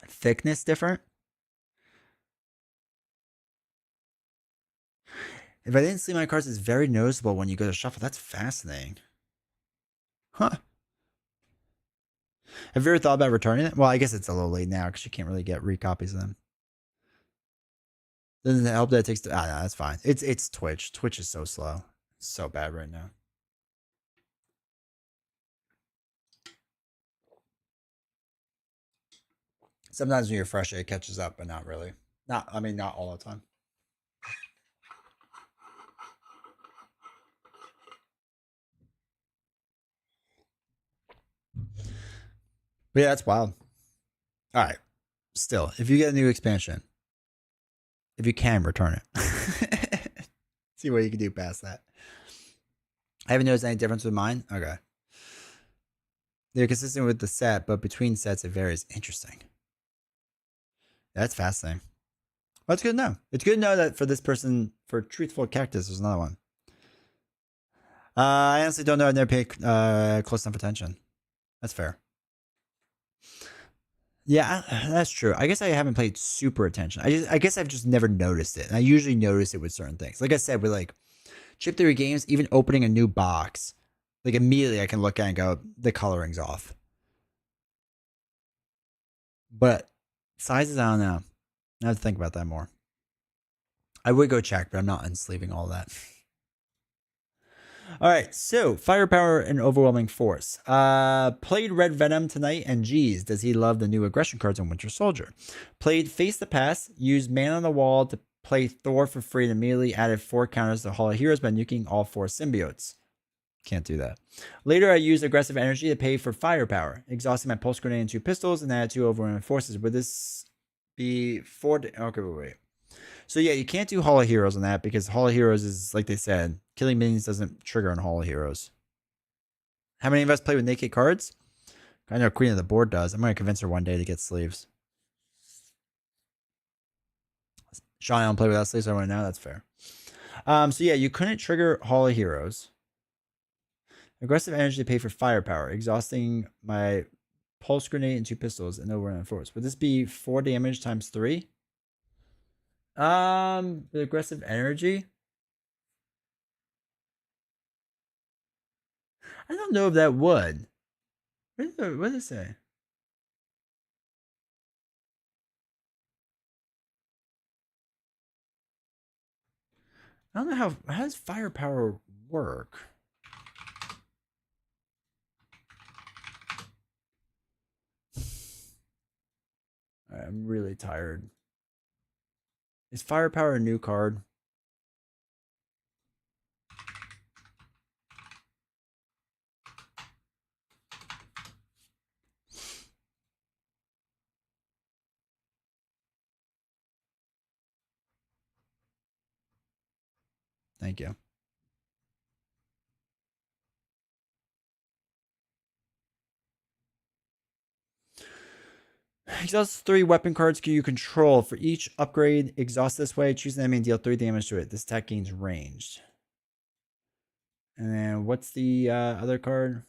Thickness different. If I didn't see my cards, it's very noticeable when you go to shuffle. That's fascinating. Huh. Have you ever thought about returning it? Well, I guess it's a little late now because you can't really get recopies of them. Doesn't it help that it takes? No, that's fine. It's Twitch. Twitch is so slow. It's so bad right now. Sometimes when you're fresh, it catches up, but not really. Not all the time. But yeah, that's wild. All right. Still, if you get a new expansion, if you can return it, see what you can do past that. I haven't noticed any difference with mine. Okay. They're consistent with the set, but between sets it varies. Interesting. That's fascinating. Well, that's good to know. It's good to know that for this person, for Truthful Cactus, there's another one. I honestly don't know. I've never paid close enough attention. That's fair. Yeah, that's true. I guess I haven't paid super attention. I guess I've just never noticed it. And I usually notice it with certain things. Like I said, with like Chip Theory games, even opening a new box, like immediately I can look at it and go, the coloring's off. But sizes, I don't know. I have to think about that more. I would go check, but I'm not unsleeving all that. All right, so firepower and overwhelming force. Played Red Venom tonight, and geez, does he love the new aggression cards on Winter Soldier. Played Face the Past, used Man on the Wall to play Thor for free, and immediately added 4 counters to Hall of Heroes by nuking all 4 symbiotes. Can't do that. Later, I used aggressive energy to pay for firepower, exhausting my pulse grenade and 2 pistols, and added 2 overwhelming forces. Would this be 4? Okay, wait. So yeah, you can't do Hall of Heroes on that because Hall of Heroes is, like they said, killing minions doesn't trigger on Hall of Heroes. How many of us play with naked cards? I know Queen of the Board does. I'm going to convince her one day to get sleeves. Sean, I don't play without sleeves. I want to know. That's fair. So yeah, you couldn't trigger Hall of Heroes. Aggressive energy to pay for firepower, exhausting my pulse grenade and 2 pistols and no overrun force. Would this be 4 damage times 3? The aggressive energy. I don't know if that would. What does it say? I don't know how does firepower work? I'm really tired. Is Firepower a new card? Thank you. Exhaust 3 weapon cards you control. For each upgrade, exhaust this way. Choose an enemy and deal 3 damage to it. This attack gains ranged. And then what's the other card?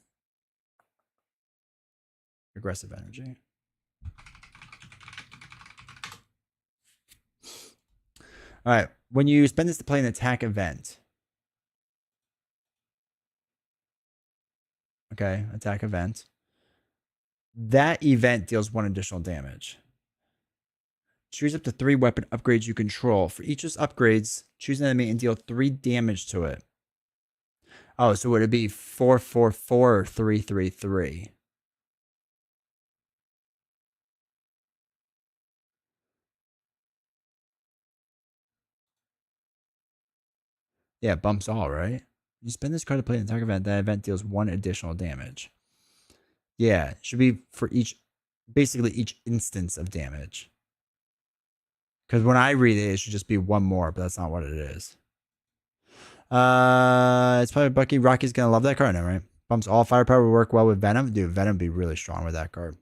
Aggressive energy. All right. When you spend this to play an attack event. Okay, attack event. That event deals 1 additional damage. Choose up to 3 weapon upgrades you control. For each of those upgrades, choose an enemy and deal 3 damage to it. Oh, so would it be 444 or 333? Yeah, bumps all, right? You spend this card to play an attack event. That event deals 1 additional damage. Yeah, it should be for each, basically each instance of damage. Because when I read it, it should just be 1 more, but that's not what it is. It's probably Bucky. Rocky's gonna love that card now, right? Bumps all firepower will work well with Venom. Dude, Venom would be really strong with that card.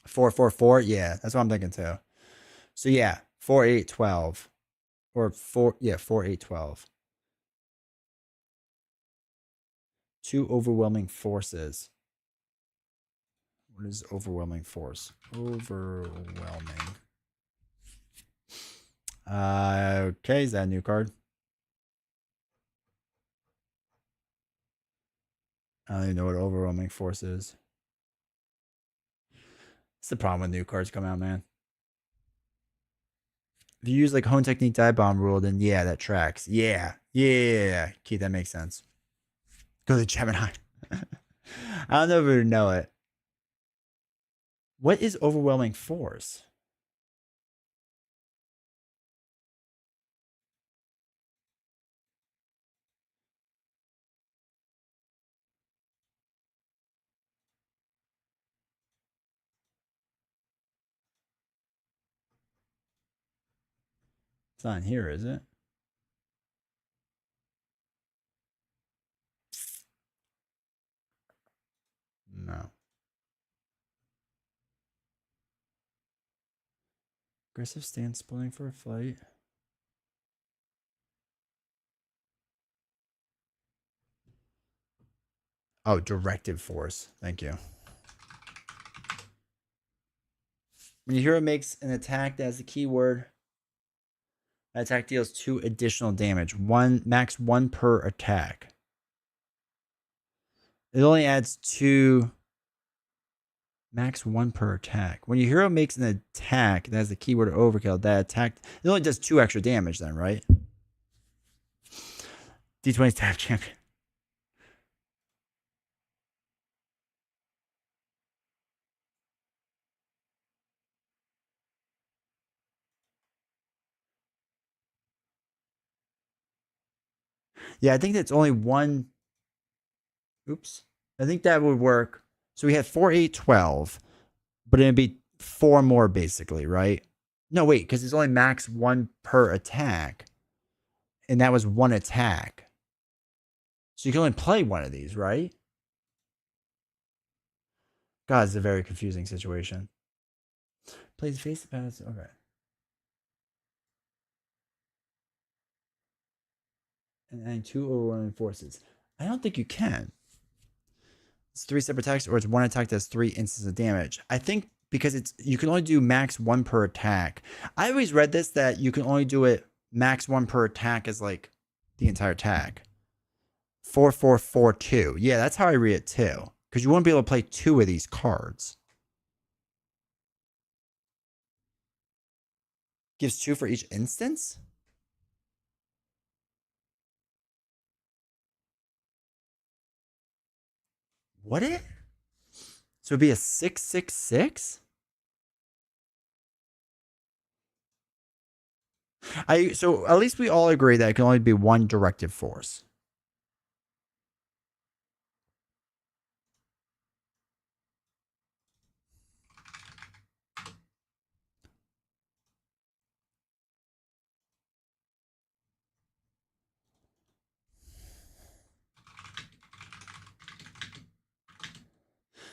444, yeah, that's what I'm thinking too. So yeah, 4 8 12. Or 4 8 12. 2 overwhelming forces. What is overwhelming force? Overwhelming. Okay, is that a new card? I don't even know what overwhelming force is. It's the problem when new cards come out, man. If you use like Hone Technique Die Bomb rule, then yeah, that tracks. Yeah. Keith, that makes sense. Go to Gemini. I don't know if we would know it. What is overwhelming force? It's not in here, is it? No. Aggressive stance splitting for a flight. Oh, directive force. Thank you. When your hero makes an attack that has the keyword, that attack deals 2 additional damage. Max 1 per attack. It only adds 2. Max 1 per attack. When your hero makes an attack that has the keyword overkill, that attack, it only does 2 extra damage then, right? D20 staff champion. Yeah, I think that's only 1. Oops. I think that would work. So we had 4 8 12, but it'd be 4 more basically, right? No, wait, because it's only max 1 per attack. And that was 1 attack. So you can only play 1 of these, right? God, it's a very confusing situation. Plays face pass. Okay. And adding 2 overwhelming forces. I don't think you can. It's 3 separate attacks, or it's 1 attack that has 3 instances of damage. I think because you can only do max 1 per attack. I always read this that you can only do it max 1 per attack as like the entire attack. 4 4 4 2. Yeah, that's how I read it too. Because you won't be able to play 2 of these cards. Gives 2 for each instance? Would it? So it'd be a 6 6 6? So at least we all agree that it can only be one directive force.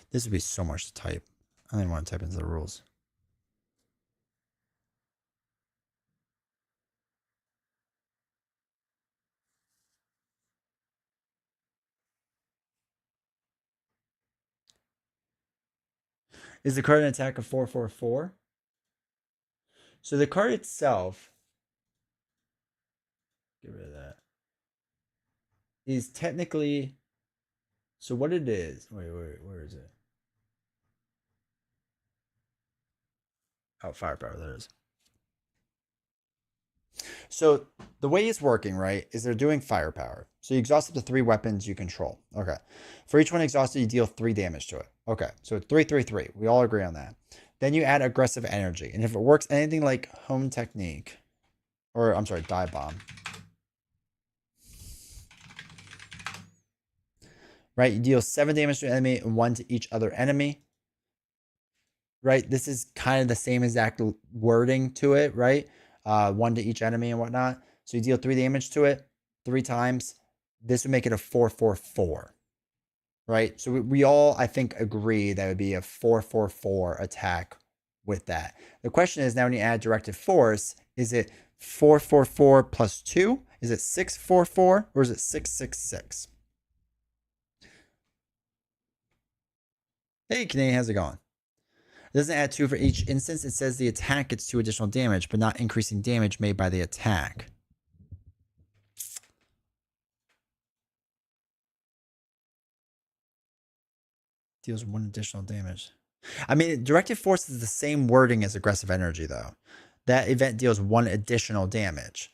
This would be so much to type. I don't even want to type into the rules. Is the card an attack of 4/4/4? So the card itself, get rid of that, is technically, so what it is, wait, where is it? Oh, firepower, there it is. So the way it's working, right, is they're doing firepower. So you exhaust up to 3 weapons you control. Okay. For each one exhausted, you deal 3 damage to it. Okay. So 3, 3, 3. We all agree on that. Then you add aggressive energy. And if it works anything like home technique, or I'm sorry, die bomb. Right? You deal 7 damage to an enemy and 1 to each other enemy. Right? This is kind of the same exact wording to it, right? 1 to each enemy and whatnot. So you deal 3 damage to it 3 times. This would make it a 4/4/4. Right? So we all, I think, agree that it would be a 4/4/4 attack with that. The question is now when you add directive force, is it 4/4/4 plus 2? Is it 6/4/4 or is it 6/6/6? Hey, Canadian, how's it going? It doesn't add 2 for each instance. It says the attack gets 2 additional damage, but not increasing damage made by the attack. Deals 1 additional damage. I mean, directive force is the same wording as aggressive energy, though. That event deals 1 additional damage.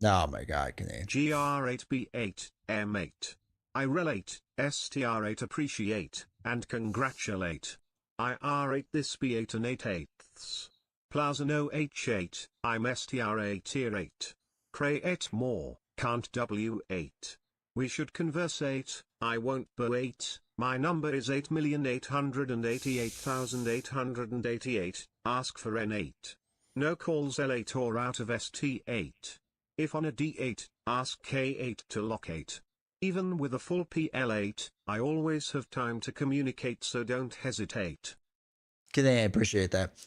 Oh my god, Canadian. GR8B8, M8. I relate, STR8 appreciate, and congratulate. I R8 this B8 and 8/8. Plaza no H8, I'm STR8 tier 8. Cray 8 more, can't W8. We should conversate, I won't bo8, my number is 8,888,888, ask for N8. No calls L8 or out of ST8. If on a D8, ask K8 to locate. Even with a full PL8, I always have time to communicate, so don't hesitate. Canadian, I appreciate that.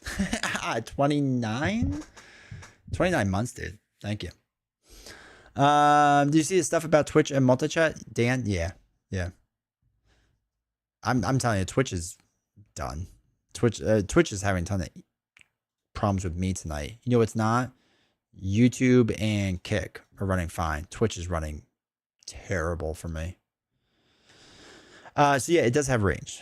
29? 29 months, dude. Thank you. Do you see the stuff about Twitch and multi-chat, Dan? Yeah. I'm telling you, Twitch is done. Twitch is having a ton of problems with me tonight. You know what's not? YouTube and Kick are running fine. Twitch is running terrible for me. So yeah, it does have range.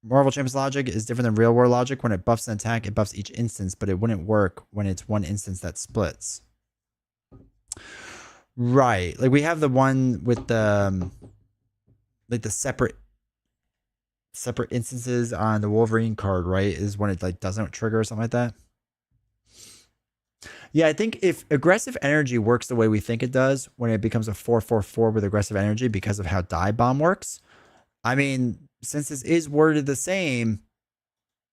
Marvel Champions logic is different than real world logic. When it buffs an attack, it buffs each instance, but it wouldn't work when it's one instance that splits. Right. Like we have the one with the like the separate instances on the Wolverine card, right? Is when it like doesn't trigger or something like that. Yeah, I think if aggressive energy works the way we think it does, when it becomes a 4/4/4 with aggressive energy because of how die bomb works, I mean, since this is worded the same,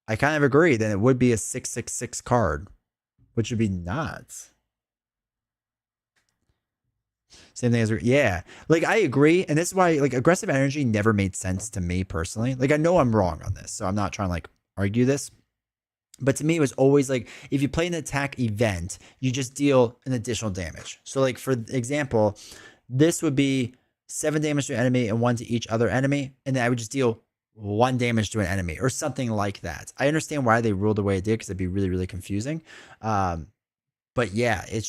I kind of agree. Then it would be a 6/6/6 card, which would be nuts. Same thing as, yeah, like I agree. And this is why like aggressive energy never made sense to me personally. Like I know I'm wrong on this, so I'm not trying to like argue this. But to me, it was always like, if you play an attack event, you just deal an additional damage. So like, for example, this would be 7 damage to an enemy and 1 to each other enemy. And then I would just deal 1 damage to an enemy or something like that. I understand why they ruled the way it did, because it'd be really, really confusing. But yeah, it's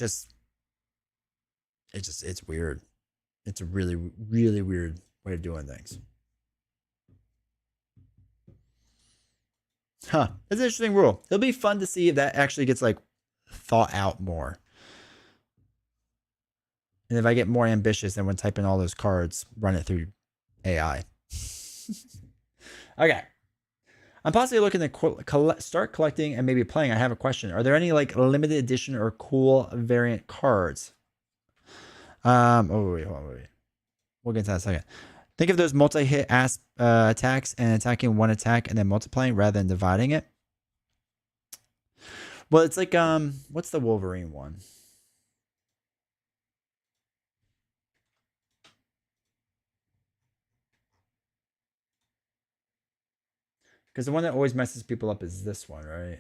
weird. It's a really, really weird way of doing things. Huh. That's an interesting rule. It'll be fun to see if that actually gets like thought out more. And if I get more ambitious, then when typing all those cards, run it through AI. Okay. I'm possibly looking to start collecting and maybe playing. I have a question. Are there any like limited edition or cool variant cards? Oh, wait. We'll get to that in a second. Think of those multi-hit attacks and attacking one attack and then multiplying rather than dividing it. Well, it's like, what's the Wolverine one? Because the one that always messes people up is this one, right?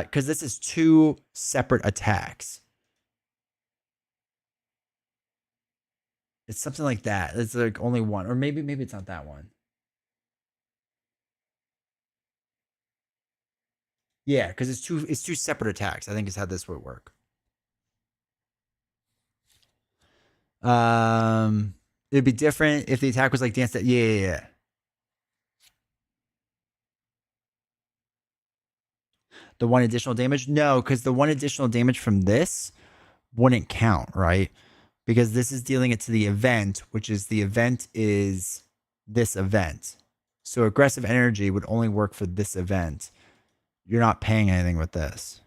Because this is 2 separate attacks. It's something like that. It's like only one, or maybe it's not that one. Yeah, because it's two separate attacks. I think is how this would work. It'd be different if the attack was like dance that. Yeah. The 1 additional damage? No, because the 1 additional damage from this wouldn't count, right? Because this is dealing it to the event, which is the event is this event. So aggressive energy would only work for this event. You're not paying anything with this.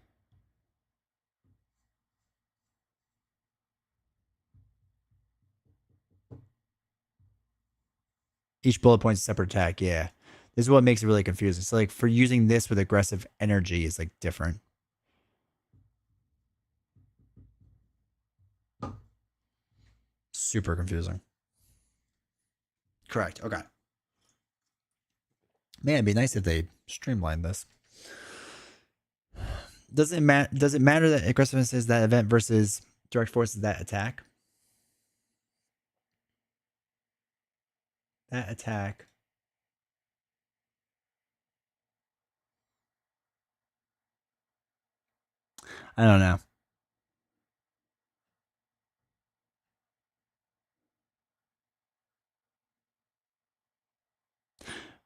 Each bullet point is a separate attack, yeah. This is what makes it really confusing. So like for using this with aggressive energy is like different. Super confusing. Correct. Okay. Man, it'd be nice if they streamlined this. Does it matter that aggressiveness is that event versus direct force is that attack? That attack. I don't know.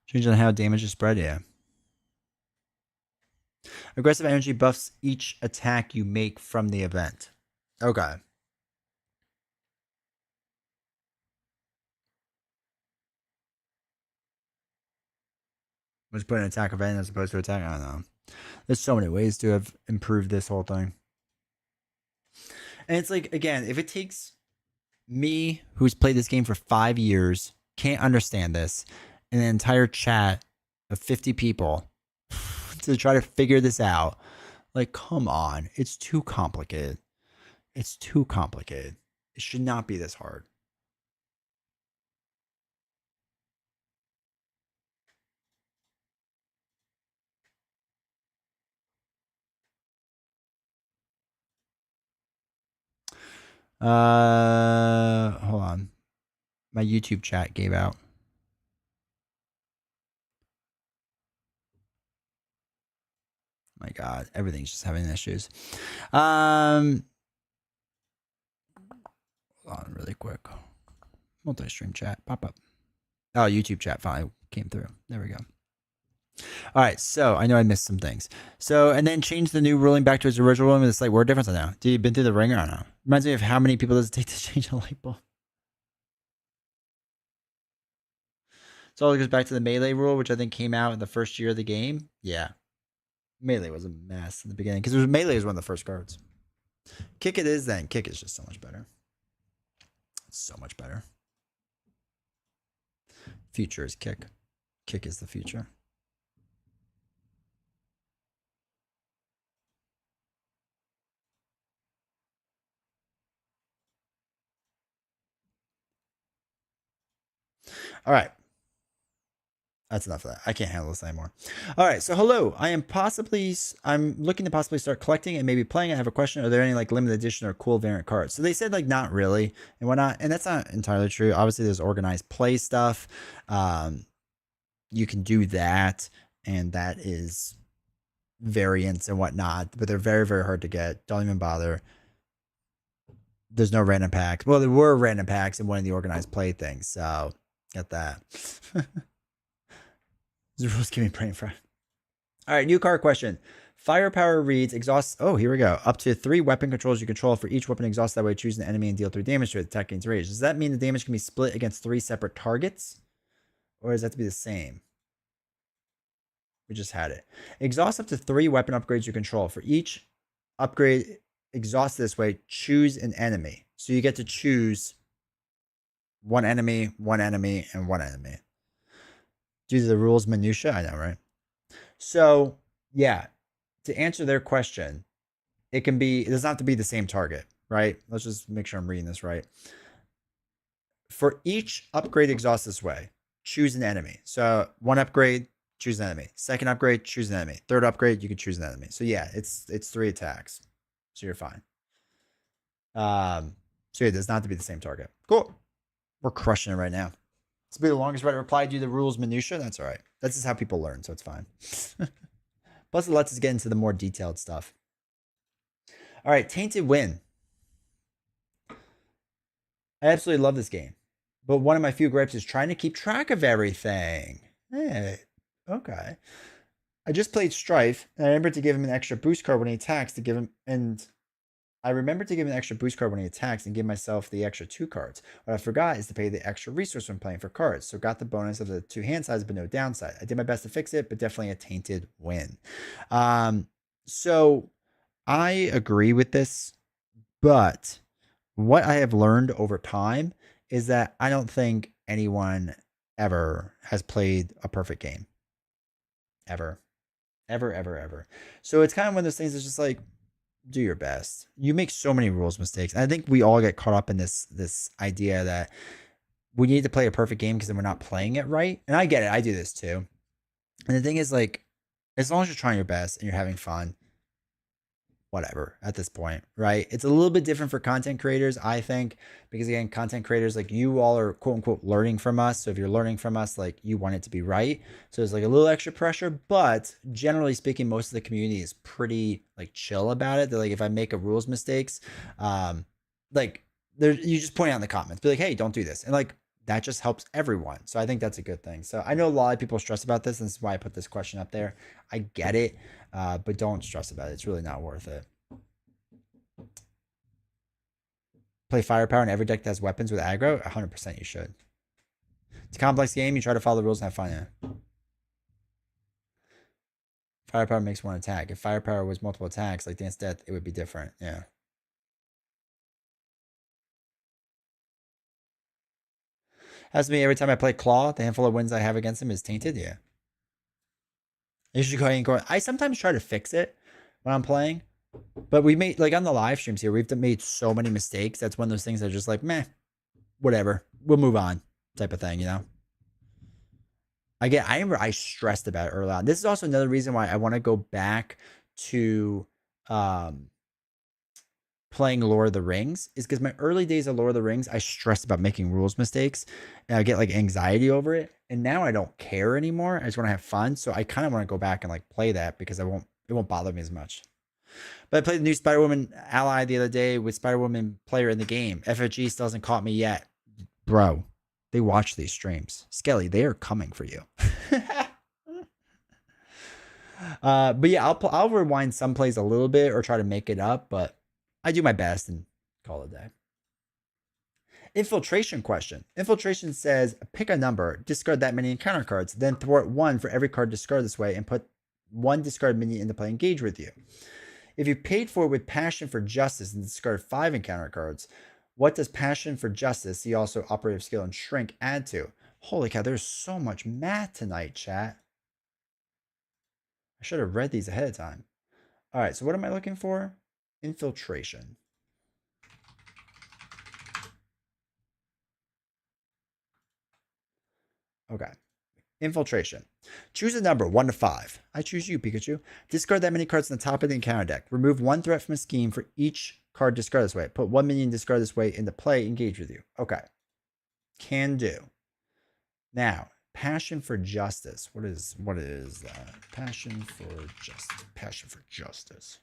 Change on how damage is spread, yeah. Aggressive energy buffs each attack you make from the event. Okay. Let's put an attack event as opposed to attack. I don't know. There's so many ways to have improved this whole thing. And it's like, again, if it takes me, who's played this game for 5 years, can't understand this, and an entire chat of 50 people to try to figure this out, like, come on. It's too complicated. It's too complicated. It should not be this hard. Hold on. My YouTube chat gave out. My God, everything's just having issues. Hold on really quick. Multi-stream chat, pop up. Oh, YouTube chat finally came through. There we go. All right, so I know I missed some things. So, and then change the new ruling back to its original ruling with a slight word difference on now. Did you been through the ringer or no? Reminds me of how many people does it take to change a light bulb? So it goes back to the melee rule, which I think came out in the first year of the game. Yeah. Melee was a mess in the beginning because melee is one of the first cards. Kick it is then. Kick is just so much better. So much better. Future is kick. Kick is the future. All right. That's enough of that. I can't handle this anymore. All right. So hello. I'm looking to possibly start collecting and maybe playing. I have a question. Are there any like limited edition or cool variant cards? So they said like not really and whatnot. And that's not entirely true. Obviously there's organized play stuff. You can do that. And that is variants and whatnot, but they're very, very hard to get. Don't even bother. There's no random packs. Well, there were random packs in one of the organized play things. So get that. The rules give me brain fry. All right, new card question. Firepower reads exhaust. Oh, here we go. Up to 3 weapon controls you control. For each weapon exhaust that way, choose an enemy and deal 3 damage to it. Attack gains rage. Does that mean the damage can be split against 3 separate targets? Or does that have to be the same? We just had it. Exhaust up to 3 weapon upgrades you control. For each upgrade exhaust this way, choose an enemy. So you get to choose one enemy, and one enemy. Due to the rules minutia, I know, right? So, yeah, to answer their question, it doesn't have to be the same target, right? Let's just make sure I'm reading this right. For each upgrade exhaust this way, choose an enemy. So 1 upgrade, choose an enemy. 2nd upgrade, choose an enemy. 3rd upgrade, you can choose an enemy. So yeah, it's 3 attacks. So you're fine. So yeah, it does not have to be the same target. Cool. We're crushing it right now. It's be the longest Reddit reply due to the rules minutia. That's all right. That's just how people learn, so it's fine. Plus, it lets us get into the more detailed stuff. All right, Tainted win. I absolutely love this game, but one of my few gripes is trying to keep track of everything. Hey, okay. I just played Strife, and I remembered to give him an extra boost card when he attacks and give myself the extra 2 cards. What I forgot is to pay the extra resource when playing for cards. So got the bonus of the 2 hand sides, but no downside. I did my best to fix it, but definitely a Tainted win. So I agree with this, but what I have learned over time is that I don't think anyone ever has played a perfect game. Ever. So it's kind of one of those things that's just like, do your best. You make so many rules mistakes. And I think we all get caught up in this idea that we need to play a perfect game because then we're not playing it right. And I get it. I do this too. And the thing is, like, as long as you're trying your best and you're having fun, whatever at this point, right? It's a little bit different for content creators, I think, because again, content creators, like, you all are quote unquote learning from us. So if you're learning from us, like, you want it to be right. So there's like a little extra pressure, but generally speaking, most of the community is pretty like chill about it. They're like, if I make a rules mistakes, like, you just point out in the comments, be like, hey, don't do this. And like, that just helps everyone. So I think that's a good thing. So I know a lot of people stress about this, and this is why I put this question up there. I get it, but don't stress about it. It's really not worth it. Play Firepower in every deck that has weapons with aggro? 100% you should. It's a complex game. You try to follow the rules and have fun. Yeah. Firepower makes 1 attack. If Firepower was multiple attacks, like Dance Death, it would be different. Yeah. Has to be every time I play Claw, the handful of wins I have against him is Tainted. Yeah. You should go ahead and go. I sometimes try to fix it when I'm playing, but we made, like, on the live streams here, we've made so many mistakes. That's one of those things that are just like, meh, whatever. We'll move on type of thing, you know? I remember I stressed about it early on. This is also another reason why I want to go back to playing Lord of the Rings, is because my early days of Lord of the Rings, I stressed about making rules mistakes and I get like anxiety over it. And now I don't care anymore. I just want to have fun. So I kind of want to go back and like play that because it won't bother me as much. But I played the new Spider-Woman ally the other day with Spider-Woman player in the game. FFG still hasn't caught me yet. Bro, they watch these streams. Skelly, they are coming for you. But yeah, I'll rewind some plays a little bit or try to make it up, but I do my best and call it a day. Infiltration question. Infiltration says, pick a number, discard that many encounter cards, then thwart 1 for every card discarded this way and put 1 discard minion into play engage with you. If you paid for it with Passion for Justice and discard 5 encounter cards, what does Passion for Justice, see also Operative Skill and Shrink, add to? Holy cow, there's so much math tonight, chat. I should have read these ahead of time. All right, so what am I looking for? Infiltration. Okay. Infiltration. Choose a number 1 to 5. I choose you, Pikachu. Discard that many cards on the top of the encounter deck. Remove 1 threat from a scheme for each card discarded this way. Put 1 minion discarded this way into play. Engage with you. Okay. Can do. Now, Passion for Justice. What is that? Passion for Justice. Passion for Justice.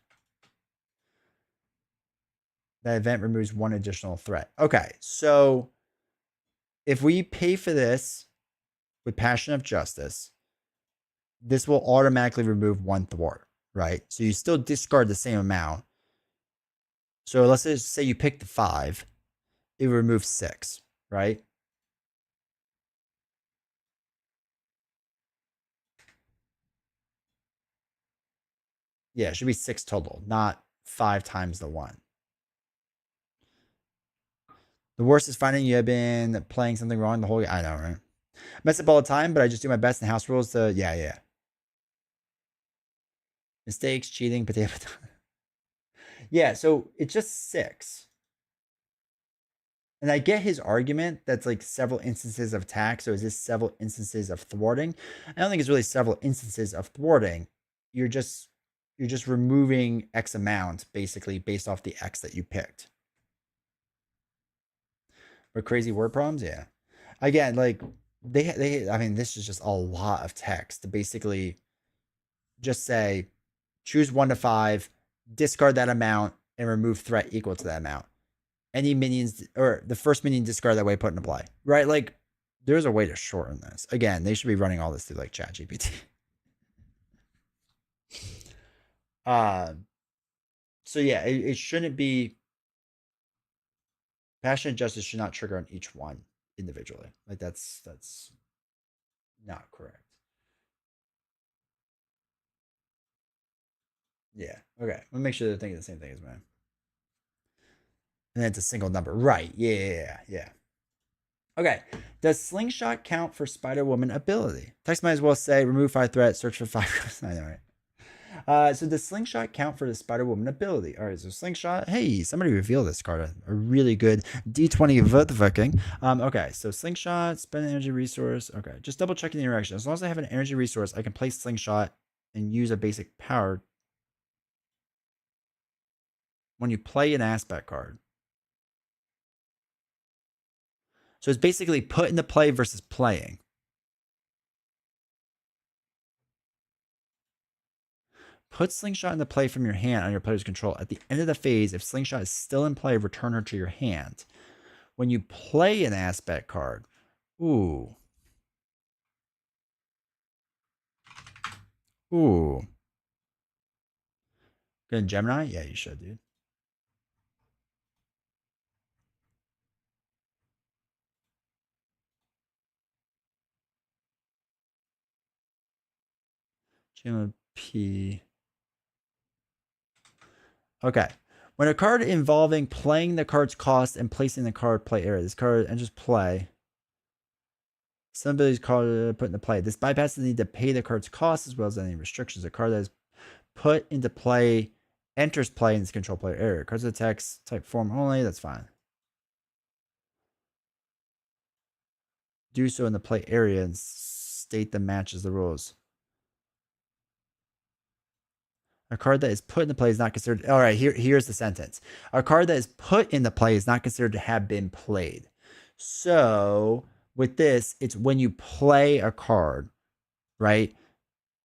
That event removes 1 additional threat. Okay, so if we pay for this with Passion of Justice, this will automatically remove 1 thwart. right? So you still discard the same amount. So let's just say you pick the 5, it removes 6, right? Yeah, it should be 6 total, not 5 times the 1. The worst is finding you have been playing something wrong the whole game. I know, right? Mess up all the time, but I just do my best in house rules to, yeah. Mistakes, cheating, potato. Yeah, so it's just 6. And I get his argument that's like several instances of attack. So is this several instances of thwarting? I don't think it's really several instances of thwarting. You're just removing X amount basically based off the X that you picked. But crazy word problems, yeah. Again, like they I mean, this is just a lot of text to basically just say choose 1 to 5, discard that amount, and remove threat equal to that amount. Any minions or the first minion discard that way put into play, right? Like there's a way to shorten this. Again, they should be running all this through like ChatGPT. So yeah, it shouldn't be. Passion and justice should not trigger on each one individually. Like that's not correct. Yeah. Okay. We'll make sure they're thinking the same thing as me. And then it's a single number. Right. Yeah. Okay. Does Slingshot count for Spider-Woman ability? Text might as well say remove 5 threat, search for 5. I know, right? So does Slingshot count for the Spider-Woman ability? All right, so Slingshot. Hey, somebody reveal this card. A really good D20 vote-fucking. Okay, so Slingshot, spend an energy resource. Okay, just double checking the interaction. As long as I have an energy resource, I can place Slingshot and use a basic power when you play an aspect card. So it's basically put into play versus playing. Put Slingshot into play from your hand on your player's control. At the end of the phase, if Slingshot is still in play, return her to your hand. When you play an aspect card, ooh. Good Gemini? Yeah, you should, dude. Gemini P. Okay. When a card involving playing the card's cost and placing the card play area, this card and just play. Some abilities card put into play. This bypasses the need to pay the card's cost as well as any restrictions. A card that is put into play enters play in its control player area. Cards of text type form only. That's fine. Do so in the play area and state that matches the rules. A card that is put into play is not considered. All right, here's the sentence. A card that is put into play is not considered to have been played. So with this, it's when you play a card, right?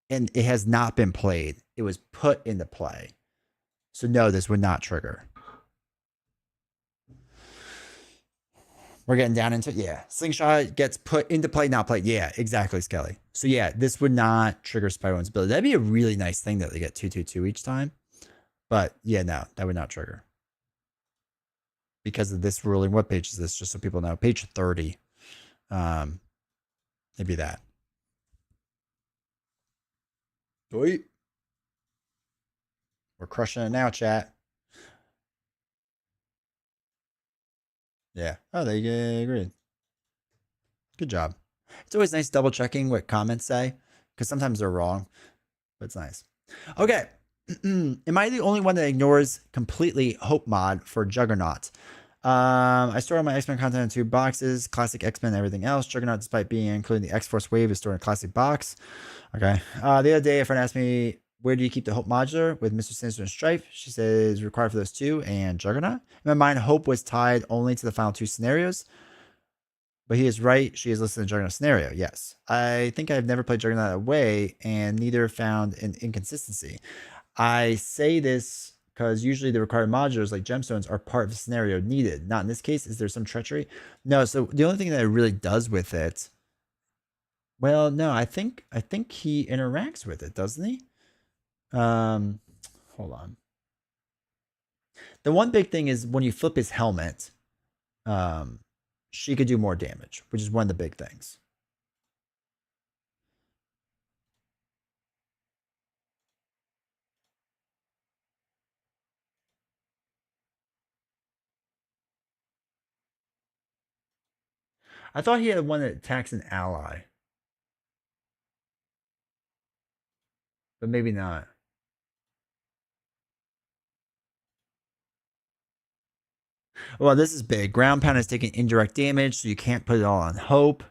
And it has not been played. It was put into play. So no, this would not trigger. We're getting down into it. Yeah. Slingshot gets put into play, not played. Yeah, exactly, Skelly. So yeah, this would not trigger Spider-Woman's ability. That'd be a really nice thing that they get 2/2/2 each time. But yeah, no, that would not trigger. Because of this ruling. What page is this? Just so people know. Page 30. Maybe that. Sweet. We're crushing it now, chat. Yeah. Oh, they agreed. Good job. It's always nice double checking what comments say because sometimes they're wrong, but it's nice. Okay. Am I the only one that ignores completely Hope mod for Juggernaut? I store all my X-Men content in 2 boxes, classic X-Men and everything else. Juggernaut, despite being including the X-Force wave, is stored in a classic box. Okay. The other day, a friend asked me, where do you keep the Hope modular with Mr. Sinister and Strife? She says required for those 2 and Juggernaut. In my mind, Hope was tied only to the final 2 scenarios. But he is right. She is listed in Juggernaut scenario. Yes. I think I've never played Juggernaut away and neither found an inconsistency. I say this because usually the required modulars like gemstones are part of the scenario needed. Not in this case. Is there some treachery? No. So the only thing that it really does with it, well, no, I think he interacts with it, doesn't he? Hold on. The one big thing is when you flip his helmet, she could do more damage, which is one of the big things. I thought he had one that attacks an ally. But maybe not. Well, this is big. Ground pound is taking indirect damage, so you can't put it all on hope.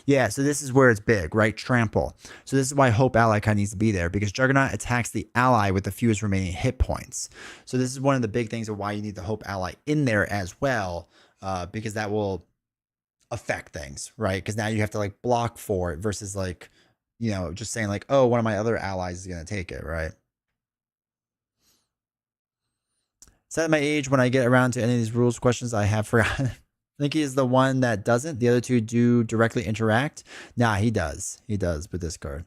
Yeah, so this is where it's big, right? Trample. So this is why Hope Ally kind of needs to be there, because Juggernaut attacks the ally with the fewest remaining hit points. So this is one of the big things of why you need the Hope Ally in there as well, because that will affect things, right? Because now you have to like block for it versus like, you know, just saying like, oh, one of my other allies is going to take it, right? Set my age when I get around to any of these rules questions I have forgotten. I think he is the one that doesn't. The other two do directly interact. Nah, he does. He does with this card.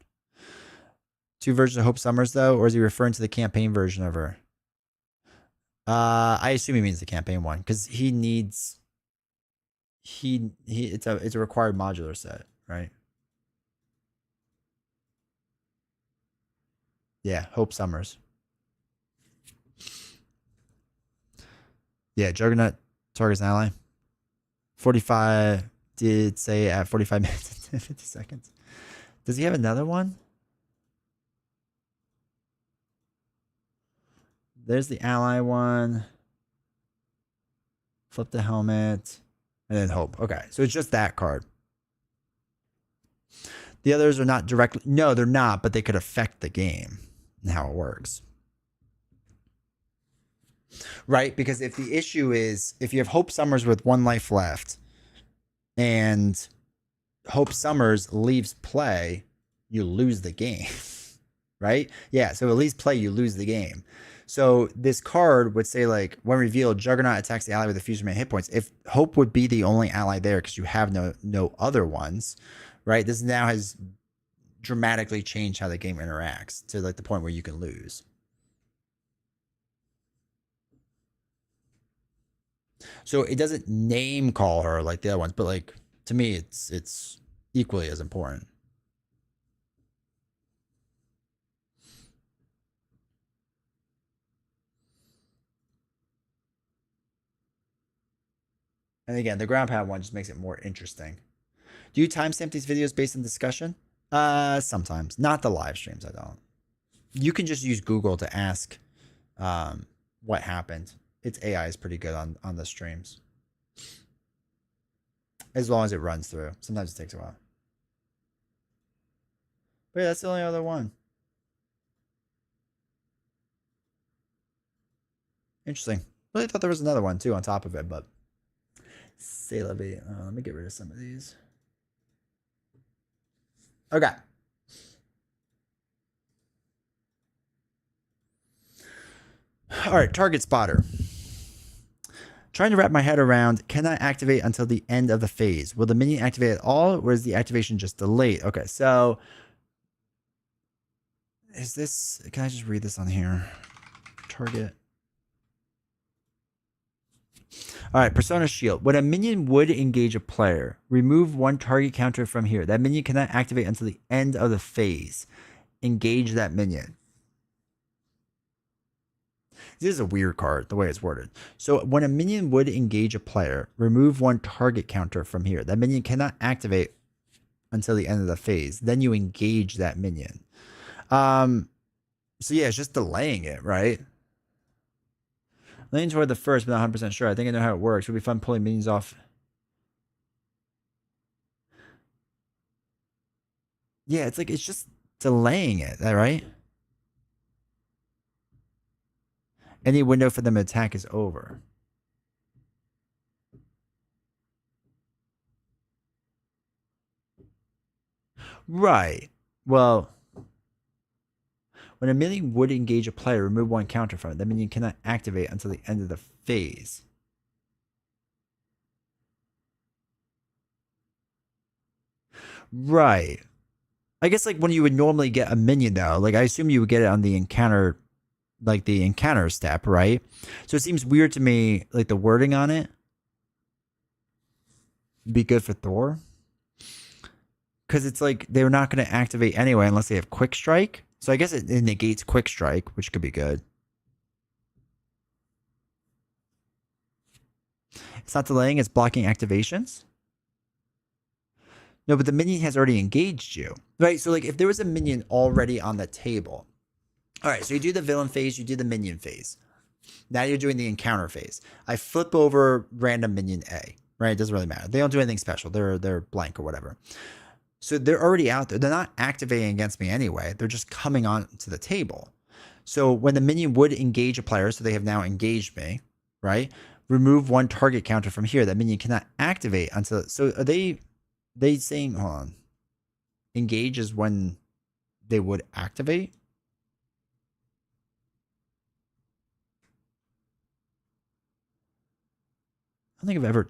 Two versions of Hope Summers, though, or is he referring to the campaign version of her? I assume he means the campaign one, because he needs... It's a required modular set, right? Yeah, Hope Summers. Yeah, Juggernaut targets an ally. 45 did say at 45 minutes and 50 seconds. Does he have another one? There's the ally one. Flip the helmet. And then Hope. Okay, so it's just that card. The others are not directly... No, they're not, but they could affect the game and how it works. Right? Because if the issue is, if you have Hope Summers with 1 life left and Hope Summers leaves play, you lose the game. Right? Yeah, so at least play, you lose the game. So this card would say like, when revealed, Juggernaut attacks the ally with a few remaining hit points. If Hope would be the only ally there because you have no other ones, right? This now has dramatically changed how the game interacts to like the point where you can lose. So it doesn't name call her like the other ones, but like to me, it's equally as important. And again, the ground pound one just makes it more interesting. Do you timestamp these videos based on discussion? Sometimes. Not the live streams, I don't. You can just use Google to ask what happened. Its AI is pretty good on the streams. As long as it runs through. Sometimes it takes a while. But yeah, that's the only other one. Interesting. Really thought there was another one too on top of it, but say la vie. Let me get rid of some of these. Okay. All right, target spotter. Trying to wrap my head around, can I activate until the end of the phase? Will the minion activate at all, or is the activation just delayed? Okay, so is this, can I just read this on here? Target. All right, Persona Shield. When a minion would engage a player, remove 1 target counter from here. That minion cannot activate until the end of the phase. Engage that minion. This is a weird card, the way it's worded. So when a minion would engage a player, remove 1 target counter from here. That minion cannot activate until the end of the phase. Then you engage that minion. So yeah, it's just delaying it, right? Leaning toward the first, but not 100% sure. I think I know how it works. It would be fun pulling minions off. Yeah, it's like, it's just delaying it, right? Any window for them to attack is over. Right. Well, when a minion would engage a player, remove 1 counter from it. That minion cannot activate until the end of the phase. Right. I guess like when you would normally get a minion though, like I assume you would get it on the encounter, like the encounter step, right? So it seems weird to me, like the wording on it. Be good for Thor. Because it's like they're not going to activate anyway unless they have Quick Strike. So I guess it negates Quick Strike, which could be good. It's not delaying, it's blocking activations. No, but the minion has already engaged you. Right, so like if there was a minion already on the table. All right, so you do the villain phase, you do the minion phase. Now you're doing the encounter phase. I flip over random minion A, right? It doesn't really matter. They don't do anything special. They're blank or whatever. So they're already out there. They're not activating against me anyway. They're just coming on to the table. So when the minion would engage a player, so they have now engaged me, right? Remove one target counter from here. That minion cannot activate until... So are they saying... Hold on. Engage is when they would activate? I don't think I've ever...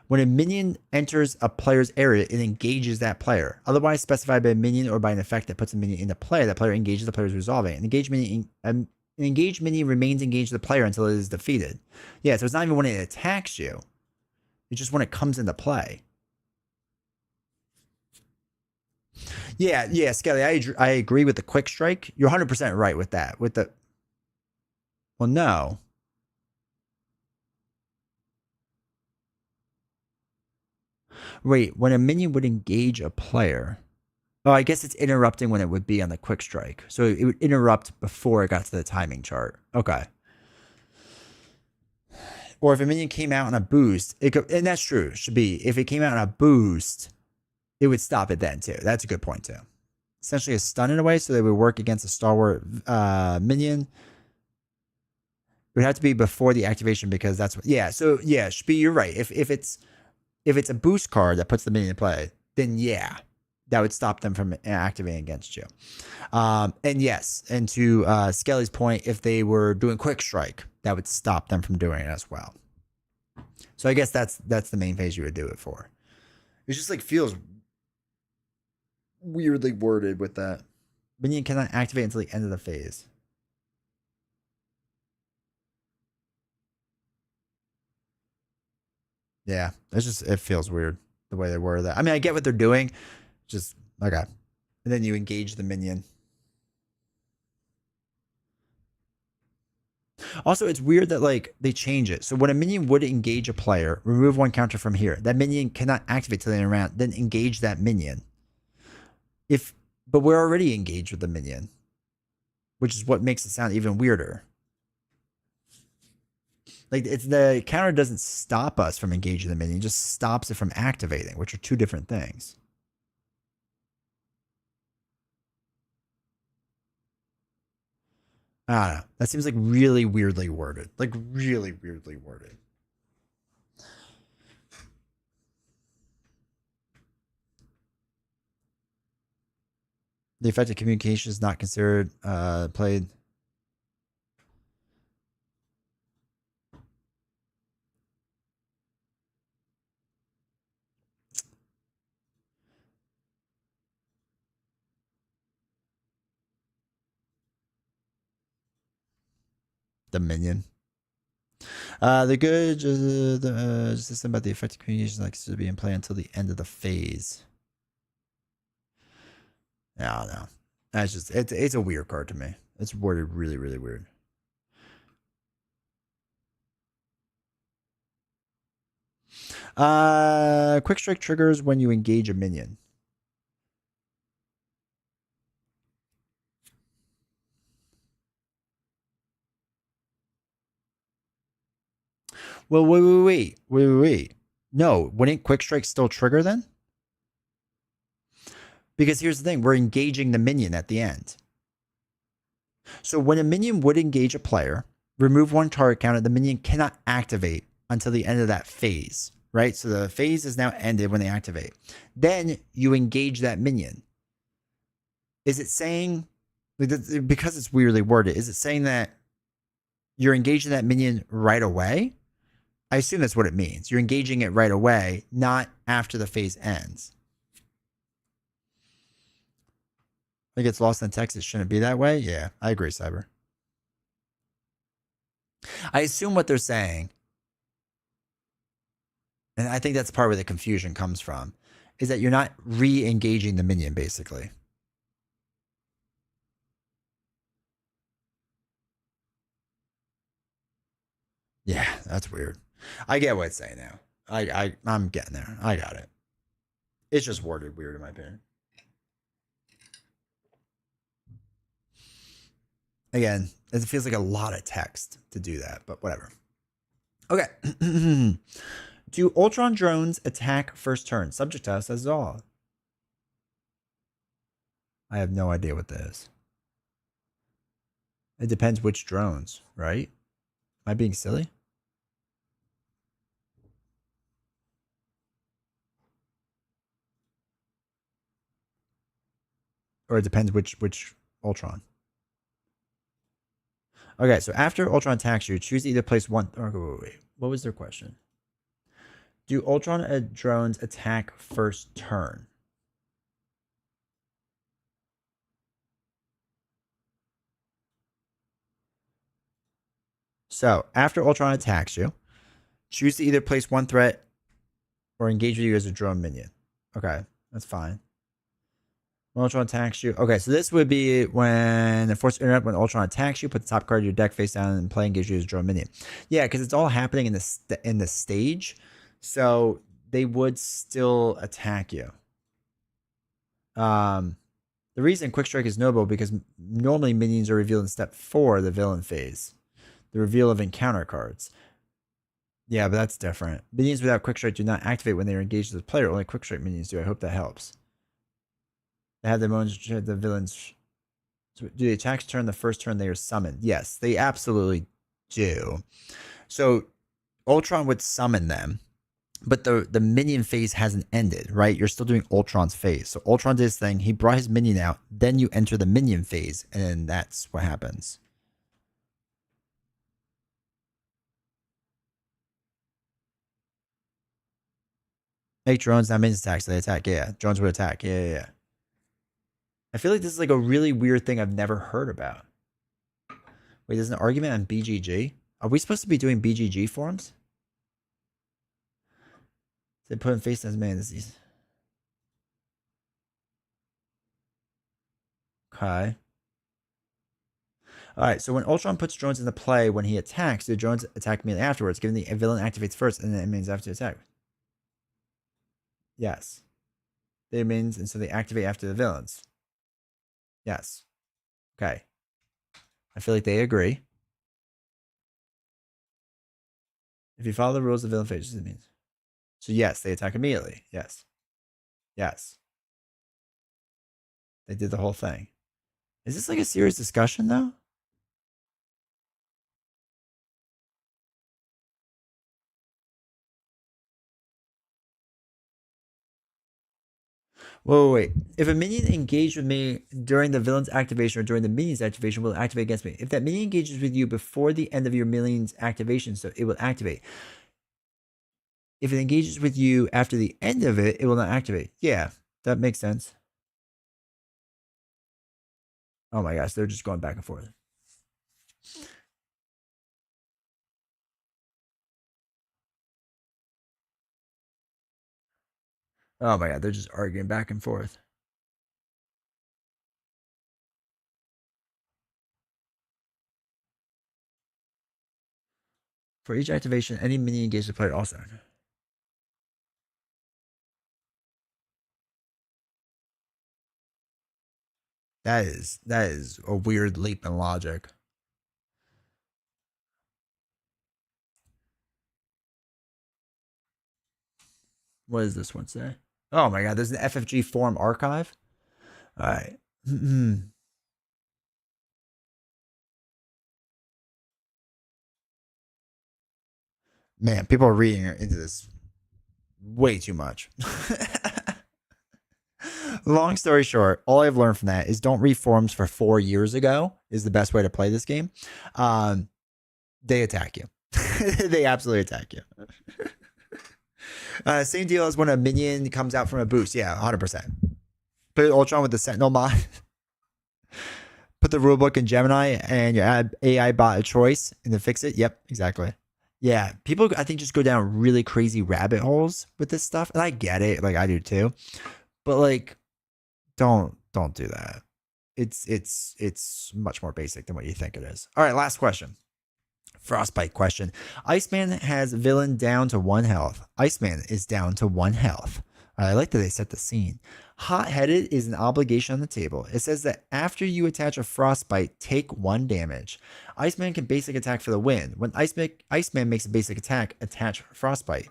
When a minion enters a player's area, it engages that player. Otherwise specified by a minion or by an effect that puts a minion into play, that player engages the player's resolving. An engaged minion remains engaged the player until it is defeated. Yeah, so it's not even when it attacks you. It's just when it comes into play. Yeah, Skelly, I agree with the quick strike. You're 100% right with that. With the... Well, no. Wait, when a minion would engage a player. Oh, I guess it's interrupting when it would be on the quick strike. So it would interrupt before it got to the timing chart. Okay. Or if a minion came out on a boost, it could, and that's true, should be. If it came out on a boost, it would stop it then too. That's a good point too. Essentially a stun in a way, so they would work against a stalwart minion. It would have to be before the activation because that's what, yeah. So yeah, Shpee, you're right. If it's a boost card that puts the minion in play, then yeah, that would stop them from activating against you. And yes, and to Skelly's point, if they were doing quick strike, that would stop them from doing it as well. So I guess that's the main phase you would do it for. It just like feels weirdly worded with that. Minion cannot activate until the end of the phase. Yeah, it's just, it feels weird the way they word that. I mean, I get what they're doing. Just, okay. And then you engage the minion. Also, it's weird that like they change it. So when a minion would engage a player, remove one counter from here. That minion cannot activate till the end of the round. Then engage that minion. But we're already engaged with the minion, which is what makes it sound even weirder. Like it's the counter doesn't stop us from engaging the minion, it just stops it from activating, which are two different things. I don't know. That seems like really weirdly worded. Like really weirdly worded. The effective communication is not considered played. The minion. The good system about the effective communication likes to be in play until the end of the phase. No. That's just it's a weird card to me. It's worded really, really weird. Quick strike triggers when you engage a minion. Well, wait. No, wouldn't quick strike still trigger then? Because here's the thing, we're engaging the minion at the end. So when a minion would engage a player, remove one target counter, the minion cannot activate until the end of that phase, right? So the phase is now ended when they activate. Then you engage that minion. Is it saying, because it's weirdly worded, is it saying that you're engaging that minion right away? I assume that's what it means. You're engaging it right away, not after the phase ends. It gets lost in text. It shouldn't be that way. Yeah, I agree, Cyber. I assume what they're saying, and I think that's part where the confusion comes from, is that you're not re-engaging the minion, basically. Yeah, that's weird. I get what it's saying now. I'm getting there. I got it. It's just worded weird in my opinion. Again, it feels like a lot of text to do that, but whatever. Okay. Do Ultron drones attack first turn? Subject to us as all. I have no idea what that is. It depends which drones, right? Am I being silly? Or it depends which Ultron. Okay, so after Ultron attacks you, choose to either place one... Oh, wait. What was their question? Do Ultron drones attack first turn? So, after Ultron attacks you, choose to either place one threat or engage with you as a drone minion. Okay, that's fine. When Ultron attacks you. Okay, so this would be when interrupt when Ultron attacks you, put the top card of your deck face down and play engage you as a drone minion. Yeah, because it's all happening in the stage. So they would still attack you. The reason Quick Strike is noble because normally minions are revealed in step 4 of the villain phase. The reveal of encounter cards. Yeah, but that's different. Minions without Quick Strike do not activate when they are engaged with the player. Only Quick Strike minions do. I hope that helps. They have the moments the villains. Do the attacks turn the first turn they are summoned? Yes, they absolutely do. So Ultron would summon them, but the minion phase hasn't ended, right? You're still doing Ultron's phase. So Ultron did his thing. He brought his minion out. Then you enter the minion phase, and that's what happens. Make drones, not minions attack. So they attack. Yeah, drones would attack. Yeah. I feel like this is like a really weird thing I've never heard about. Wait, there's an argument on BGG? Are we supposed to be doing BGG forums? They put in face as man disease. Okay. Alright, so when Ultron puts drones into play when he attacks, the drones attack immediately afterwards, given the villain activates first and then enemies after attack. Yes. They means and so they activate after the villains. Yes. Okay. I feel like they agree. If you follow the rules of villain phases, it means. So yes, they attack immediately. Yes. Yes. They did the whole thing. Is this like a serious discussion though? Whoa, wait. If a minion engaged with me during the villain's activation or during the minion's activation, will it activate against me? If that minion engages with you before the end of your minion's activation, so it will activate. If it engages with you after the end of it, it will not activate. Yeah, that makes sense. Oh my gosh, they're just going back and forth. Oh my god, they're just arguing back and forth. For each activation, any minion engaged the player also. That is a weird leap in logic. What does this one say? Oh my god, there's an FFG forum archive. All right. Man, people are reading into this way too much. Long story short, all I've learned from that is don't read forums for 4 years ago is the best way to play this game. They attack you. They absolutely attack you. Same deal as when a minion comes out from a boost. Yeah, 100%. Put Ultron with the Sentinel mod. Put the rulebook in Gemini and you add AI bot a choice and then fix it. Yep, exactly. Yeah, people I think just go down really crazy rabbit holes with this stuff, and I get it, like I do too. But like, don't do that. It's much more basic than what you think it is. All right, last question. Frostbite question. Iceman has villain down to 1 health. Iceman is down to 1 health. I like that they set the scene. Hot-headed is an obligation on the table. It says that after you attach a frostbite, take 1 damage. Iceman can basic attack for the win. When Iceman makes a basic attack, attach frostbite.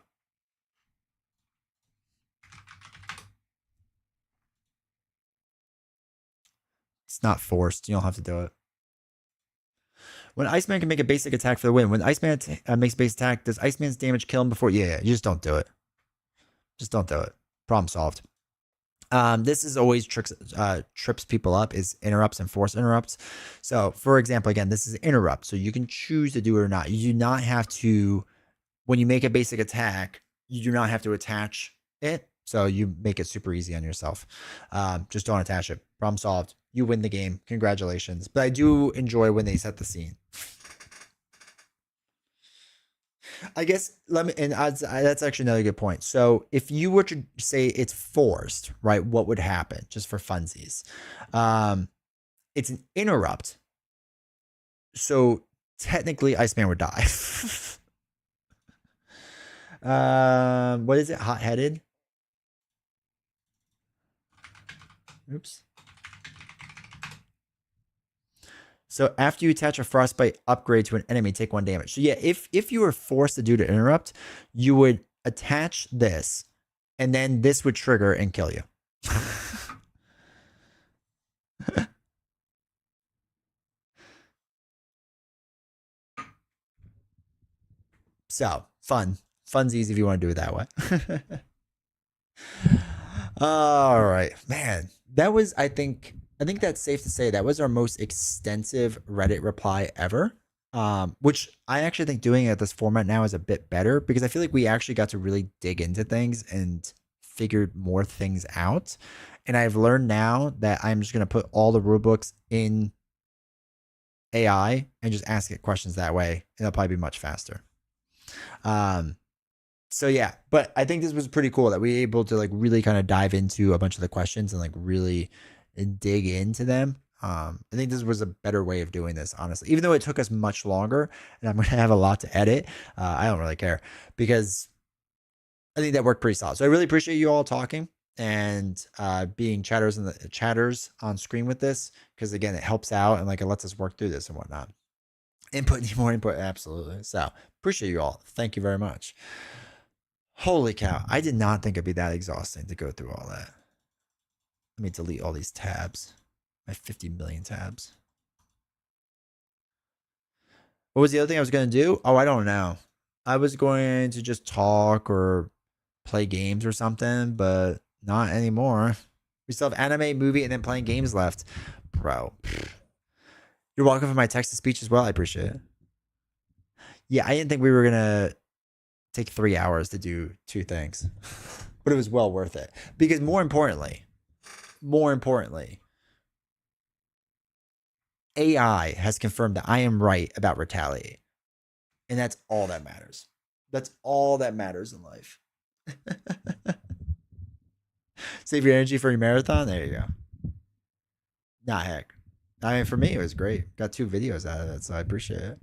It's not forced. You don't have to do it. When Iceman can make a basic attack for the win. When Iceman makes a basic attack, does Iceman's damage kill him before? Yeah, you just don't do it. Just don't do it. Problem solved. This is always trips people up is interrupts and force interrupts. So for example, again, this is interrupt. So you can choose to do it or not. You do not have to, when you make a basic attack, you do not have to attach it. So you make it super easy on yourself. Just don't attach it. Problem solved. You win the game. Congratulations. But I do enjoy when they set the scene. I guess that's actually another good point. So if you were to say it's forced, right, what would happen just for funsies? It's an interrupt. So technically Iceman would die. What is it? Hot-headed? Oops. So after you attach a frostbite upgrade to an enemy, take 1 damage. So yeah, if you were forced to do the interrupt, you would attach this, and then this would trigger and kill you. So funsies if you want to do it that way. All right, man. That was, I think that's safe to say that was our most extensive Reddit reply ever. Which I actually think doing it at this format now is a bit better because I feel like we actually got to really dig into things and figured more things out. And I've learned now that I'm just going to put all the rulebooks in AI and just ask it questions that way. And it'll probably be much faster. So yeah, but I think this was pretty cool that we were able to like really kind of dive into a bunch of the questions and like really dig into them. I think this was a better way of doing this, honestly, even though it took us much longer and I'm going to have a lot to edit. I don't really care because I think that worked pretty solid. So I really appreciate you all talking and being chatters on screen with this. Cause again, it helps out and like, it lets us work through this and whatnot. Input, need more input. Absolutely. So appreciate you all. Thank you very much. Holy cow. I did not think it'd be that exhausting to go through all that. Let me delete all these tabs. My 50 million tabs. What was the other thing I was going to do? Oh, I don't know. I was going to just talk or play games or something, but not anymore. We still have anime, movie, and then playing games left. Bro. You're welcome for my text-to-speech as well. I appreciate it. Yeah, I didn't think we were going to take 3 hours to do 2 things. But it was well worth it. Because more importantly, AI has confirmed that I am right about Retaliate. And that's all that matters. That's all that matters in life. Save your energy for your marathon. There you go. Nah, heck. I mean, for me, it was great. Got 2 videos out of it, so I appreciate it.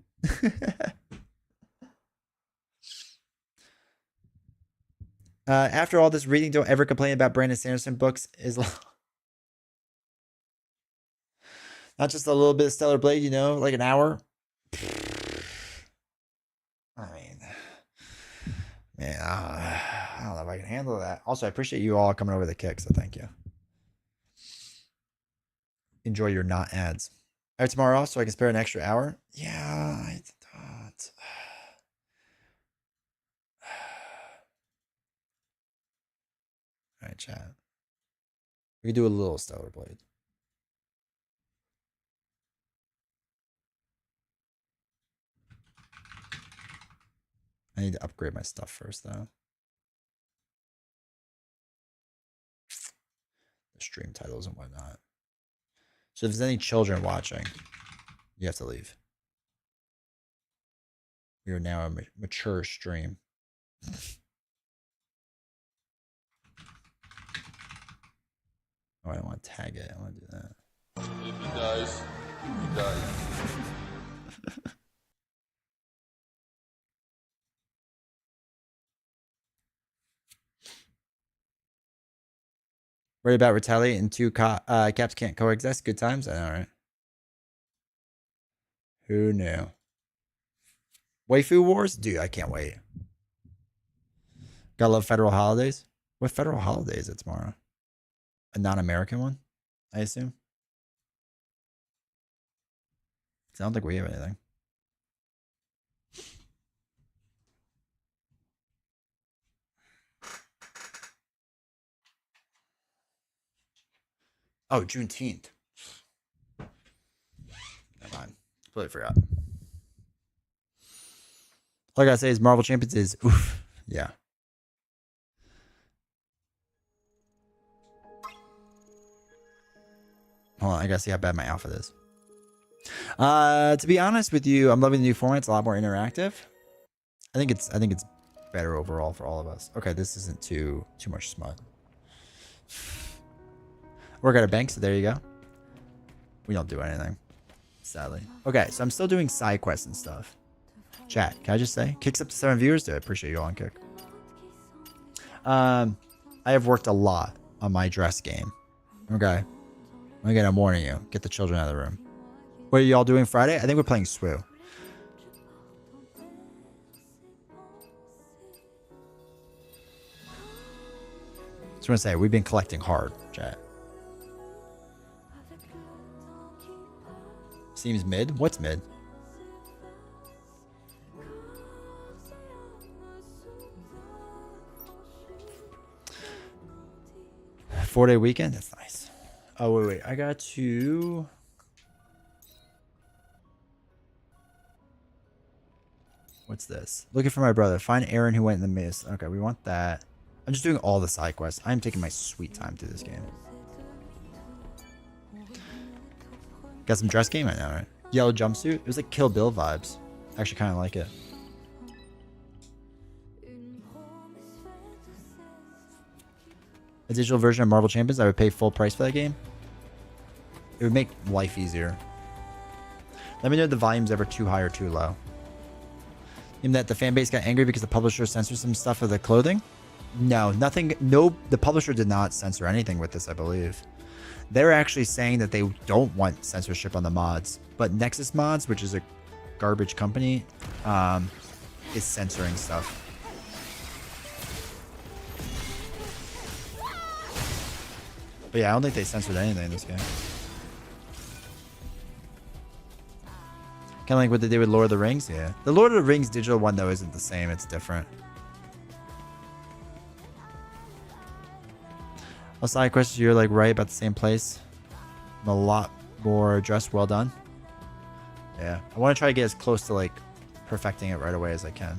After all this reading, don't ever complain about Brandon Sanderson books. Is not just a little bit of Stellar Blade, you know, like an hour. I mean, man, I don't know if I can handle that. Also, I appreciate you all coming over the kick, so thank you. Enjoy your not ads. All right, tomorrow off so I can spare an extra hour. Yeah, I thought. All right, chat. We can do a little Stellar Blade. I need to upgrade my stuff first, though. The stream titles and whatnot. So if there's any children watching, you have to leave. We are now a mature stream. Oh, I don't want to tag it. I want to do that. If he dies, he dies. Worried about Retaliate and two caps can't coexist. Good times? I know, right? Who knew? Waifu Wars? Dude, I can't wait. Gotta love federal holidays. What federal holiday is it tomorrow? A non-American one, I assume? I don't think we have anything. Oh, Juneteenth. Never mind. Completely forgot. All I gotta say is Marvel Champions is oof. Yeah. Hold on, I gotta see how bad my outfit is. To be honest with you, I'm loving the new format. It's a lot more interactive. I think it's better overall for all of us. Okay, this isn't too much smut. Work at a bank, so there you go. We don't do anything, sadly. Okay, so I'm still doing side quests and stuff. Chat, can I just say? Kicks up to 7 viewers. Dude, I appreciate you all on Kick. I have worked a lot on my dress game. Okay. Again, I'm warning you. Get the children out of the room. What are y'all doing Friday? I think we're playing SWU. Just want to say, we've been collecting hard, chat. Seems mid? What's mid? Four-day weekend? That's nice. Oh, wait. I got to... What's this? Looking for my brother. Find Aaron who went in the mist. Okay, we want that. I'm just doing all the side quests. I'm taking my sweet time through this game. Got some dress game? I know, right? Yellow jumpsuit? It was like Kill Bill vibes. I actually kind of like it. A digital version of Marvel Champions, I would pay full price for that game. It would make life easier. Let me know if the volume's ever too high or too low. Even that the fan base got angry because the publisher censored some stuff of the clothing? No, nothing. No, the publisher did not censor anything with this, I believe. They're actually saying that they don't want censorship on the mods. But Nexus Mods, which is a garbage company, is censoring stuff. But yeah, I don't think they censored anything in this game. Kind of like what they did with Lord of the Rings, yeah. The Lord of the Rings digital one, though, isn't the same. It's different. All side questions, you're like right about the same place. I'm a lot more dressed. Well done. Yeah, I want to try to get as close to like perfecting it right away as I can.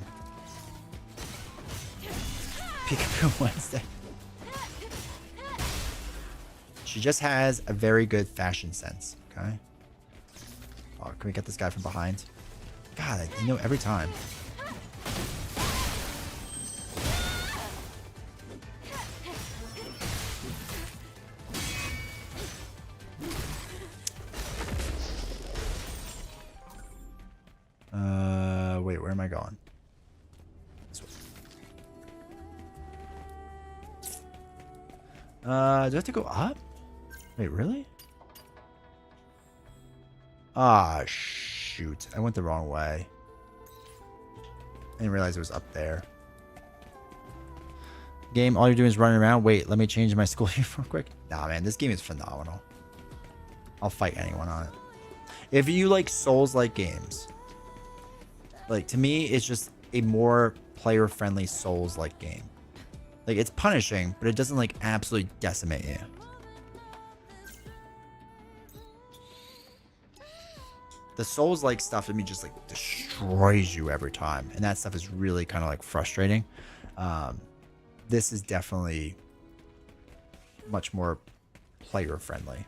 Peekaboo Wednesday. She just has a very good fashion sense. Okay. Oh, can we get this guy from behind? God, I know every time. Wait, where am I going? This way. Do I have to go up? Wait, really? Ah, shoot. I went the wrong way. I didn't realize it was up there. Game, all you're doing is running around. Wait, let me change my school uniform real quick. Nah, man, this game is phenomenal. I'll fight anyone on it. If you like Souls-like games, like, to me, it's just a more player-friendly Souls-like game. Like, it's punishing, but it doesn't, like, absolutely decimate you. The Souls-like stuff, I mean, just, like, destroys you every time. And that stuff is really kind of, like, frustrating. This is definitely much more player-friendly.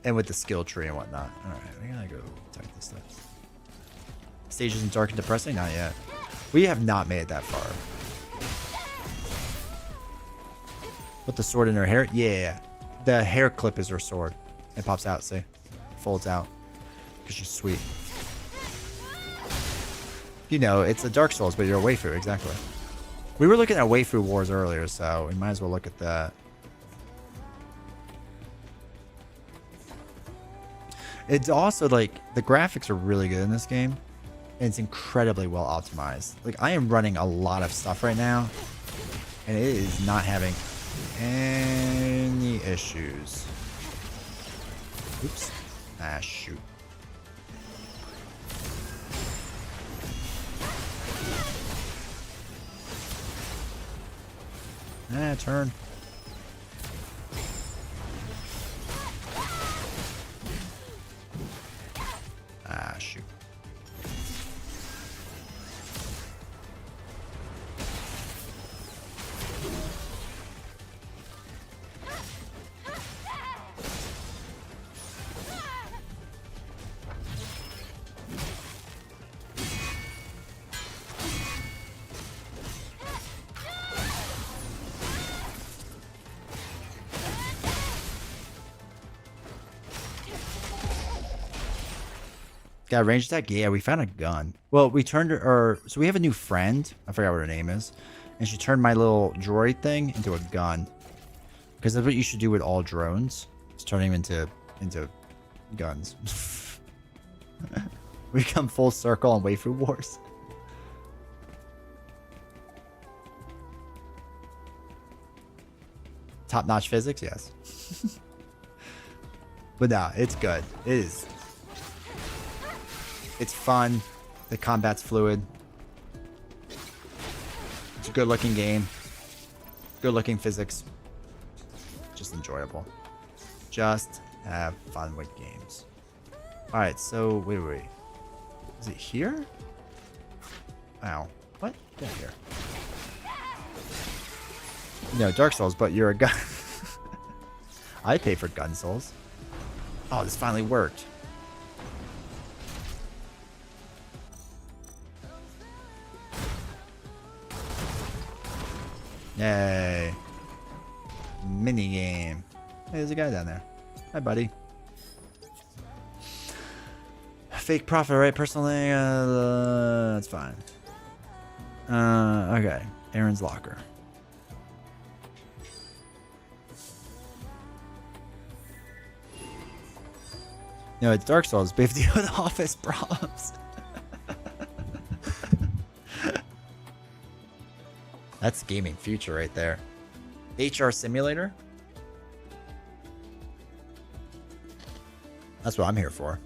And with the skill tree and whatnot. Alright, we gotta go attack this stuff. Stage isn't dark and depressing? Not yet. We have not made it that far. Put the sword in her hair? Yeah. The hair clip is her sword. It pops out, see? Folds out. Because she's sweet. You know, it's a Dark Souls, but you're a waifu, exactly. We were looking at Waifu Wars earlier, so we might as well look at that. It's also, like, the graphics are really good in this game. And it's incredibly well optimized. Like, I am running a lot of stuff right now. And it is not having any issues. Oops. Ah, shoot. Ah, turn. Ah, shoot. Got a range attack? Yeah, we found a gun. Well, we turned her, so we have a new friend. I forgot what her name is. And she turned my little droid thing into a gun. Because that's what you should do with all drones. Is turn them into guns. We come full circle on Waifu Wars. Top-notch physics? Yes. But no, it's good. It is. It's fun. The combat's fluid. It's a good-looking game. Good-looking physics. Just enjoyable. Just have fun with games. Alright, so wait. Is it here? Ow. What? Get out of here. No, Dark Souls, but you're a gun. I pay for gun souls. Oh, this finally worked. Yay. Mini game. Hey, there's a guy down there. Hi, buddy. Fake profit, right? Personally, that's fine. Okay. Aaron's locker. No, it's Dark Souls, but if you deal with office problems. That's gaming future right there. HR simulator? That's what I'm here for.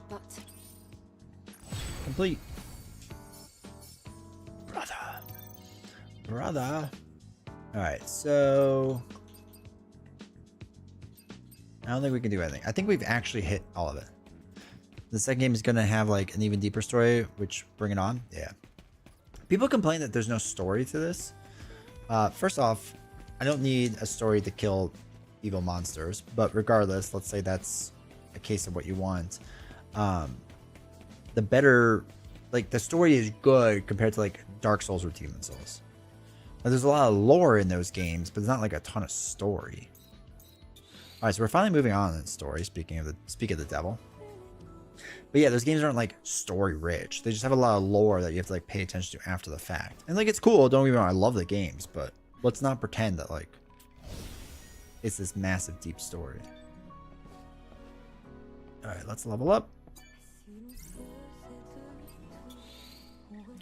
But Complete. Brother. Alright, so I don't think we can do anything. I think we've actually hit all of it. The second game is going to have like an even deeper story, which bring it on. Yeah. People complain that there's no story to this. First off, I don't need a story to kill evil monsters, but regardless, let's say that's a case of what you want. The better, like the story is good compared to like Dark Souls or Demon Souls. Now, there's a lot of lore in those games, but there's not like a ton of story. All right, so we're finally moving on in the story. Speak of the devil. But yeah, those games aren't like story rich. They just have a lot of lore that you have to like pay attention to after the fact. And like it's cool, don't get me wrong, I love the games, but let's not pretend that like it's this massive deep story. Alright, let's level up.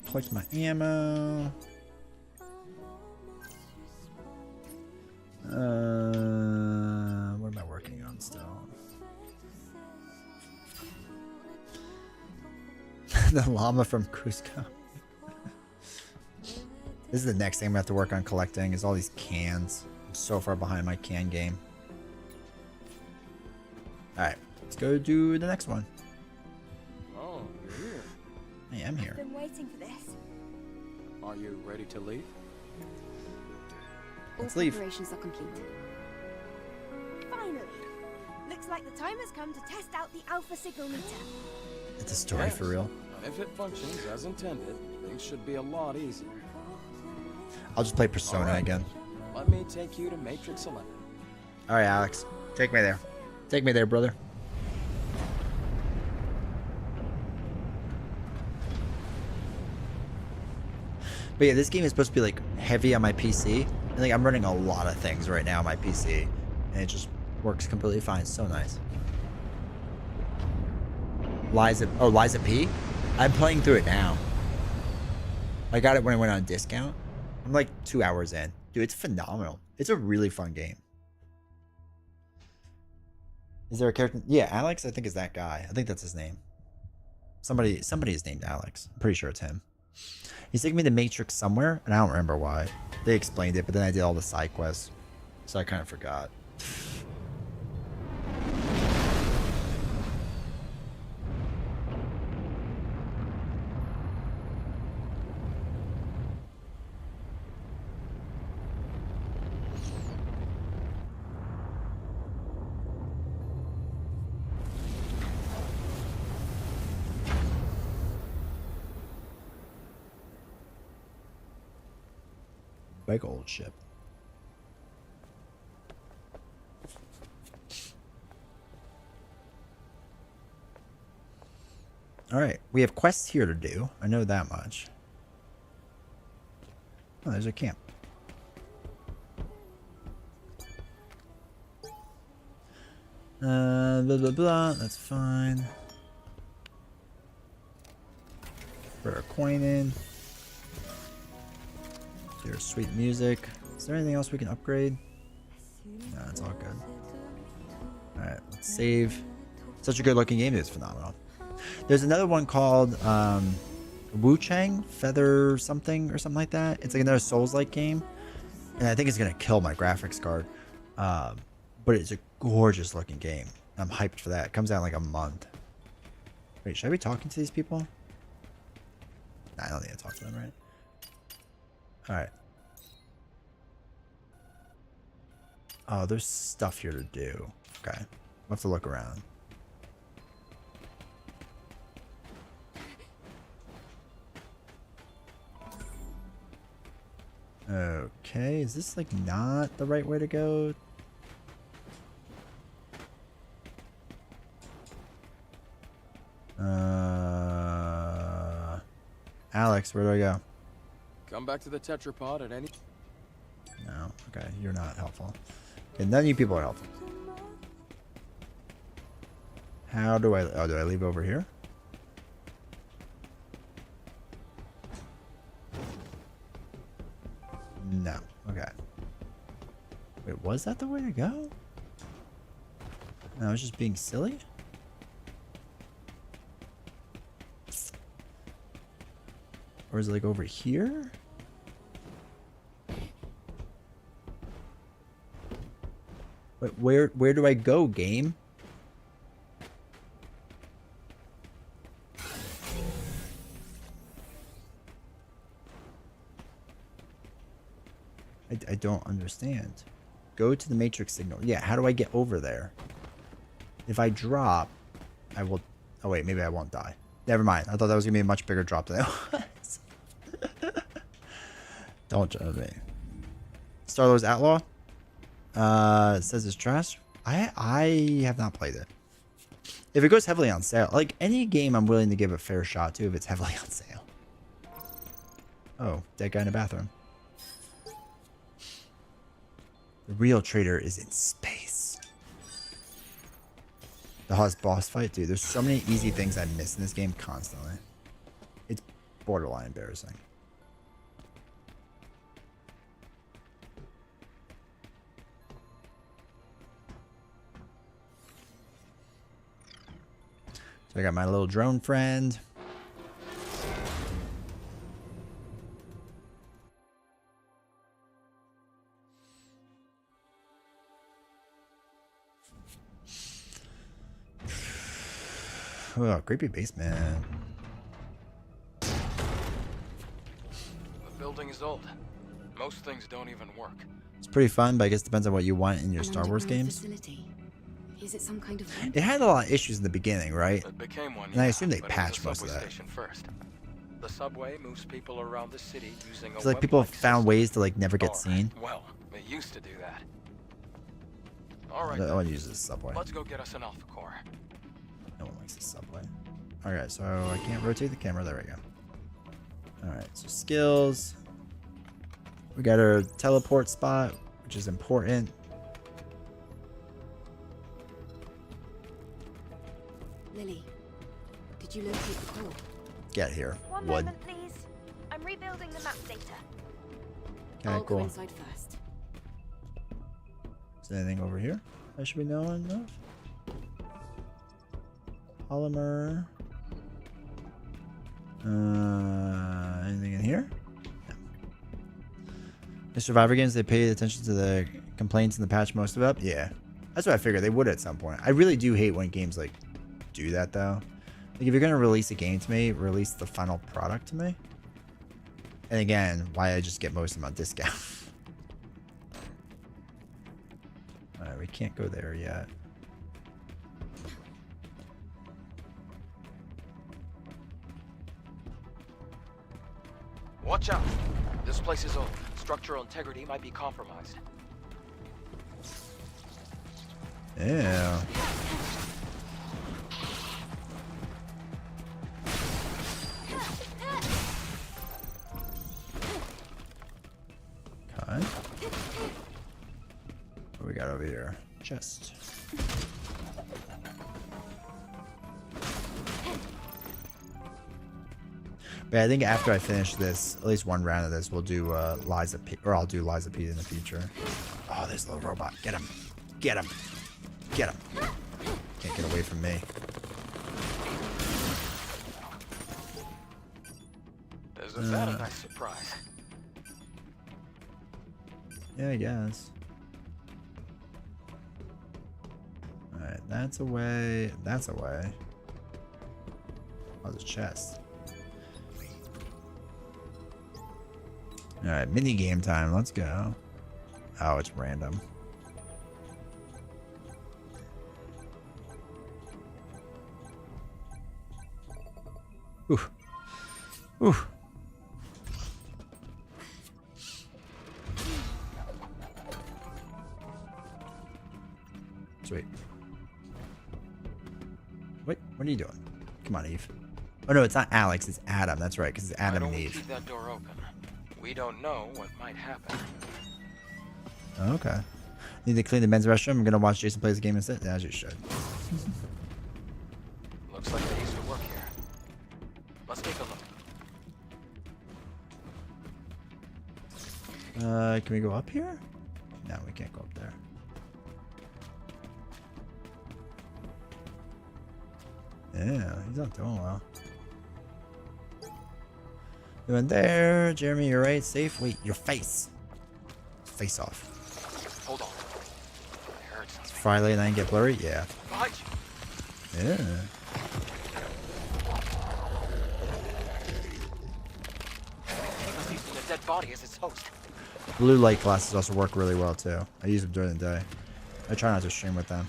Collect my ammo. What am I working on still? The llama from Cusco. This is the next thing I'm gonna have to work on collecting is all these cans. I'm so far behind my can game. Alright, let's go do the next one. Oh, you're here. I am here. I've been waiting for this. Are you ready to leave? Let's leave. Preparations are complete. Finally. Looks like the time has come to test out the alpha signal meter. It's a story for real. If it functions as intended, things should be a lot easier. I'll just play Persona again. Let me take you to Matrix 11. All right, Alex. Take me there. Take me there, brother. But yeah, this game is supposed to be like heavy on my PC. And like I'm running a lot of things right now on my PC. And it just works completely fine. So nice. Liza P? I'm playing through it now. I got it when it went on discount. I'm like 2 hours in. Dude, it's phenomenal. It's a really fun game. Is there a character? Yeah, Alex, I think, is that guy. I think that's his name. Somebody is named Alex. I'm pretty sure it's him. He's taking me to Matrix somewhere, and I don't remember why. They explained it, but then I did all the side quests. So I kind of forgot. Big old ship. All right, we have quests here to do. I know that much. Oh, there's a camp. Blah blah blah. That's fine. Put our coin in. Here's sweet music. Is there anything else we can upgrade? No, it's all good. Alright, let's save. Such a good looking game. It's phenomenal. There's another one called Wu Chang Feather something or something like that. It's like another Souls-like game. And I think it's going to kill my graphics card. But it's a gorgeous looking game. I'm hyped for that. It comes out in like a month. Wait, should I be talking to these people? Nah, I don't need to talk to them, right? Alright. Oh, there's stuff here to do. Okay. We'll have to look around. Okay, is this like not the right way to go? Alex, where do I go? Come back to the tetrapod at any... No, okay, you're not helpful. Okay, none of you people are helpful. How do I... Oh, do I leave over here? No, okay. Wait, was that the way to go? No, I was just being silly? Or is it like over here? But where do I go, game? I don't understand. Go to the matrix signal. Yeah, how do I get over there? If I drop, I will... Oh wait, maybe I won't die. Never mind. I thought that was going to be a much bigger drop than it was. Don't judge me. Star Wars Outlaw? It says it's trash. I have not played it. If it goes heavily on sale, like any game I'm willing to give a fair shot to if it's heavily on sale. Oh, dead guy in the bathroom. The real traitor is in space. The hottest boss fight, dude. There's so many easy things I miss in this game constantly. It's borderline embarrassing. So I got my little drone friend. Oh, creepy basement. The building is old. Most things don't even work. It's pretty fun, but I guess it depends on what you want in your An Star Wars underground games. facility. Is it some kind of It had a lot of issues in the beginning, right? It became one, And I yeah, assume they but it was patched a most of subway that. station first. The subway moves people around the city using a So like people have web-like found system. ways to like never get Or, seen. Well, they used to do that. All right, No one uses the subway. let's go get us an Alpha Core. No one likes the subway. Alright, so I can't rotate the camera. There we go. Alright, so skills. We got our teleport spot, which is important. Lily, did you locate the core? Get here. One Wood. moment, please. I'm rebuilding the map data. Okay, I'll go cool. inside first. Is there anything over here I should be knowing of? Polymer. Anything in here? No. The Survivor games, they paid attention to the complaints in the patch most of it up? Yeah. That's what I figured. They would at some point. I really do hate when games like do that though. Like if you're gonna release a game to me, release the final product to me. And again, why I just get most of them on discount. Alright, we can't go there yet. Watch out! This place is old. Structural integrity might be compromised. Yeah. Okay. What we got over here? Chest. But I think after I finish this, at least one round of this, we'll do Liza P, or I'll do Liza P in the future. Oh, there's a little robot. Get him. Get him. Get him. Can't get away from me. Isn't that a nice surprise? Yeah, I guess. Alright, that's away. That's away. Oh, there's a chest. Alright, mini game time. Let's go. Oh, it's random. Ooh. Ooh. Sweet. Wait, what are you doing? Come on, Eve. Oh no, it's not Alex, it's Adam. That's right, because it's Adam Why and don't we Eve. keep that door open? We don't know what might happen. Okay. Need to clean the men's restroom. I'm gonna watch Jason play this game instead. As you should. Looks like they used to work here. Let's take a look. Can we go up here? No, we can't go up there. Yeah, he's not doing well. Doing there, Jeremy. You're right. Safe. Wait, your face. Face off. Hold on. I heard something. Friday and then get blurry. Yeah. Behind you. Yeah. It's using a dead body as its host. Blue light glasses also work really well too. I use them during the day. I try not to stream with them.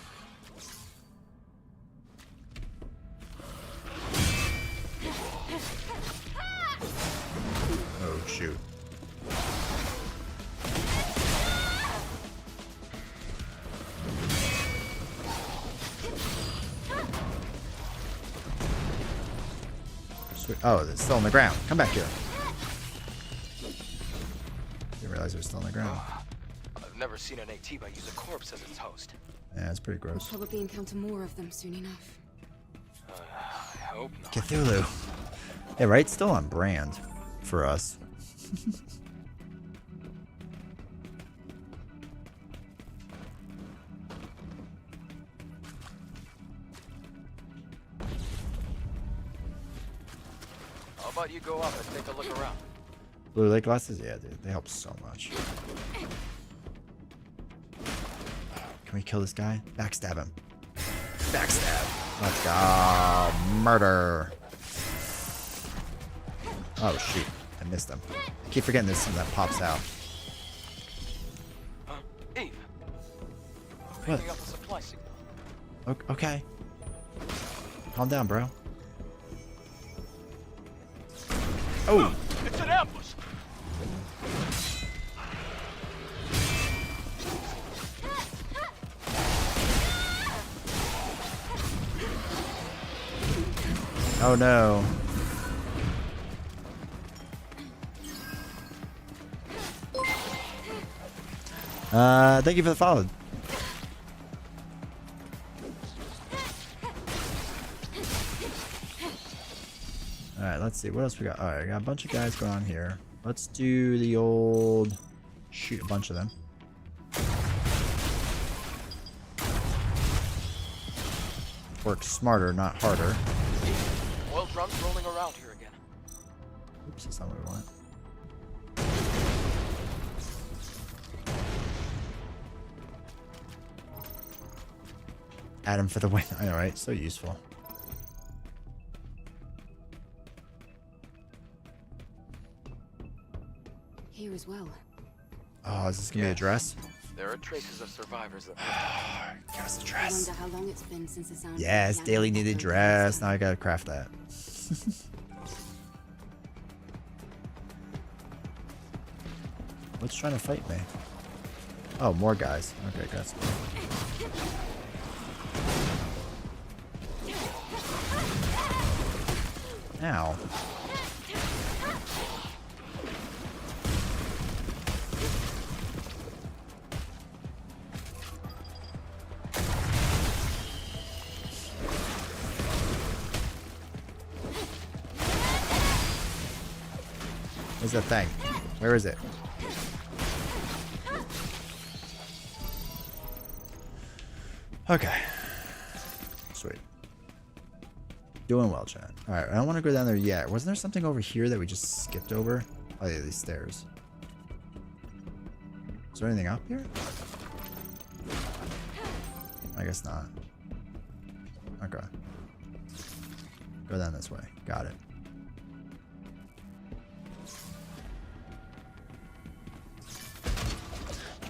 Oh shoot. Sweet. Oh, it's still on the ground. Come back here. Didn't realize it was still on the ground. I've never seen an AT use a corpse as its host. Yeah, it's pretty gross. We'll probably encounter more of them soon enough. I hope not. Cthulhu. Yeah, right? Still on brand for us. How about you go up and take a look around? Blue light glasses? Yeah, dude. They help so much. Can we kill this guy? Backstab him. Backstab. Let's go. Murder. Oh, shoot. I missed him. I keep forgetting there's something that pops out. picking up a supply signal. Okay. Calm down, bro. Oh! It's an ambush! Oh no. Thank you for the follow. Alright, let's see. What else we got? Alright, I got a bunch of guys going on here. Let's do the old... Shoot a bunch of them. Work smarter, not harder. Oil drums rolling around here again. Oops, that's not what we want. Adam for the win. I know, right? So useful. Here as well. Oh, is this gonna be a dress? There are traces of survivors that Give us a I dress. wonder how long it's been since the sound. Yes, daily needed dress. Now I gotta craft that. What's trying to fight me? Oh, more guys. Okay, guys. Ow. Where's that thing? Where is it? Okay. Sweet. Doing well, chat. Alright, I don't want to go down there yet. Wasn't there something over here that we just skipped over? Oh yeah, these stairs. Is there anything up here? I guess not. Okay. Go down this way. Got it.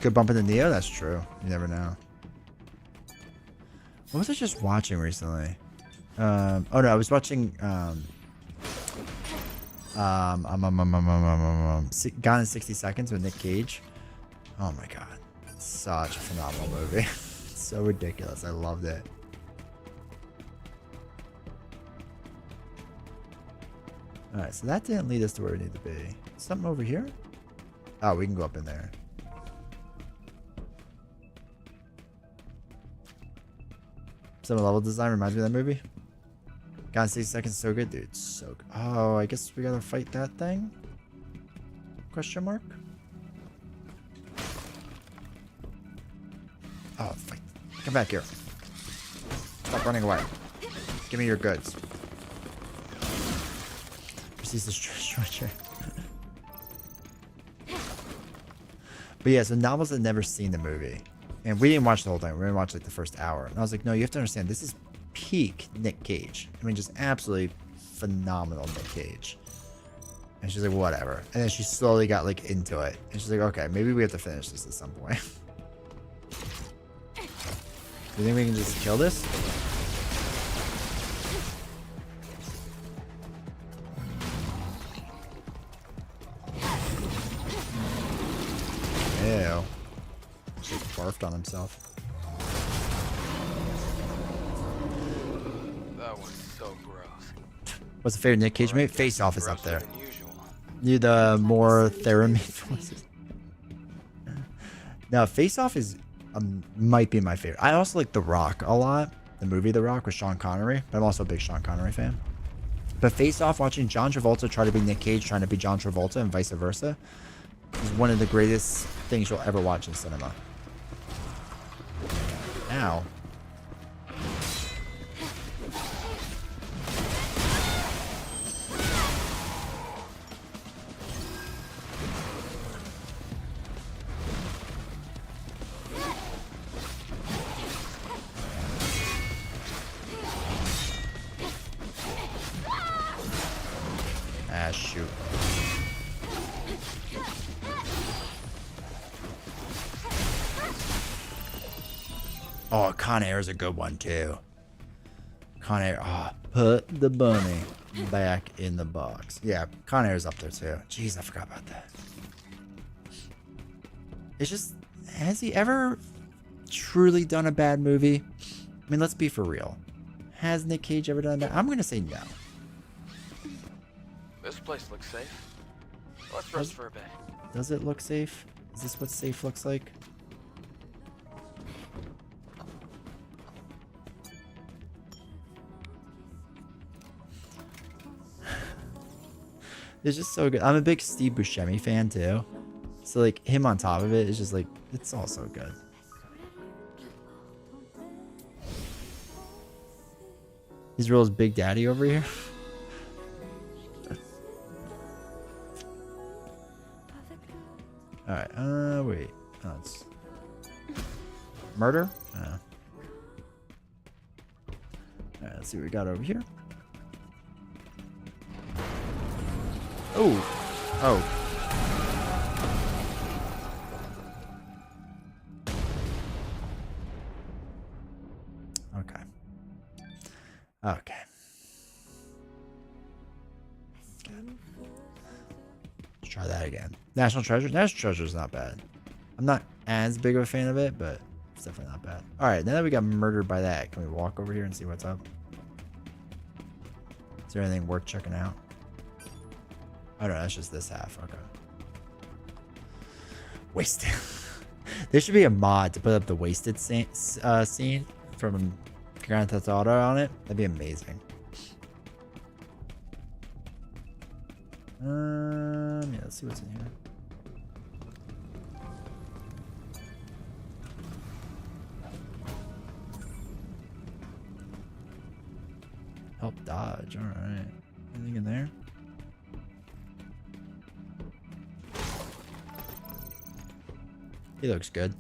Could bump into Neo? That's true. You never know. What was I just watching recently? Oh no, I was watching Gone in 60 Seconds with Nick Cage. Oh my god. Such a phenomenal movie. It's so ridiculous. I loved it. Alright, so that didn't lead us to where we need to be. Something over here? Oh, we can go up in there. Some level design reminds me of that movie. Gone in 60 Seconds, so good, dude. So good. Oh, I guess we gotta fight that thing? Question mark? Oh, fight. Come back here. Stop running away. Give me your goods. Proceeds to stretcher. But yeah, so novels had never seen the movie. And we didn't watch the whole thing. We didn't watch like the first hour. And I was like, no, you have to understand, this is peak Nick Cage. I mean, just absolutely phenomenal Nick Cage. And she's like, whatever. And then she slowly got like into it. And she's like, okay, maybe we have to finish this at some point. You think we can just kill this? Ew. Just barfed on himself. That was so gross. What's the favorite Nick Cage movie? Face Off is up there. Need the more Theremin voices. No, Face Off is might be my favorite. I also like The Rock a lot. The movie The Rock with Sean Connery, but I'm also a big Sean Connery fan. But Face Off, watching John Travolta try to be Nick Cage, trying to be John Travolta, and vice versa, is one of the greatest things you'll ever watch in cinema. Ow. Ah, shoot. Oh, Con Air is a good one too. Con Air. Oh, put the bunny back in the box. Yeah, Con Air is up there too. Jeez, I forgot about that. It's just, has he ever truly done a bad movie? I mean, let's be for real. Has Nick Cage ever done that? I'm gonna say no. This place looks safe. Let's rest for a bit. Does it look safe? Is this what safe looks like? It's just so good. I'm a big Steve Buscemi fan too. So like him on top of it is just like, it's all so good. He's real as Big Daddy over here. Alright, wait. Oh, it's murder? Alright, let's see what we got over here. Oh! Oh. Okay. Okay. Let's try that again. National Treasure? National Treasure is not bad. I'm not as big of a fan of it, but it's definitely not bad. Alright, now that we got murdered by that, can we walk over here and see what's up? Is there anything worth checking out? Oh no, that's just this half. Okay. Wasted. There should be a mod to put up the wasted scene from Grand Theft Auto on it. That'd be amazing. Yeah, let's see what's in here. Help dodge. All right. Anything in there? He looks good.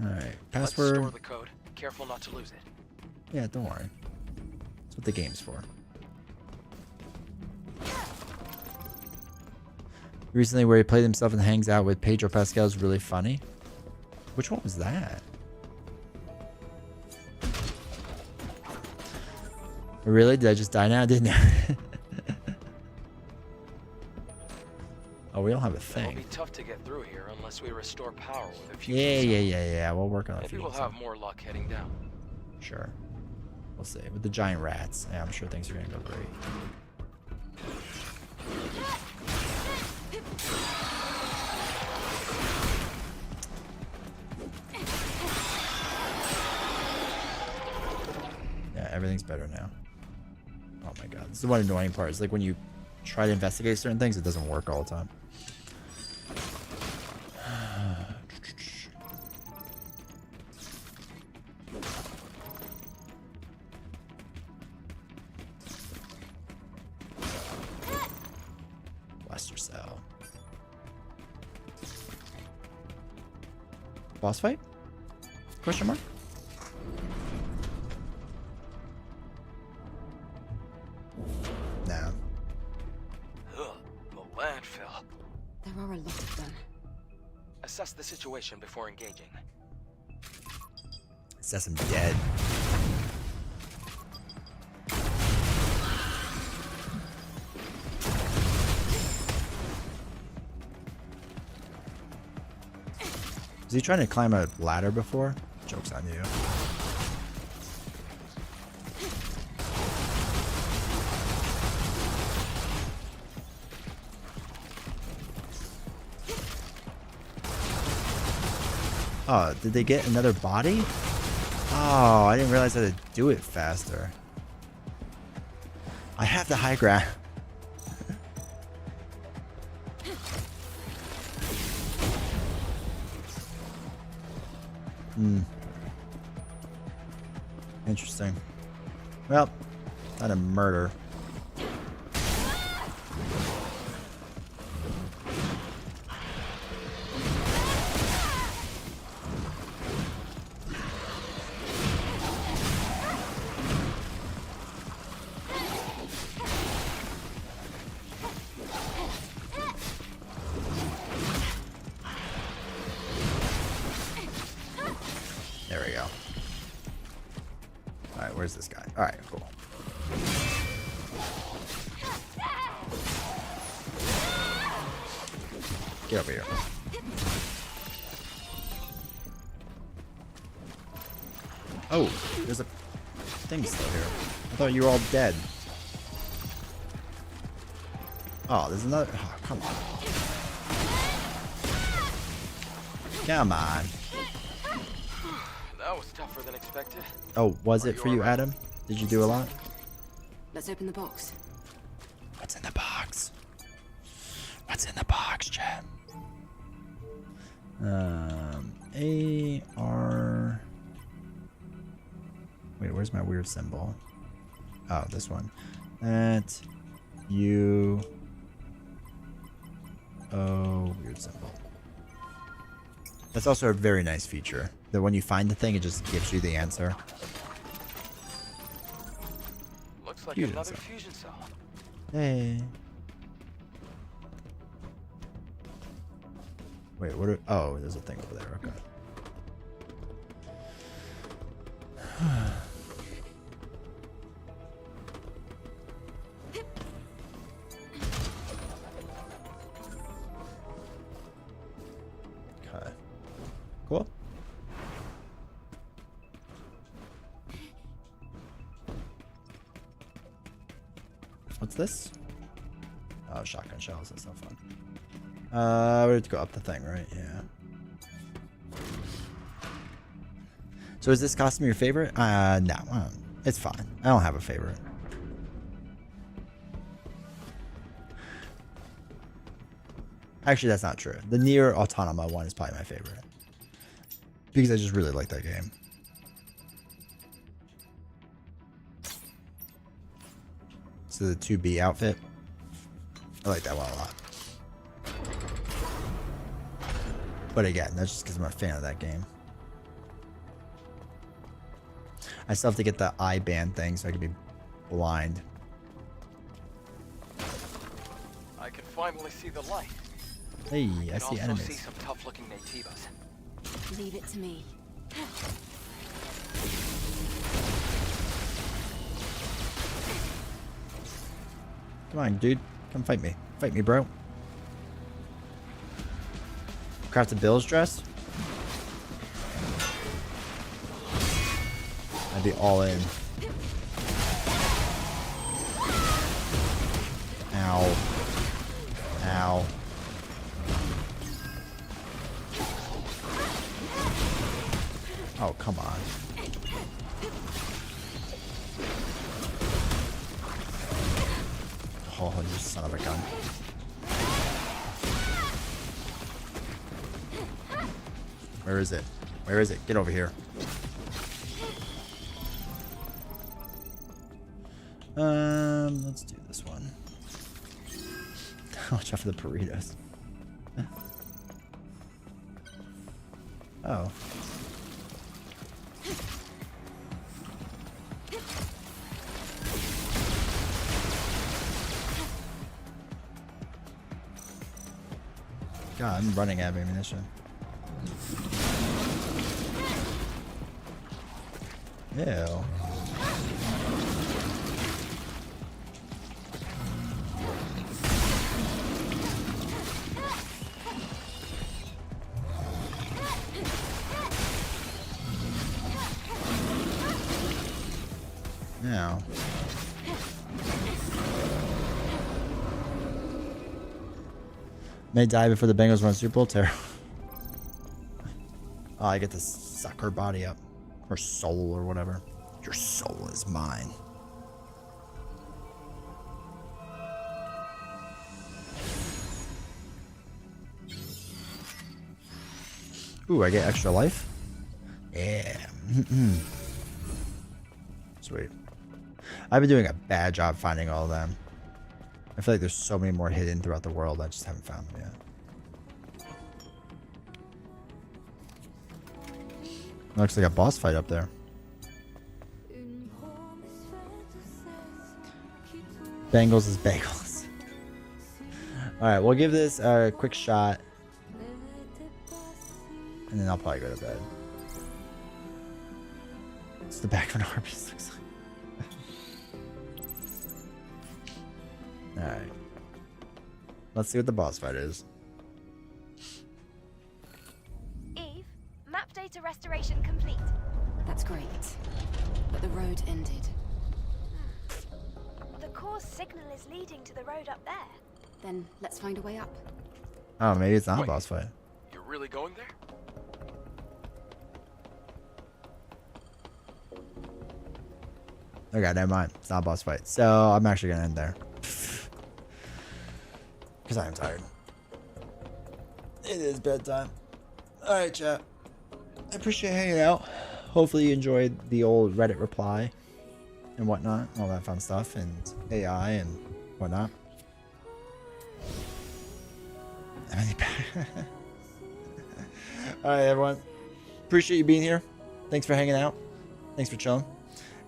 Alright, password. Let's store the code. Careful not to lose it. Yeah, don't worry. That's what the game's for. Recently, where he played himself and hangs out with Pedro Pascal is really funny. Which one was that? Really? Did I just die now? Didn't I? Oh, we don't have a thing. It'll be tough to get through here unless we restore power with a few. Yeah. We'll work on a Maybe few. we'll have more luck heading down. Sure. We'll see. With the giant rats, yeah, I'm sure things are gonna go great. Yeah, everything's better now. Oh my god. This is one annoying part. It's like when you try to investigate certain things, it doesn't work all the time. Blaster cell. Boss fight? Question mark? No. Ugh, the landfill. There are a lot of them. Assess the situation before engaging. It says I'm dead. Was he trying to climb a ladder before? Joke's on you. Oh, did they get another body? Oh, I didn't realize how to do it faster. I have the high ground. Interesting. Well, not a murder. where's this guy? All right, cool. Get over here. Oh, there's a thing still here. I thought you were all dead. Oh, there's another. Oh, come on. Come on. That was tougher than expected. Oh, was it for you, Adam? Did you do a lot? Let's open the box. What's in the box? What's in the box, Chad? AR. Wait, where's my weird symbol? Oh, this one. That you. Oh, weird symbol. That's also a very nice feature. That when you find the thing, it just gives you the answer. Looks like Fusion another cell. fusion cell. Hey. Wait, what? Oh, there's a thing over there. Okay. Okay. Cool. What's this? Oh, shotgun shells. That's not fun. We have to go up the thing, right? Yeah. So is this costume your favorite? No. It's fine. I don't have a favorite. Actually, that's not true. The Nier Autonoma one is probably my favorite. Because I just really like that game. So the 2B outfit. I like that one a lot. But again, that's just because I'm a fan of that game. I still have to get the eye band thing so I can be blind. I can finally see the light. Hey, I I see also enemies. see some tough-looking nativas. Leave it to me. Come on, dude. Come fight me. Fight me, bro. Crafted Bill's dress? I'd be all in. Ow. Ow. Oh, come on. Oh, you son of a gun. Where is it? Where is it? Get over here. Let's do this one. Watch out for the burritos. Oh. God, I'm running out of ammunition. Ew. Now. May die before the Bengals run Super Bowl. Terrible. Oh, I get to suck her body up. Her soul or whatever. Your soul is mine. Ooh, I get extra life? Yeah. Sweet. I've been doing a bad job finding all of them. I feel like there's so many more hidden throughout the world. I just haven't found them yet. Looks like a boss fight up there. Bengals is bagels. Alright, we'll give this a quick shot. And then I'll probably go to bed. It's the back of an Arby's, looks like. Alright. Let's see what the boss fight is. Eve, map data restoration complete. That's great. But the road ended. The core's signal is leading to the road up there. Then let's find a way up. Oh, maybe it's not a boss fight. You're really going there? Okay, never mind. It's not a boss fight. So I'm actually gonna end there. Because I am tired. It is bedtime. Alright, chat. I appreciate hanging out. Hopefully you enjoyed the old Reddit reply and whatnot. All that fun stuff and AI and whatnot. Alright, everyone. Appreciate you being here. Thanks for hanging out. Thanks for chilling.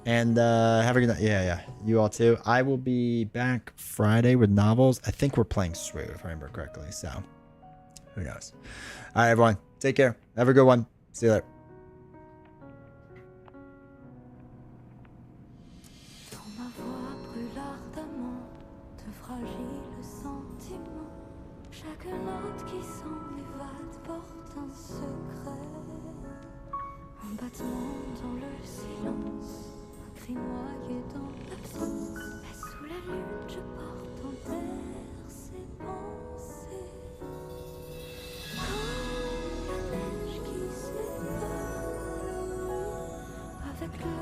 And have a good night. Yeah. You all too. I will be back Friday with novels. I think we're playing Swoo, if I remember correctly. So, who knows? All right, everyone. Take care. Have a good one. See you later. Noyé dans l'absence, mais sous la lune je porte en terre ces pensées. Comme la neige qui s'évade avec le